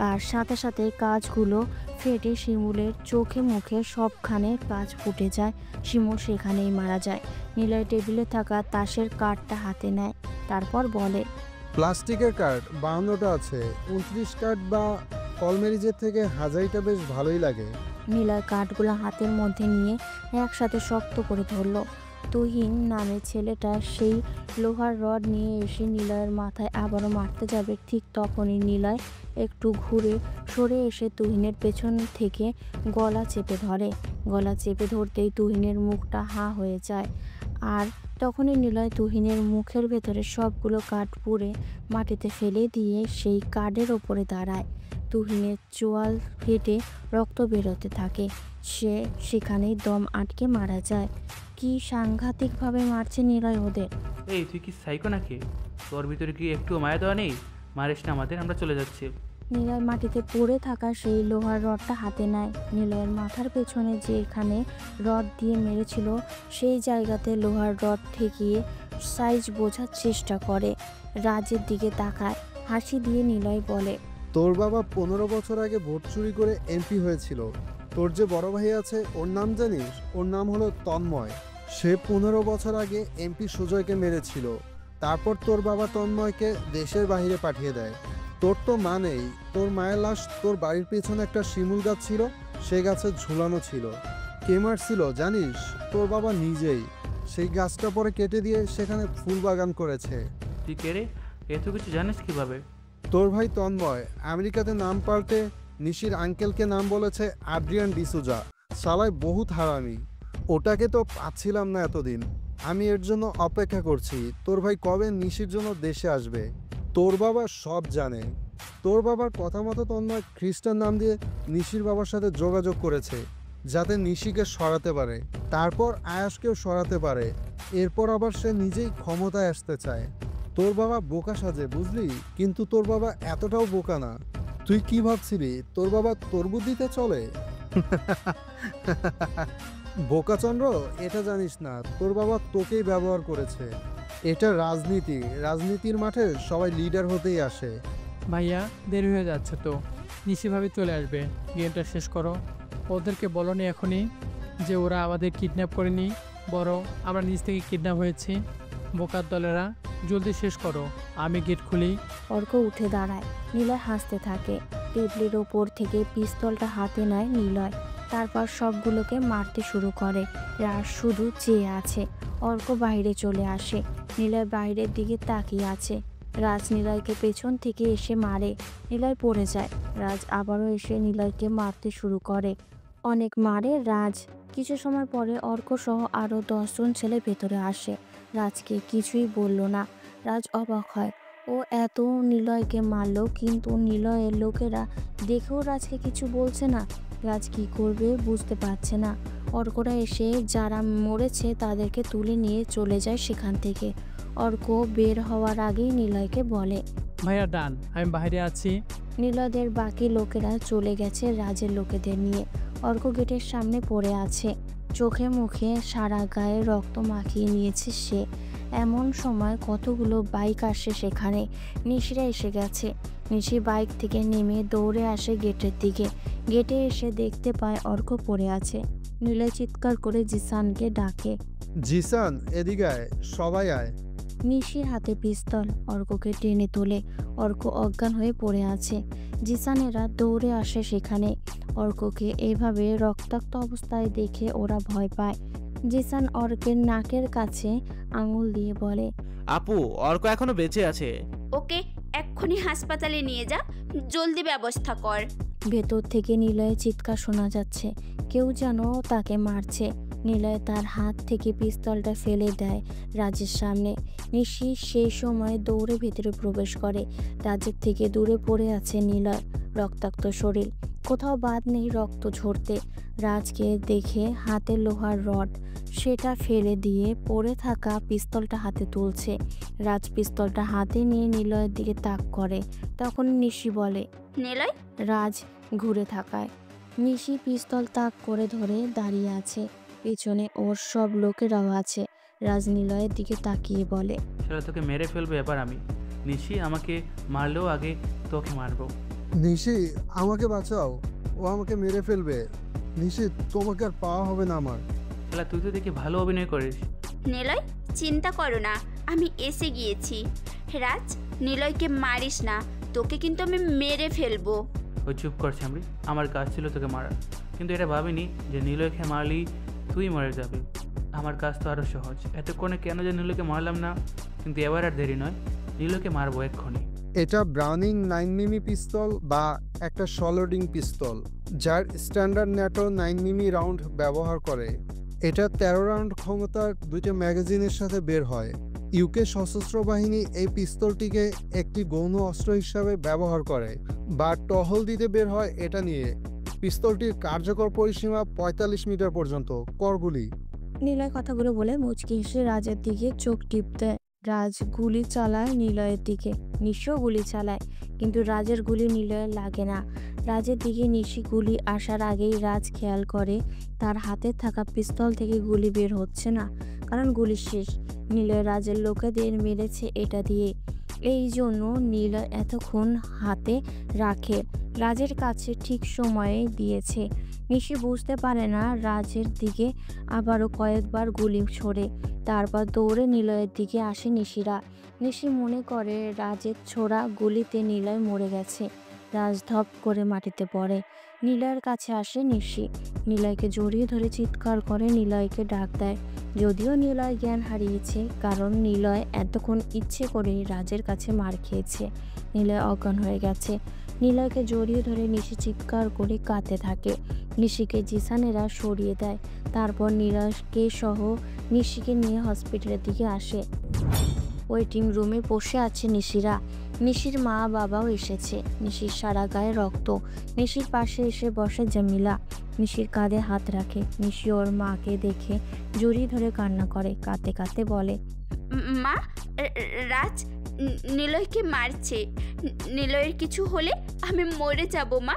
আর সাথে সাথে কাঁচগুলো ফেটে শিমুলের চোখে মুখে সবখানে কাঁচ ফুটে যায়। শিমুল সেখানেই মারা যায়। নিলয় টেবিলে থাকা তাসের কার্ডটা হাতে নেয়, তারপর বলে, প্লাস্টিকের কার্ড 52টা আছে। 29 কার্ড বা কলমেরিজের থেকে হাজারিটা বেশ ভালোই লাগে। নিলয় কার্ডগুলো হাতের মধ্যে নিয়ে একসাথে শক্ত করে ধরলো। তুহিন নামে ছেলেটা সেই লোহার রড নিয়ে এসে নিলয়ের মাথায় আবারও মারতে যাবে। ঠিক তখনই নিলয় একটু ঘুরে সরে এসে তুহিনের পেছন থেকে গলা চেপে ধরে। গলা চেপে ধরতেই তুহিনের মুখটা হাঁ হয়ে যায়, আর তখনই নিলয় তুহিনের মুখের ভেতরে সবগুলো কাঠ পুড়ে মাটিতে ফেলে দিয়ে সেই কার্ডের ওপরে দাঁড়ায়। তুহিনের চোয়াল ফেটে রক্ত বেরোতে থাকে। সে সেখানেই দম আটকে মারা যায়। কি সাংঘাতিকভাবে মারছে নিলয় ওদের। এই তুই কি সাইকো নাকি? তোর ভিতরে কি একটু মায়া দেওয়া নেই? মারিস না আমাদের, আমরা চলে যাচ্ছি। নিলয় মাটিতে পড়ে থাকা সেই লোহার রডটা হাতে নেয়। নিলয়ের মাথার পেছনে যেখানে রড দিয়ে মেরেছিল সেই জায়গাতে লোহার রড ঠেকিয়ে সাইজ বোঝার চেষ্টা করে। রাজের দিকে তাকায়, হাসি দিয়ে নিলয় বলে, তোর বাবা 15 বছর আগে ভোট চুরি করে এমপি হয়েছিল। তোর যে বড় ভাই আছে, ওর নাম জানিস? ওর নাম হলো তন্ময়। সে 15 বছর আগে এমপি সুজয়কে মেরেছিল। তারপর তোর বাবা তন্ময়কে দেশের বাইরে পাঠিয়ে দেয়। তোর তো মা নেই। তোর মায়ের লাশ তোর বাড়ির পেছনে একটা শিমুল গাছ ছিল, সে গাছে ঝুলানো ছিল। কে মারছিল জানিস? তোর বাবা নিজেই। সেই গাছটা পরে কেটে দিয়ে সেখানে ফুল বাগান করেছে। তুই কে রে? এত কিছু জানিস কিভাবে? তোর ভাই তন্ময় আমেরিকাতে নাম পাল্টে নিশির আঙ্কেলকে নাম বলেছে আদ্রিয়ান ডিসুজা। সালাই বহুত হারামি। ওটাকে তো পাচ্ছিলাম না এতদিন। আমি এর জন্য অপেক্ষা করছি, তোর ভাই কবে নিশির জন্য দেশে আসবে। তোর বাবা সব জানে। তোর বাবার কথা মতো তন্ময় খ্রিস্টান নাম দিয়ে নিশির বাবার সাথে যোগাযোগ করেছে, যাতে নিশিকে সরাতে পারে, তারপর আয়াসকেও সরাতে পারে। এরপর আবার সে নিজেই ক্ষমতায় আসতে চায়। তোর বাবা বোকা সাজে, বুঝলি? কিন্তু তোর বাবা এতটাও বোকা না। তুই কি ভাবছিলি তোর বাবা তোর বুদ্ধিতে চলে? বোকাচন্দ্র, এটা জানিস না, তোর বাবা তোকেই ব্যবহার করেছে। এটা রাজনীতি। রাজনীতির মাঠে সবাই লিডার হতেই আসে। ভাইয়া দেরি হয়ে যাচ্ছে তো, নিশ্চিতভাবে চলে আসবে। গেমটা শেষ করো। ওদেরকে বলনি এখনই যে ওরা আমাদের কিডন্যাপ করেনি, বরং আমরা নিজ থেকে কিডন্যাপ হয়েছি। বোকার দলেরা, জলদি শেষ করো, আমি গেট খুলি। অর্ক উঠে দাঁড়ায়। নিলয় হাসতে থাকে। টেবিলের ওপর থেকে পিস্তলটা হাতে নেয় নিলয়, তারপর সবগুলোকে মারতে শুরু করে। রাজ শুধু চেয়ে আছে। অর্ক বাইরে চলে আসে। নিলয় বাইরের দিকে তাকিয়ে আছে। রাজ নিলয়কে পেছন থেকে এসে মারে। নিলয় পড়ে যায়। রাজ আবারও এসে নিলয়কে মারতে শুরু করে। অনেক মারে রাজ। কিছু সময় পরে অর্ক সহ আরও 10 জন ছেলে ভেতরে আসে। রাজকে কিছুই বলল না। রাজ অবাক হয়, ও এত নিলয়কে মারল কিন্তু নিলয়ের লোকেরা দেখেও রাজকে কিছু বলছে না। রাজ কি করবে বুঝতে পারছে না। অর্করা এসে যারা মরেছে তাদেরকে তুলে নিয়ে চলে যায় সেখান থেকে। অর্ক বের হওয়ার আগেই নিলয়কে বলে, ভাইয়া ডান, আমি বাইরে আছি। নিলয়দের বাকি লোকেরা চলে গেছে রাজের লোকেদের নিয়ে। অর্ক গেটের সামনে পড়ে আছে, চোখে মুখে সারা গায়ে রক্ত মাখিয়ে নিয়েছে সে। এমন সময় কতগুলো বাইক আসে সেখানে। নিশিরা এসে গেছে। নিশি বাইক থেকে নেমে দৌড়ে আসে গেটের দিকে। গেটে এসে দেখতে পায় অর্ক পড়ে আছে। নিলয় চিৎকার করে জিসানকে ডাকে, জিসান এদিকে আয়, সবাই আয়। নিশির হাতে পিস্তল। অর্ককে টেনে তোলে। অর্ক অজ্ঞান হয়ে পড়ে আছে। জিসানেরা দৌড়ে আসে সেখানে। অর্ককে এইভাবে রক্তাক্ত অবস্থায় দেখে ওরা ভয় পায়। জিসান অর্কের নাকের কাছে আঙুল দিয়ে বলে, আপু, অর্ক এখনো বেঁচে আছে। ওকে এক্ষুনি হাসপাতালে নিয়ে যা, জলদি ব্যবস্থা কর। ভেতর থেকে নিলয়ের চিৎকার শোনা যাচ্ছে, কেউ যেন তাকে মারছে। নিলয় তার হাত থেকে পিস্তলটা ফেলে দেয় রাজের সামনে। নিশি সেই সময় দৌড়ে ভেতরে প্রবেশ করে। রাজের থেকে দূরে পড়ে আছে নিলয়, রক্তাক্ত শরীর, কোথাও বাদ নেই রক্ত ঝরতে। রাজকে দেখে হাতে লোহার রড, সেটা ফেলে দিয়ে পড়ে থাকা পিস্তলটা হাতে তুলছে। রাজ পিস্তলটা হাতে নিয়ে নিলয়ের দিকে তাক করে। তখন নিশি বলে, নিলয়। রাজ ঘুরে থাকায় নিশি পিস্তল তাক করে ধরে দাঁড়িয়ে আছে। পেছনে ওর সব লোকেরাও আছে। রাজ নিলয়ের দিকে তাকিয়ে বলে, সেটা তোকে মেরে ফেলবো এবার আমি। নিশি আমাকে মারলেও আগে তোকে মারবো। নিশি আমাকে বাঁচাও, ও আমাকে মেরে ফেলবে। নিশি তোমাকে আর পাওয়া হবে না আমার। তাহলে তুই তো দেখি ভালো অভিনয় করিস। নিলয় চিন্তা করো না, আমি এসে গিয়েছি। রাজ নিলয়কে মারিস না, তোকে কিন্তু আমি মেরে ফেলবো। ওই চুপ কর শ্যামলি, আমার কাজ ছিল তোকে মারার, কিন্তু এটা ভাবিনি যে নিলয়কে মারলেই তুই মরে যাবে। আমার কাজ তো আরও সহজ। এতক্ষণে কেন যে নিলয়কে মারলাম না, কিন্তু এবার আর দেরি নয়, নিলয়কে মারবো এক্ষুনি। এটা ব্রাউনিং 9mm পিস্তল বা একটা সলোডিং পিস্তল, যার স্ট্যান্ডার্ড ন্যাটো 9mm রাউন্ড ব্যবহার করে। এটা 13 রাউন্ড ক্ষমতার 2টা ম্যাগাজিনের সাথে বের হয়। ইউকে সশস্ত্র বাহিনী এই পিস্তলটিকে একটি গৌণ অস্ত্র হিসাবে ব্যবহার করে বা টহল দিতে বের হয় এটা নিয়ে। পিস্তলটির কার্যকর পরিসীমা 45 মিটার পর্যন্ত করগুলি। নিলয় কথাগুলো বলে মুচকি হেসে রাজের দিকে চোখ টিপতে। রাজ গুলি চালায় নিলয়ের দিকে, নিশিও গুলি চালায়, কিন্তু রাজের গুলি নিলয়ের লাগে না। রাজের দিকে নিশি গুলি আসার আগেই রাজ খেয়াল করে তার হাতে থাকা পিস্তল থেকে গুলি বের হচ্ছে না, কারণ গুলি শেষ। নিলয় রাজের লোকেদের মেরেছে এটা দিয়ে, এই জন্য নিলয় এতক্ষণ হাতে রাখে। রাজের কাছে ঠিক সময়ে দিয়েছে। নিশি বুঝতে পারে না রাজের দিকে আবারও কয়েকবার গুলি ছোড়ে। তারপর দৌড়ে নিলয়ের দিকে আসে নিশিরা। নিশি মনে করে রাজের ছোড়া গুলিতে নিলয় মরে গেছে। রাজ ধপ করে মাটিতে পড়ে। নিলয়ের কাছে আসে নিশি, নিলয়কে জড়িয়ে ধরে চিৎকার করে নিলয়কে ডাক দেয়। যদিও নিলয় জ্ঞান হারিয়েছে, কারণ নিলয় এতক্ষণ ইচ্ছে করে রাজের কাছে মার খেয়েছে। নিলয় অজ্ঞান হয়ে গেছে। নিলয়কে জড়িয়ে ধরে নিশি চিৎকার করে কাঁদতে থাকে। নিশিকে জিসানেরা সরিয়ে দেয়। তারপর নিলয়কে সহ নিশিকে নিয়ে হসপিটালের দিকে আসে। ওয়েটিং রুমে বসে আছে নিশিরা। নিশির মা বাবাও এসেছে। নিশির সারা গায়ে রক্ত। নিশির পাশে এসে বসে জামিলা। নিশির কাঁধে হাত রাখে। নিশি ওর মাকে দেখে জড়িয়ে ধরে কান্না করে, কাঁদতে কাঁদতে বলে, মা, রাজ নিলয়কে মারছে। নিলয়ের কিছু হলে আমি মরে যাব মা।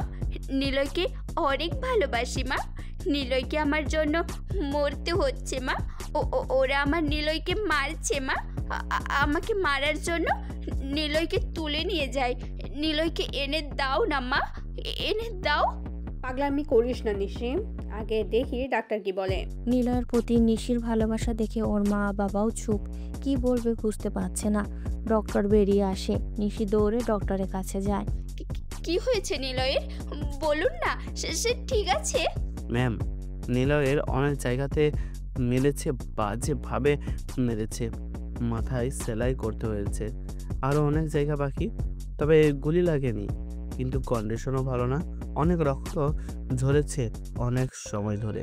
নিলয়কে অনেক ভালোবাসি মা। নিলয়কে আমার জন্য মরতে হচ্ছে মা। ওরা আমার নিলয়কে মারছে মা। আমাকে মারার জন্য নিলয়কে তুলে নিয়ে যায়। নিলয়কে এনে দাও না মা, এনে দাও। পাগলামি করিস না নিশি, আগে দেখি ডাক্তার কি বলে। নিলয়ের প্রতি নিশির ভালোবাসা দেখে ওর মা বাবাও চুপ, কি বলবে বুঝতে পারছে না। ডক্টর বেরিয়ে আসে। নিশি দৌড়ে ডক্টরের কাছে যায়। কি হয়েছে নিলয়ের, বলুন না, সে ঠিক আছে? ম্যাম, নিলয়ের অনেক জায়গাতে মেরেছে, বাজেভাবে মেরেছে, মাথায় সেলাই করতে হয়েছে, আরও অনেক জায়গা বাকি, তবে গুলি লাগেনি, কিন্তু কন্ডিশনও ভালো না, অনেক রক্ত ঝরেছে অনেক সময় ধরে।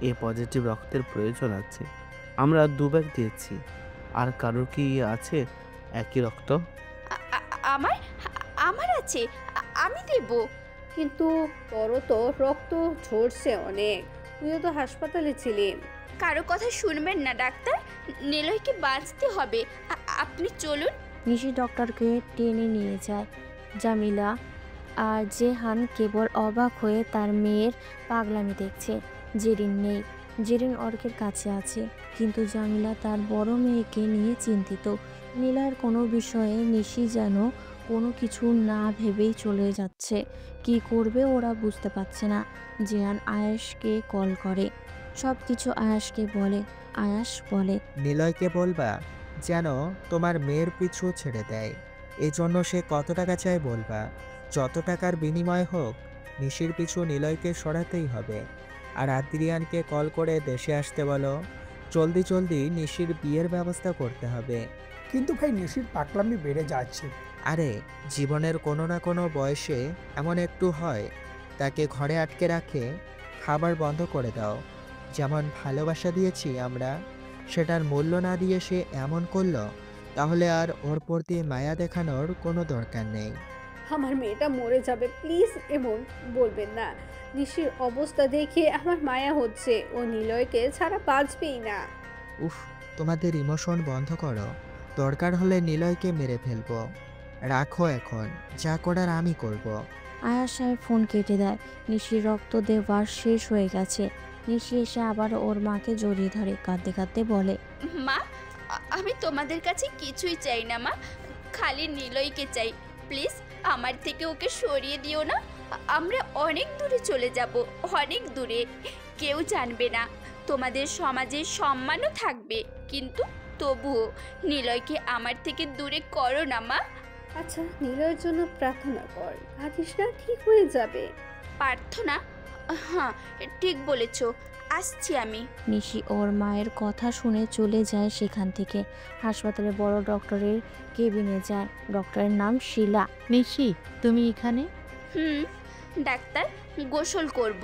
এ পজিটিভ রক্তের প্রয়োজন আছে। আমরা 2 ব্যাগ দিয়েছি। আর কারোর কি আছে একই রক্ত? আমার আমার আছে, আমি দেব। কিন্তু তোরও তো রক্ত ঝরছে অনেক, তুইও তো হাসপাতালে ছিলি। কারো কথা শুনবেন না ডাক্তার, নিলয়কে বাঁচতে হবে। আপনি চলুন। নিশি ডক্টরকে টেনে নিয়ে যায়। জামিলা আর জেহান কেবল অবাক হয়ে তার মেয়ের পাগলামি দেখছে। জেরিন নেই, জেরিন অর্কের কাছে আছে, কিন্তু জামিলা তার বড় মেয়েকে নিয়ে চিন্তিত। নীলার কোনো বিষয়ে নিশি যেন কোনো কিছু না ভেবেই চলে যাচ্ছে। কি করবে ওরা বুঝতে পারছে না। জেহান আয়াসকে কল করে, সব কিছু আয়াসকে বলে। আয়াস বলে, নিলয়কে বলবা যেন তোমার মেয়ের পিছু ছেড়ে দেয়। এই জন্য সে কত টাকা চায় বলবা। যত টাকার বিনিময় হোক, নিশির পিছু নিলয়কে সরাতেই হবে। আর আদ্রিয়ানকে কল করে দেশে আসতে বলো। জলদি জলদি নিশির বিয়ের ব্যবস্থা করতে হবে। কিন্তু ভাই নিশির পাগলামি বেড়ে যাচ্ছে। আরে জীবনের কোনো না কোনো বয়সে এমন একটু হয়, তাকে ঘরে আটকে রাখে, খাবার বন্ধ করে দাও। যেমন ভালোবাসা দিয়েছি আমরা, সেটার মূল্য না দিয়ে সে এমন করলো, তাহলে আর ওর প্রতি মায়া দেখানোর কোনো দরকার নেই। আমার মেয়েটা মরে যাবে, প্লিজ এমন বলবেন না। নিশির অবস্থা দেখে আমার মায়া হচ্ছে, ও নিলয়কে ছাড়া বাঁচবেই না। উফ, তোমাদের ইমোশন বন্ধ করো। দরকার হলে নিলয়কে মেরে ফেলবো। রাখো এখন, যা করার আমি করব। আয়াস সাহেব ফোন কেটে দেয়। নিশির রক্ত দেওয়ার শেষ হয়ে গেছে। নিশি এসে আবার ওর মাকে জড়িয়ে ধরে, কাঁদতে কাঁদতে বলে, মা, আমি তোমাদের কাছে কিছুই চাই না মা, খালি নিলয়কে চাই। প্লিজ আমার থেকে ওকে সরিয়ে দিও না। আমরা অনেক দূরে চলে যাব, অনেক দূরে, কেউ জানবে না। তোমাদের সমাজে সম্মানও থাকবে, কিন্তু তবুও নিলয়কে আমার থেকে দূরে করো না মা। আচ্ছা, নিলয়ের জন্য প্রার্থনা কর, কাঁদিস না, ঠিক হয়ে যাবে। প্রার্থনা? হ্যাঁ, ঠিক বলেছ, আসছি আমি। নিশি ওর মায়ের কথা শুনে চলে যায় সেখান থেকে। হাসপাতালে বড় ডক্টরের কেবিনে যায়। ডক্টরের নাম শিলা। নিশি, তুমি এখানে? ডাক্তার, গোসল করব।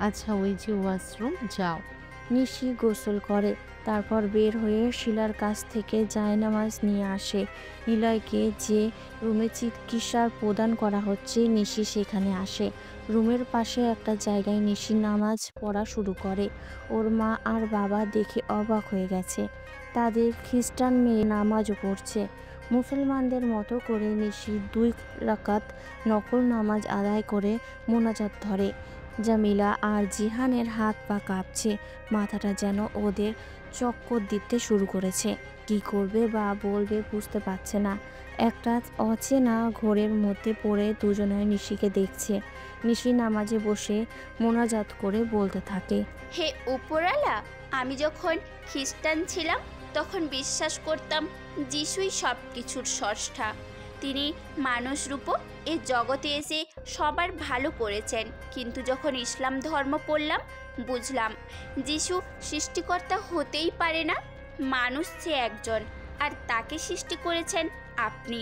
আচ্ছা, ওই যে ওয়াশরুম, যাও। নিশি গোসল করে, তারপর বের হয়ে শিলার কাছ থেকে জায়নামাজ নিয়ে আসে। নিলয়কে যে রুমে চিকিৎসা প্রদান করা হচ্ছে, নিশি সেখানে আসে। রুমের পাশে একটা জায়গায় নিশি নামাজ পড়া শুরু করে। ওর মা আর বাবা দেখে অবাক হয়ে গেছে। তাদের খ্রিস্টান মেয়ে নামাজও পড়ছে। মুসলমানদের মতো করে নিশি 2 রাকাত নকল নামাজ আদায় করে মোনাজাত ধরে। জামিলা আর জিহানের হাত পা কাঁপছে, মাথাটা যেন ওদের চক্কর দিতে শুরু করেছে। কি করবে বা বলবে বুঝতে পারছে না। একটা অচেনা ঘোরের মধ্যে পড়ে দুজনে নিশিকে দেখছে। নিশি নামাজে বসে মোনাজাত করে বলতে থাকে, হে উপরালা, আমি যখন খ্রিস্টান ছিলাম তখন বিশ্বাস করতাম যিশুই সব কিছুর স্রষ্টা। তিনি মানুষ রূপ এ জগতে এসে সবার ভালো করেছেন। কিন্তু যখন ইসলাম ধর্ম পড়লাম, বুঝলাম যিশু সৃষ্টিকর্তা হতেই পারে না। মানুষ সে একজন, আর তাকে সৃষ্টি করেছেন আপনি।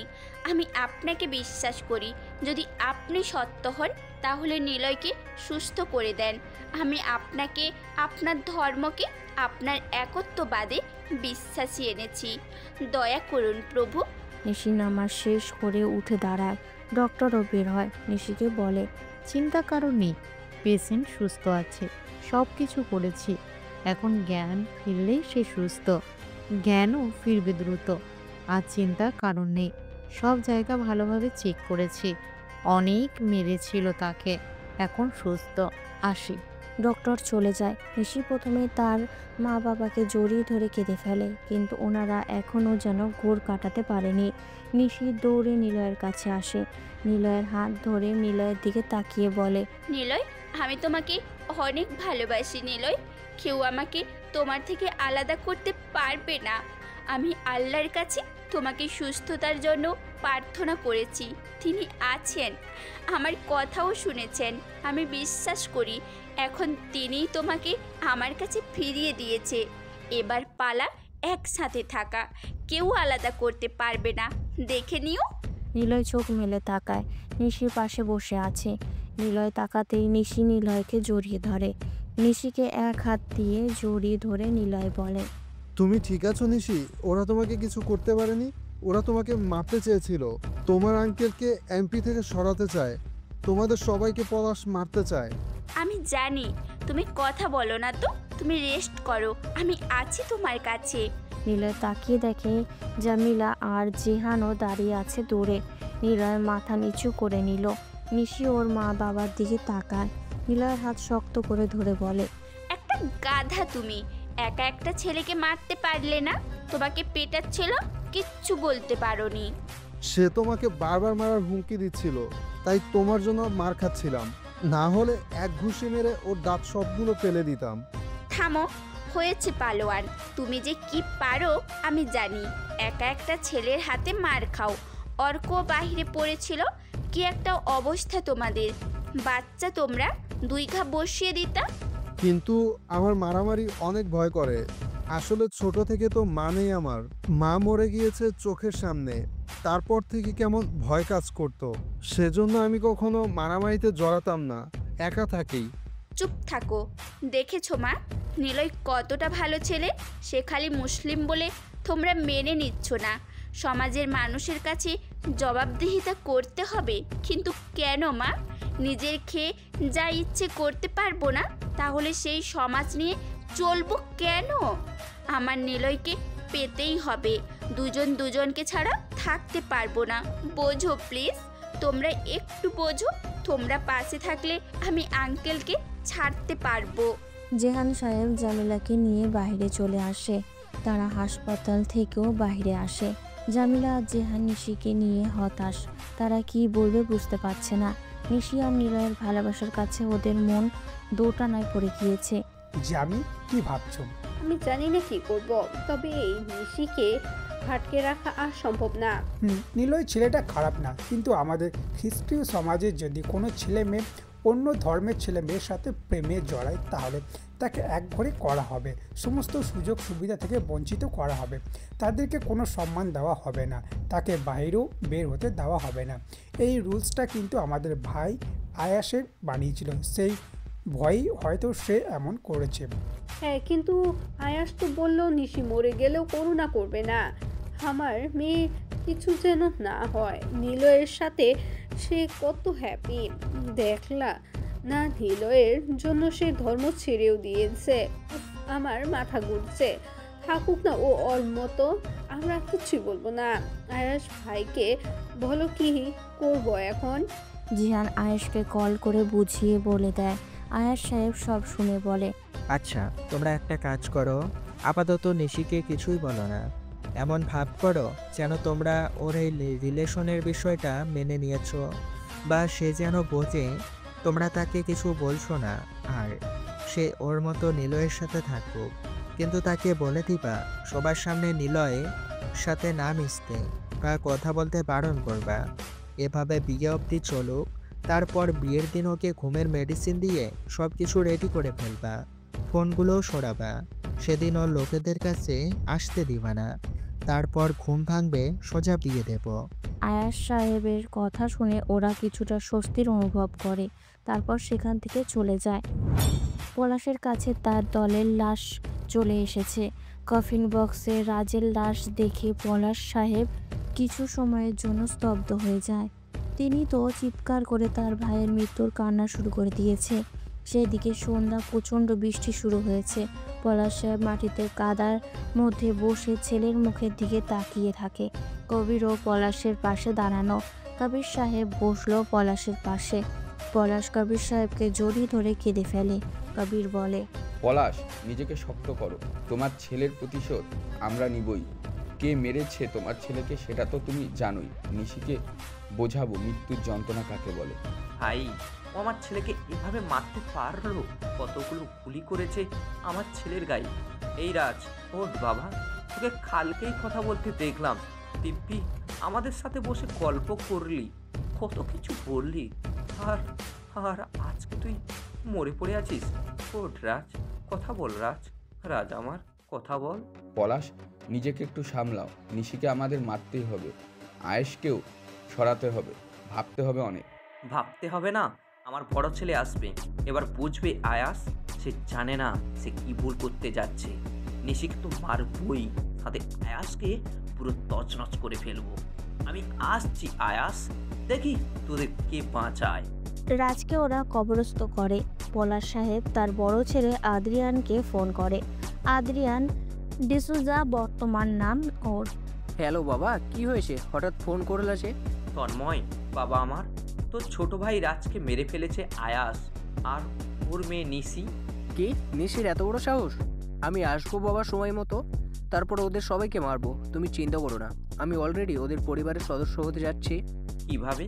আমি আপনাকে বিশ্বাস করি। যদি আপনি সত্য হন, তাহলে নিলয়কে সুস্থ করে দেন। আমি আপনাকে, আপনার ধর্মকে, আপনার একত্ববাদে বিশ্বাসী এনেছি। দয়া করুন প্রভু। নিশি নামাজ শেষ করে উঠে দাঁড়ায়। ডক্টরও বের হয়। নিশিকে বলে, চিন্তা কারণ নেই, পেশেন্ট সুস্থ আছে, সব কিছু করেছি। এখন জ্ঞান ফিরলেই সে সুস্থ, জ্ঞানও ফিরবে দ্রুত। আর চিন্তার কারণ নেই, সব জায়গা ভালোভাবে চেক করেছি, অনেক মেরেছিল তাকে, এখন সুস্থ। আসি। ডক্টর চলে যায়। নিশি প্রথমে তার মা বাবাকে জড়িয়ে ধরে কেঁদে ফেলে, কিন্তু ওনারা এখনও যেন ঘোর কাটাতে পারেনি। নিশি দৌড়ে নিলয়ের কাছে আসে। নিলয়ের হাত ধরে নিলয়ের দিকে তাকিয়ে বলে, নিলয়, আমি তোমাকে অনেক ভালোবাসি নিলয়। কেউ আমাকে তোমার থেকে আলাদা করতে পারবে না। আমি আল্লাহর কাছে তোমাকে সুস্থতার জন্য প্রার্থনা করেছি। তিনি আছেন, আমার কথাও শুনেছেন। আমি বিশ্বাস করি এখন তিনিই তোমাকে আমার কাছে ফিরিয়ে দিয়েছে। এবার পালা একসাথে থাকা, কেউ আলাদা করতে পারবে না, দেখে নিও। নিলয় চোখ মেলে তাকায়। নিশির পাশে বসে আছে। নিলয় তাকাতেই নিশি নিলয়কে জড়িয়ে ধরে। নিশিকে এক হাত দিয়ে জড়িয়ে ধরে নিলয় বলে, তুমি ঠিক আছো নিশি? ওরা তোমাকে কিছু করতে পারেনি? ওরা তোমাকে মারতে চেয়েছিল। তোমার আঙ্কেলকে এমপি থেকে সরাতে চায়। তোমাদের সবাইকে পলাশ মারতে চায়। আমি জানি তুমি কথা বলো না, তো তুমি রেস্ট করো, আমি আছি তোমার কাছে। নিলয় তাকিয়ে দেখে জামিলা আর জেহানও দাঁড়িয়ে আছে দূরে। নিলয় মাথা নিচু করে নিল। নিশি ওর মা বাবার দিকে তাকায়। নিলয়ের হাত শক্ত করে ধরে বলে, একটা গাধা তুমি, একা একটা ছেলেকে মারতে পারলে না? তোমাকে পেটাচ্ছিল, কিচ্ছু বলতে পারোনি। সে তোমাকে বারবার মারার হুমকি দিচ্ছিল, তাই তোমার জন্য মার খাচ্ছিলাম। না হলে এক ঘুষি মেরে ওর দাঁত সবগুলো ফেলে দিতাম। থামো, হয়েছে পালোয়ান, তুমি যে কি পারো আমি জানি। একা একটা ছেলের হাতে মার খাও। অর্ক বাহিরে পড়েছিল, কি একটা অবস্থা তোমাদের। বাচ্চা তোমরা, 2 ঘা বসিয়ে দিতা। কিন্তু আমার মারামারি অনেক ভয় করে। আসলে ছোট থেকে তো মা নেই আমার। মা মরে গিয়েছে চোখের সামনে। তারপর থেকে কেমন ভয় কাজ করতো। সেজন্য আমি কখনো মারামারিতে জড়াতাম না, একা থাকি। চুপ থাকো। দেখেছো মা, নিলয় কতটা ভালো ছেলে। সে খালি মুসলিম বলে তোমরা মেনে নিচ্ছ না। সমাজের মানুষের কাছে জবাবদিহিতা করতে হবে। কিন্তু কেন মা? নিজের খেয়ে যা ইচ্ছে করতে পারবো না, তাহলে সেই সমাজ নিয়ে চলবো কেন? আমার নিলয়কে পেতেই হবে। দুজন দুজনকে ছাড়া থাকতে পারবো না। বোঝো প্লিজ, তোমরা একটু বোঝো। তোমরা পাশে থাকলে আমি আঙ্কেলকে ছাড়তে পারবো। জেহান সাহেব জামিলাকে নিয়ে বাইরে চলে আসে। তারা হাসপাতাল থেকেও বাইরে আসে। জামিলা আর জেহান নিশিকে নিয়ে হতাশ। তারা কি বলবে বুঝতে পারছে না। নিশি আর নিলয়ের ভালোবাসার কাছে ওদের মন দোটানায় পড়ে গিয়েছে। জামি, কি ভাবছো? আমি জানি না কি করব, তবে এই নিশিকে আটকে রাখা আর সম্ভব না। নিলয় ছেলেটা খারাপ না, কিন্তু আমাদের খ্রিস্টীয় সমাজে যদি কোনো ছেলে মেয়ে অন্য ধর্মের ছেলে মেয়ের সাথে প্রেমে জড়ায়, তাহলে তাকে একঘরে করা হবে। সমস্ত সুযোগ সুবিধা থেকে বঞ্চিত করা হবে। তাদেরকে কোনো সম্মান দেওয়া হবে না। তাকে বাইরেও বের হতে দেওয়া হবে না। এই রুলসটা কিন্তু আমাদের ভাই আয়াসের বানিয়েছিল। সেই ভয়ই হয়তো সে এমন করেছে। হ্যাঁ, কিন্তু আয়াস তো বললো নিশি মরে গেলেও করুণা করবে না। আমার মেয়ে কিছু যেন না হয়। নিলয়ের সাথে সে কত হ্যাপি, দেখলা না? নিলয়ের জন্য সে ধর্ম ছেড়েও দিয়েছে। আমার মাথা ঘুরছে। থাকুক না ও ওর মতো, আমরা কিছুই বলবো না। আয়াস ভাইকে বলো কি করব এখন? জিহান আয়েশকে কল করে বুঝিয়ে বলে দেয়। আয়াস সাহেব সব শুনে বলে, আচ্ছা, তোমরা একটা কাজ করো, আপাতত নিশিকে কিছুই বলো না। এমন ভাব করো যেন তোমরা ওর এই রিলেশনের বিষয়টা মেনে নিয়েছো, বা সে যেন বোঝে তোমরা তাকে কিছু বলছো না। আর সে ওর মতো নিলয়ের সাথে থাকুক, কিন্তু তাকে বলে দিবা সবার সামনে নিলয়ের সাথে না মিশতে বা কথা বলতে বারণ করবা। এভাবে বিয়ে অবধি চলুক। তারপর বিয়ের দিন ওকে ঘুমের মেডিসিন দিয়ে সব কিছু রেডি করে ফেলবা। ফোনগুলোও সরাবা। সেদিন ওর লোকেদের কাছে আসতে দিবা না। তারপর ঘুম ভাঙবে, সোজা বিয়ে দেব। আয়াস সাহেবের কথা শুনে ওরা কিছুটা স্বস্তির অনুভব করে। তারপর সেখান থেকে চলে যায়। পলাশের কাছে তার দলের লাশ চলে এসেছে। কফিন বক্সে রাজের লাশ দেখে পলাশ সাহেব কিছু সময়ের জন্য স্তব্ধ হয়ে যায়। তিনি তো চিৎকার করে তার ভাইয়ের মৃত্যুর কান্না শুরু করে দিয়েছে। সেদিকে সন্ধ্যা, প্রচণ্ড বৃষ্টি শুরু হয়েছে। পলাশ সাহেব মাটিতে কাদার মধ্যে বসে ছেলের মুখের দিকে তাকিয়ে থাকে। কবিরও পলাশের পাশে দাঁড়ানো। কবির সাহেব বসলো পলাশের পাশে। পলাশ কবির সাহেবকে জড়িয়ে ধরে কেঁদে ফেলে। কবির বলে, পলাশ, নিজেকে শক্ত করো। তোমার ছেলের প্রতিশোধ আমরা নিবই। কে মেরেছে তোমার ছেলেকে সেটা তো তুমি জানোই। নিশিকে বোঝাবো মৃত্যুর যন্ত্রণা কাকে বলে। ভাই, ও আমার ছেলেকে এভাবে মারতে পারলো? কতগুলো গুলি করেছে আমার ছেলের গায়ে। এই রাজ, ওঠ বাবা, তোকে কালকেই কথা বলতে দেখলাম। দিব্যি আমাদের সাথে বসে গল্প করলি, কত কিছু বললি, আর আর আজকে তুই মরে পড়ে আছিস। ওঠ রাজ, কথা বল রাজ। রাজ আমার, কথা বল। পলাশ, নিজেকে একটু সামলাও। নিশিকে আমাদের মারতেই হবে। আয়েশকেও সরাতে হবে। ভাবতে হবে অনেক। ভাবতে হবে না, আমার আমার বড় ছেলে আসবে, এবার বুঝবে আয়াস সে জানে না সে কি ভুল করতে যাচ্ছে। নিশিকে তো মারবই, সাথে আয়াসকে পুরো তছনছ করে ফেলবো। আমি আসছি আয়াস, দেখি তোদের কে বাঁচায়। রাজকে ওরা কবরস্থ করে। পলাশ সাহেব তার বড় ছেলে আদ্রিয়ানকে ফোন করে। আদ্রিয়ান ডিসুজা বর্তমান নাম ওর। হ্যালো বাবা, কি হয়েছে? হঠাৎ ফোন করলে সে? তন্ময় বাবা আমার, তোর ছোট ভাই রাজকে মেরে ফেলেছে আয়াস আর ওর মেয়ে নিশি। কি? নিশির এত বড় সাহস? আমি আসবো বাবা সময় মতো, তারপর ওদের সবাইকে মারবো। তুমি চিন্তা করো না, আমি অলরেডি ওদের পরিবারের সদস্য হতে যাচ্ছি। কিভাবে?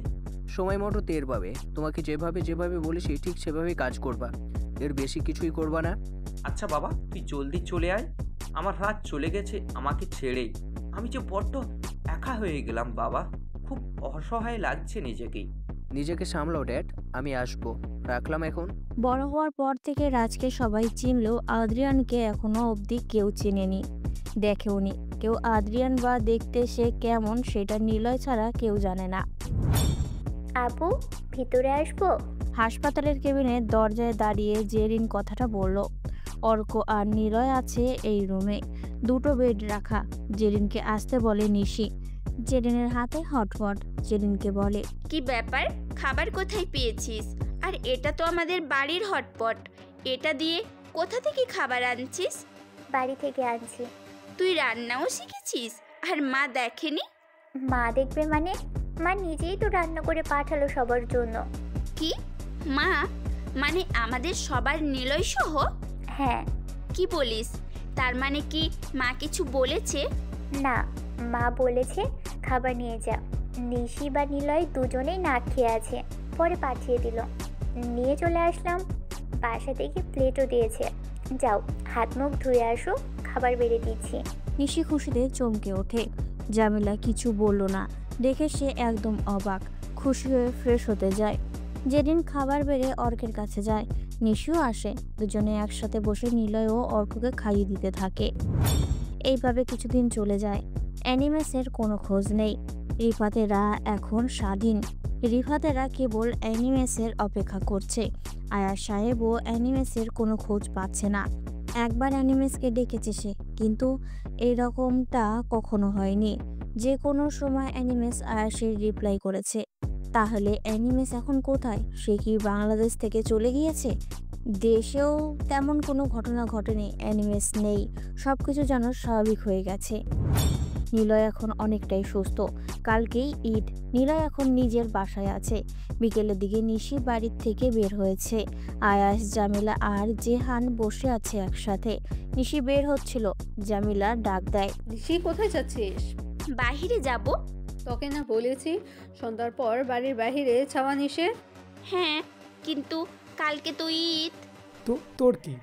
সময় মতো টের পাবে। তোমাকে যেভাবে যেভাবে বলেছি ঠিক সেভাবেই কাজ করবা, এর বেশি কিছুই করবা না। আচ্ছা বাবা, তুই জলদি চলে আয়। আমার রাত চলে গেছে আমাকে ছেড়েই। আমি যে বড্ড একা হয়ে গেলাম বাবা, খুব অসহায় লাগছে নিজেকেই। নিজেকে সামলাও ড্যাড, আমি আসবো। রাখলাম এখন। বড় হওয়ার পর থেকে রাজকে সবাই চিনলেও আদ্রিয়ানকে এখনো অবধি কেউ চেনেনি, দেখেওনি কেউ। আদ্রিয়ান বা দেখতে সে কেমন সেটা নিলয় ছাড়া কেউ জানে না। আপু, ভিতরে আসবো? হাসপাতালের কেবিনের দরজায় দাঁড়িয়ে জেরিন কথাটা বলল। অর্ক আর নিলয় আছে এই রুমে, দুটো বেড রাখা। জেরিনকে আসতে বলে নিশি। জেরিনের হাতে হটপট। জেরিনকে বলে, কি ব্যাপার, খাবার কোথায় পেয়েছিস? আর এটা তো আমাদের বাড়ির হটপট, এটা দিয়ে কোথা থেকে খাবার আনছিস? বাড়ি থেকে আনছি। তুই রান্নাও শিখেছিস? আর মা দেখেনি? মা দেখবে মানে? মা নিজেই তো রান্না করে পাঠালো সবার জন্য। কি? মা মানে আমাদের সবার নিলয় সহ? হ্যাঁ। কি বলিস? তার মানে কি মা কিছু বলেছে? না, মা বলেছে খাবার নিয়ে যা। নিশি বা নিলয় দুজনেই না খেয়ে আছে, পরে পাঠিয়ে দিল। নিয়ে চলে আসলাম। বাসা থেকে প্লেটও দিয়েছে। যাও, হাত মুখ ধুয়ে আসো, খাবার বেড়ে দিচ্ছি। নিশি খুশিতে চমকে ওঠে। জামিলা কিছু বলল না দেখে সে একদম অবাক। খুশি হয়ে ফ্রেশ হতে যায়। যেদিন খাবার বেড়ে অর্কের কাছে যায়, নিশিও আসে। দুজনে একসাথে বসে নিলয় ও অর্ককে খাইয়ে দিতে থাকে। এইভাবে কিছুদিন চলে যায়। অ্যানিমেসের কোনো খোঁজ নেই। রিফাতেরা এখন স্বাধীন। রিফাতেরা কেবল অ্যানিমেসের অপেক্ষা করছে। আয়াস সাহেবও অ্যানিমেসের কোনো খোঁজ পাচ্ছে না। একবার অ্যানিমেসকে ডেকেছে সে, কিন্তু এরকমটা কখনো হয়নি। যে কোনো সময় অ্যানিমেস আয়াসের রিপ্লাই করেছে। তাহলে অ্যানিমেস এখন কোথায়? সে কি বাংলাদেশ থেকে চলে গিয়েছে? দেশেও তেমন কোনো ঘটনা ঘটেনি। অ্যানিমেস নেই, সব কিছু যেন স্বাভাবিক হয়ে গেছে। নিলয় এখন অনেকটাই সুস্থ। কালকেই ঈদ। নিলয় এখন নিজের বাসায় আছে। বিকেলের দিকে নিশি বাড়ির থেকে বের হয়েছে। আয়াস, জামিলা আর জেহান বসে আছে একসাথে। নিশি বের হচ্ছিল, জামিলা ডাক দেয়, নিশি কোথায় যাচ্ছিস? বাহিরে যাব। তোকে না বলেছি সন্ধ্যার পর বাড়ির বাহিরে ছাওয়া নিষেধ? হ্যাঁ, কিন্তু কালকে তো ঈদ। তো তোর কি?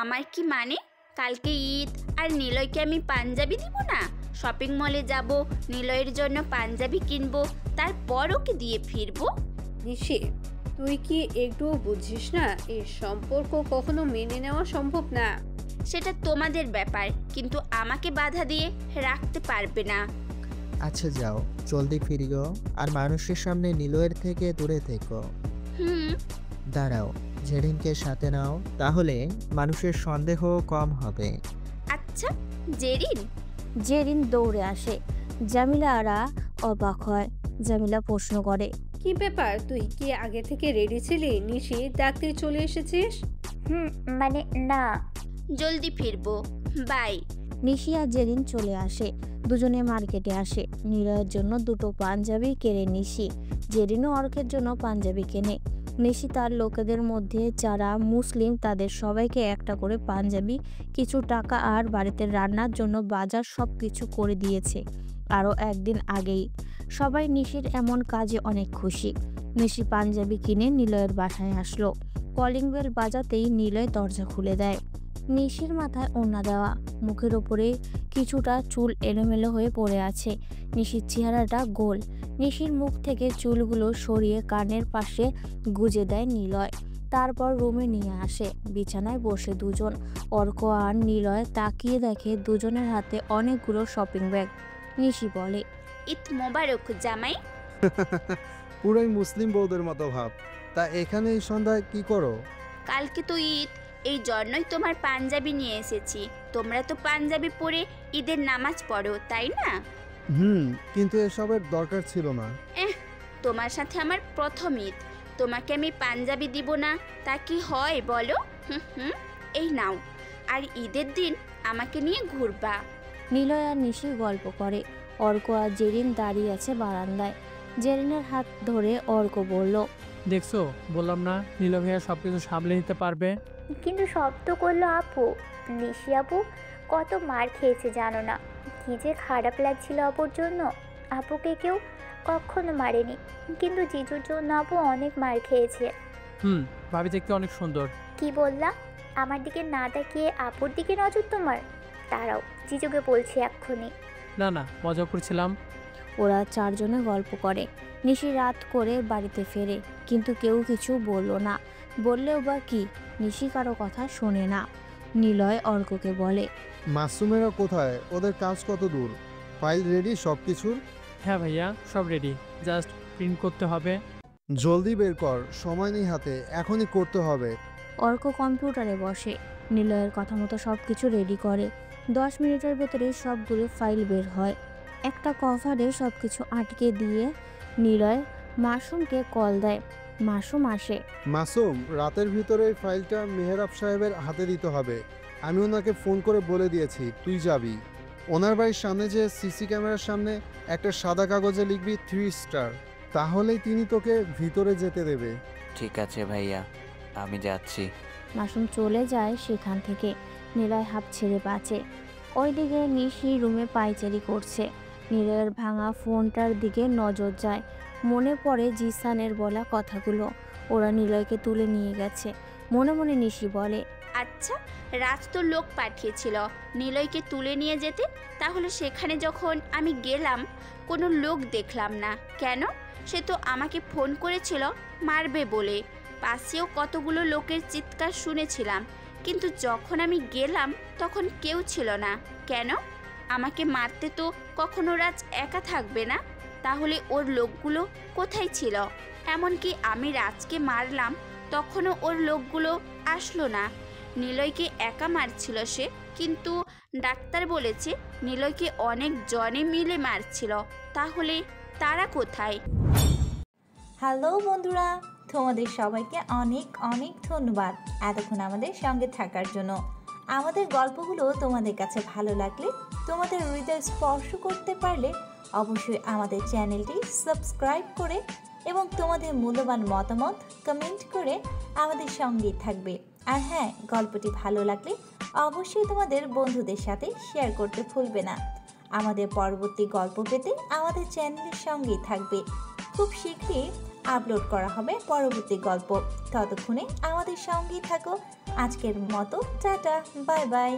আমার কি মানে? কালকে ঈদ আর নিলয়কে আমি পাঞ্জাবি দিব না? শপিং মলে যাব, নিলয়ের জন্য পাঞ্জাবি কিনবো, তারপর ওকে দিয়ে ফিরবো। নিশি, তুই কি একটুও বুঝিস না এই সম্পর্ক কখনো মেনে নেওয়া সম্ভব না? সেটা তোমাদের ব্যাপার, কিন্তু আমাকে বাধা দিয়ে রাখতে পারবে না। আচ্ছা যাও, জলদি ফিরিও। আর মানুষের সামনে নিলয়ের থেকে দূরে থেকো। দাঁড়াও, জেরিনকে সাথে নাও, তাহলে মানুষের সন্দেহ কম হবে। আচ্ছা, জেরিন? জেরিন দৌড়ে আসে। জামিলারা অবাক হয়। জামিলা প্রশ্ন করে, কি ব্যাপার, তুই কি আগে থেকে রেডি ছিলি? নিশি ডাকতে চলে এসেছিস? মানে না। জলদি ফিরবো, বাই। নিশি আর জেরিন চলে আসে। দুজনে মার্কেটে আসে। নিলয়ের জন্য দুটো পাঞ্জাবি কেনে নিশি। জেরিনও অর্কের জন্য পাঞ্জাবি কেনে। নিশি তার লোকেদের মধ্যে যারা মুসলিম তাদের সবাইকে একটা করে পাঞ্জাবি, কিছু টাকা আর বাড়িতে রান্নার জন্য বাজার সব কিছু করে দিয়েছে আরও একদিন আগেই। সবাই নিশির এমন কাজে অনেক খুশি। নিশি পাঞ্জাবি কিনে নিলয়ের বাসায় আসলো। কলিং বেল বাজাতেই নিলয় দরজা খুলে দেয়। নিশির মাথায় ওড়না দেওয়া, মুখের ওপরে কিছুটা চুল এলোমেলো হয়ে পড়ে আছে। নিশির চেহারাটা গোল। নিশির মুখ থেকে চুলগুলো সরিয়ে কানের পাশে গুজে দেয় নিলয়। তারপর রুমে নিয়ে আসে। বিছানায় বসে দুজন। অর্ক আর নিলয় তাকিয়ে দেখে দুজনের হাতে অনেকগুলো শপিং ব্যাগ। নিশি বলে, ঈদ মোবারক জামাই। পুরোই মুসলিম বউদের মতো ভাব। তা এখানে এই সন্ধ্যায় কি করো? কালকে তো ঈদ, এই জন্যই তোমার পাঞ্জাবি নিয়ে এসেছি। তোমরা তো পাঞ্জাবি পরে ঈদের নামাজ পড়ো, তাই না? কিন্তু এসবের দরকার ছিল না। তোমার সাথে আমার প্রথম ঈদ, তোমাকে আমি পাঞ্জাবি দিব না তা কি হয় বলো? এই নাও, আর ঈদের দিন আমাকে নিয়ে ঘুরবা। নিলয় আর নিশি গল্প করে। অর্ক আর জেরিন দাঁড়িয়ে আছে বারান্দায়। জেরিনের হাত ধরে অর্ক বলল, দেখছো, বললাম না নীল ভাইয়া সব কিছু সামলে নিতে পারবে। কিন্তু সব তো করলো আপু। নিশি আপু কত মার খেয়েছে জানো না? কি যে খারাপ লাগছিল আপুর জন্য। আপুকে কেউ কখনো মারেনি, কিন্তু জিজুর জন্য আপু অনেক মার খেয়েছে। ভাবি দেখতে অনেক সুন্দর। কি বললা? আমার দিকে না তাকিয়ে আপুর দিকে নজর তোমার? দাঁড়াও, জিজুকে বলছি এক্ষুনি। না, মজা করছিলাম। ওরা চারজনে গল্প করে। নিশি রাত করে বাড়িতে ফেরে, কিন্তু কেউ কিছু বলল না। বললেও বা কি, নিশি কারো কথা শোনে না। নিলয় অর্ককে বলে, মাসুমেরা কোথায়? ওদের কাজ কত দূর? ফাইল রেডি সব কিছুর? হ্যাঁ ভাইয়া, সব রেডি, জাস্ট প্রিন্ট করতে হবে। জলদি বের কর, সময় নেই হাতে, এখনই করতে হবে। অর্ক কম্পিউটারে বসে নিলয়ের কথা মতো সব কিছু রেডি করে। 10 মিনিটের ভেতরে সবগুলো ফাইল বের হয়। একটা কভারে সব কিছু আটকে দিয়ে নিলয় মাসুমকে কল দেয়। মাসুম আসে। মাসুম, রাতের ভিতরে এই ফাইলটা মেহরাব সাহেবের হাতে দিতে হবে। আমি ওনাকে ফোন করে বলে দিয়েছি তুই যাবি। ওনার বাড়ির সামনে যে সিসি ক্যামেরার সামনে একটা সাদা কাগজে লিখবি 3 স্টার, তাহলেই তিনি তোকে ভিতরে যেতে দেবে। ঠিক আছে ভাইয়া, আমি যাচ্ছি। মাসুম চলে যায় সেখান থেকে। নিলয় হাঁপ ছেড়ে বাঁচে। ওইদিকে নিশি রুমে পায়চারি করছে। নিলয়ের ভাঙা ফোনটার দিকে নজর যায়। মনে পড়ে জিসানের বলা কথাগুলো। ওরা নিলয়কে তুলে নিয়ে গেছে। মনে মনে নিশি বলে, আচ্ছা, রাজ তো লোক পাঠিয়েছিল নিলয়কে তুলে নিয়ে যেতে, তাহলে সেখানে যখন আমি গেলাম কোনো লোক দেখলাম না কেন? সে তো আমাকে ফোন করেছিল মারবে বলে। পাশেও কতগুলো লোকের চিৎকার শুনেছিলাম, কিন্তু যখন আমি গেলাম তখন কেউ ছিল না কেন? আমাকে মারতে তো কখনো রাজ একা থাকবে না, তাহলে ওর লোকগুলো কোথায় ছিল? এমনকি আমি রাজকে মারলাম তখনও ওর লোকগুলো আসলো না। নিলয়কে একা মারছিল সে, কিন্তু ডাক্তার বলেছে নিলয়কে অনেক জনে মিলে মারছিল, তাহলে তারা কোথায়? হ্যালো বন্ধুরা, তোমাদের সবাইকে অনেক অনেক ধন্যবাদ এতক্ষণ আমাদের সঙ্গে থাকার জন্য। আমাদের গল্পগুলো তোমাদের কাছে ভালো লাগলে, তোমাদের হৃদয় স্পর্শ করতে পারলে অবশ্যই আমাদের চ্যানেলটি সাবস্ক্রাইব করে এবং তোমাদের মূল্যবান মতামত কমেন্ট করে আমাদের সঙ্গেই থাকবে। আর হ্যাঁ, গল্পটি ভালো লাগলে অবশ্যই তোমাদের বন্ধুদের সাথে শেয়ার করতে ভুলবে না। আমাদের পরবর্তী গল্প পেতে আমাদের চ্যানেলের সঙ্গেই থাকবে। খুব শীঘ্রই আপলোড করা হবে পরবর্তী গল্প। ততক্ষণে আমাদের সঙ্গেই থাকো। আজকের মতো টাটা, বাই বাই।